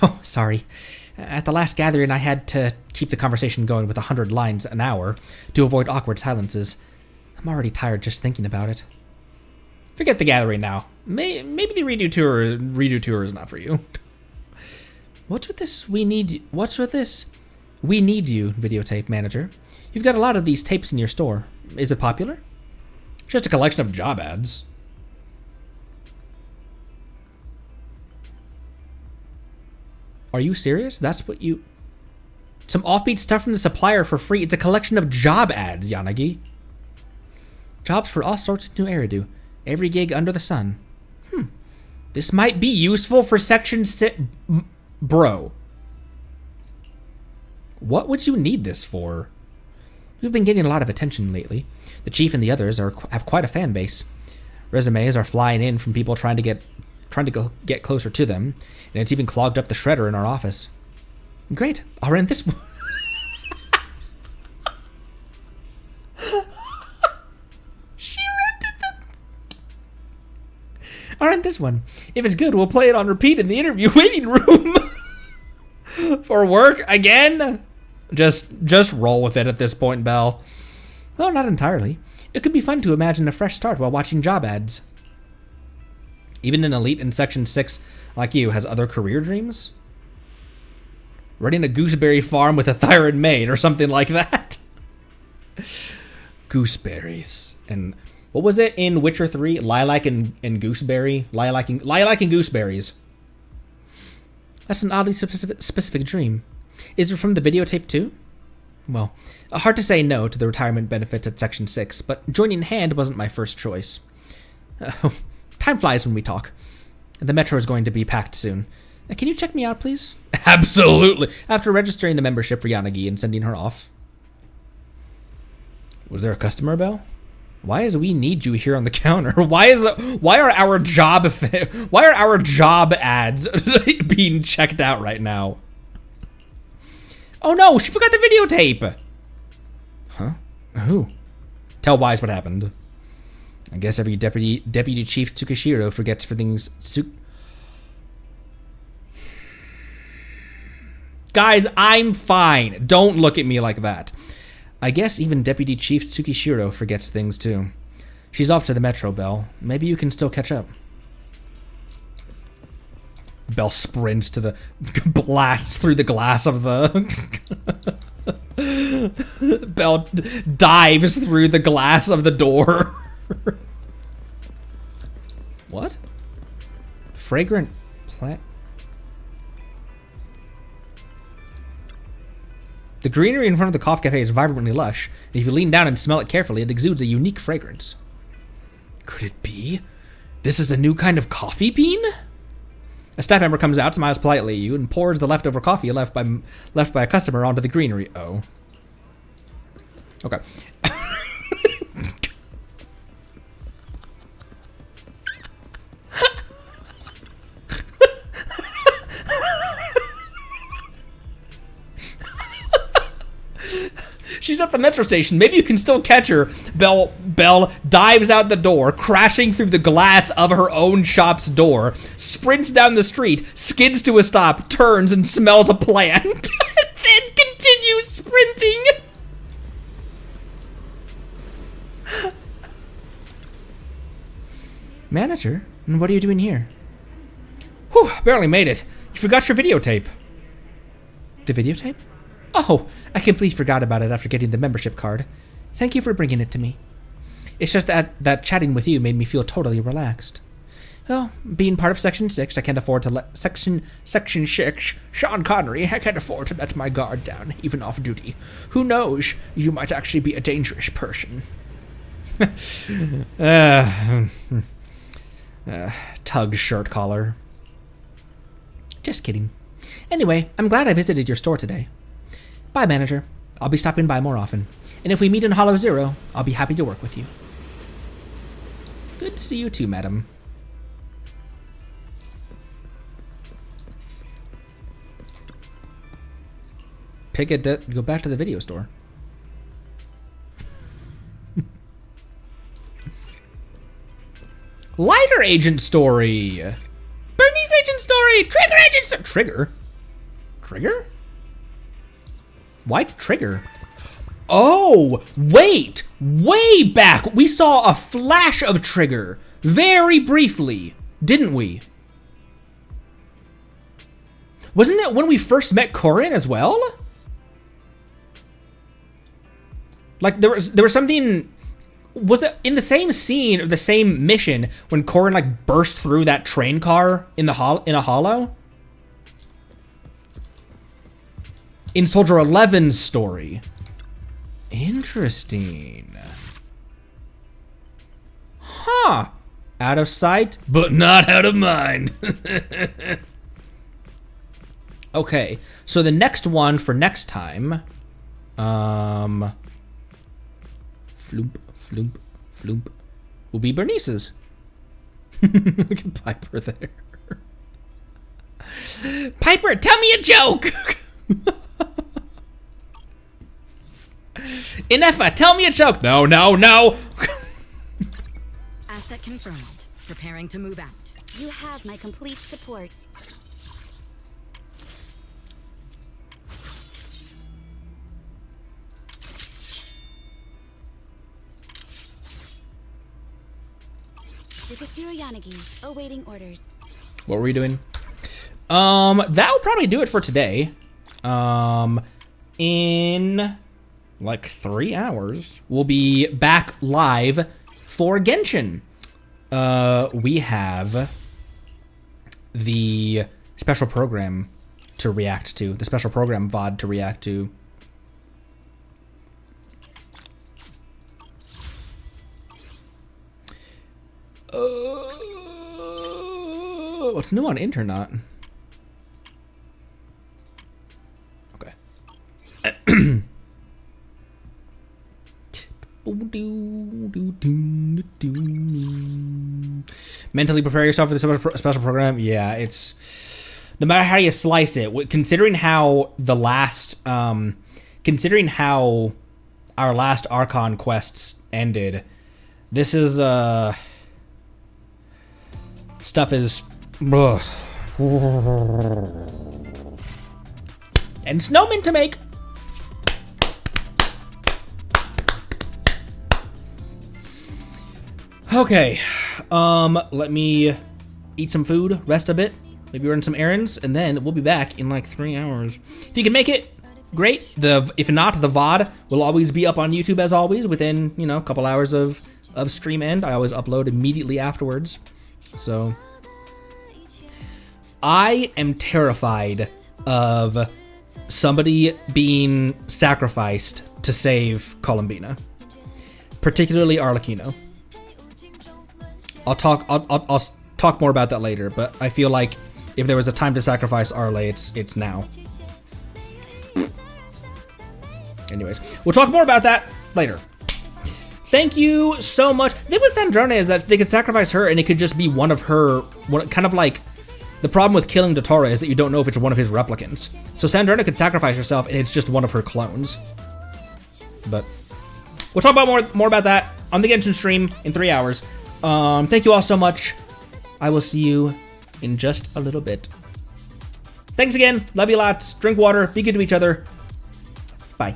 Oh, sorry. At the last gathering, I had to keep the conversation going with 100 lines an hour to avoid awkward silences. I'm already tired just thinking about it. Forget the gathering now. Maybe the redo tour is not for you. What's with this we need you videotape manager? You've got a lot of these tapes in your store. Is it popular? Just a collection of job ads. Are you serious? That's what you... Some offbeat stuff from the supplier for free. It's a collection of job ads, Yanagi. Jobs for all sorts of new Eridu. Every gig under the sun. This might be useful for Section 6... Bro. What would you need this for? We've been getting a lot of attention lately. The Chief and the others have quite a fan base. Resumes are flying in from people trying to get closer to them, and it's even clogged up the shredder in our office. Great, I'll rent this one. She rented them. I'll rent this one. If it's good, we'll play it on repeat in the interview waiting room. For work again? Just roll with it at this point, Belle. Well, not entirely. It could be fun to imagine a fresh start while watching job ads. Even an elite in Section 6 like you has other career dreams? Running a gooseberry farm with a thyroid maid or something like that? Gooseberries. And what was it in Witcher 3? Lilac and gooseberry? Lilac and gooseberries. That's an oddly specific dream. Is it from the videotape too? Well, hard to say no to the retirement benefits at Section 6, but joining hand wasn't my first choice. Time flies when we talk. The metro is going to be packed soon. Can you check me out, please? Absolutely. After registering the membership for Yanagi and sending her off. Was there a customer bell? Why is we need you here on the counter? Why are our job ads being checked out right now? Oh no, she forgot the videotape. Huh? Who? Tell Wise what happened. I guess every Deputy Chief Tsukishiro forgets for things. Guys, I'm fine. Don't look at me like that. I guess even Deputy Chief Tsukishiro forgets things too. She's off to the Metro, Belle. Maybe you can still catch up. Belle sprints to the... blasts through the glass of the... Belle dives through the glass of the door. What? Fragrant plant... The greenery in front of the Cough Cafe is vibrantly lush, and if you lean down and smell it carefully, it exudes a unique fragrance. Could it be? This is a new kind of coffee bean? A staff member comes out, smiles politely at you, and pours the leftover coffee left by a customer onto the greenery. Oh. Okay. She's at the metro station. Maybe you can still catch her. Belle dives out the door, crashing through the glass of her own shop's door, sprints down the street, skids to a stop, turns and smells a plant, and then continues sprinting. Manager, what are you doing here? Whew, barely made it. You forgot your videotape. The videotape? Oh, I completely forgot about it after getting the membership card. Thank you for bringing it to me. It's just that chatting with you made me feel totally relaxed. Well, being part of Section 6, I can't afford to let... Section 6, Sean Connery, I can't afford to let my guard down, even off duty. Who knows, you might actually be a dangerous person. Tug shirt collar. Just kidding. Anyway, I'm glad I visited your store today. Bye, manager. I'll be stopping by more often. And if we meet in Hollow Zero, I'll be happy to work with you. Good to see you too, madam. Go back to the video store. Lighter agent story. Bernice agent story. Trigger agent story. Trigger? Trigger? Why Trigger? Oh, wait! Way back, we saw a flash of Trigger. Very briefly, didn't we? Wasn't it when we first met Corin as well? Like, there was something... Was it in the same scene of the same mission when Corin, like, burst through that train car in a hollow? In Soldier 11's story. Interesting. Huh. Out of sight, but not out of mind. Okay, so the next one for next time, floomp, floomp, floomp, will be Bernice's. Look at Piper there. Piper, tell me a joke! Inefa, tell me a joke. No, no, no. Asset confirmed. Preparing to move out. You have my complete support. Tsukishiro Yanagi, awaiting orders. What were we doing? That will probably do it for today. In like 3 hours, we'll be back live for Genshin. We have the special program to react to, the special program VOD to react to. What's new on Internet? Okay. Mentally prepare yourself for the special program. Yeah, it's no matter how you slice it. Considering how the last, considering how our last Archon quests ended, this is stuff is. Ugh. And snowmen to make. Okay, let me eat some food, rest a bit, maybe run some errands, and then we'll be back in like 3 hours. If you can make it, great. If not, the VOD will always be up on YouTube as always within, you know, a couple hours of stream end. I always upload immediately afterwards. So I am terrified of somebody being sacrificed to save Columbina, particularly Arlecchino. I'll talk more about that later, but I feel like if there was a time to sacrifice Arle, it's now. Anyways, we'll talk more about that later. Thank you so much. The thing with Sandrone is that they could sacrifice her and it could just be one of her, kind of like, the problem with killing Dottore is that you don't know if it's one of his replicants. So Sandrone could sacrifice herself and it's just one of her clones. But we'll talk about more about that on the Genshin stream in 3 hours. Thank you all so much. I will see you in just a little bit. Thanks again. Love you lots. Drink water. Be good to each other. Bye.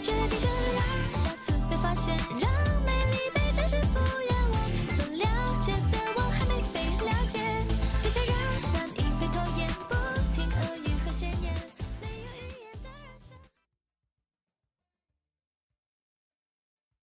决定这样，下次别发现。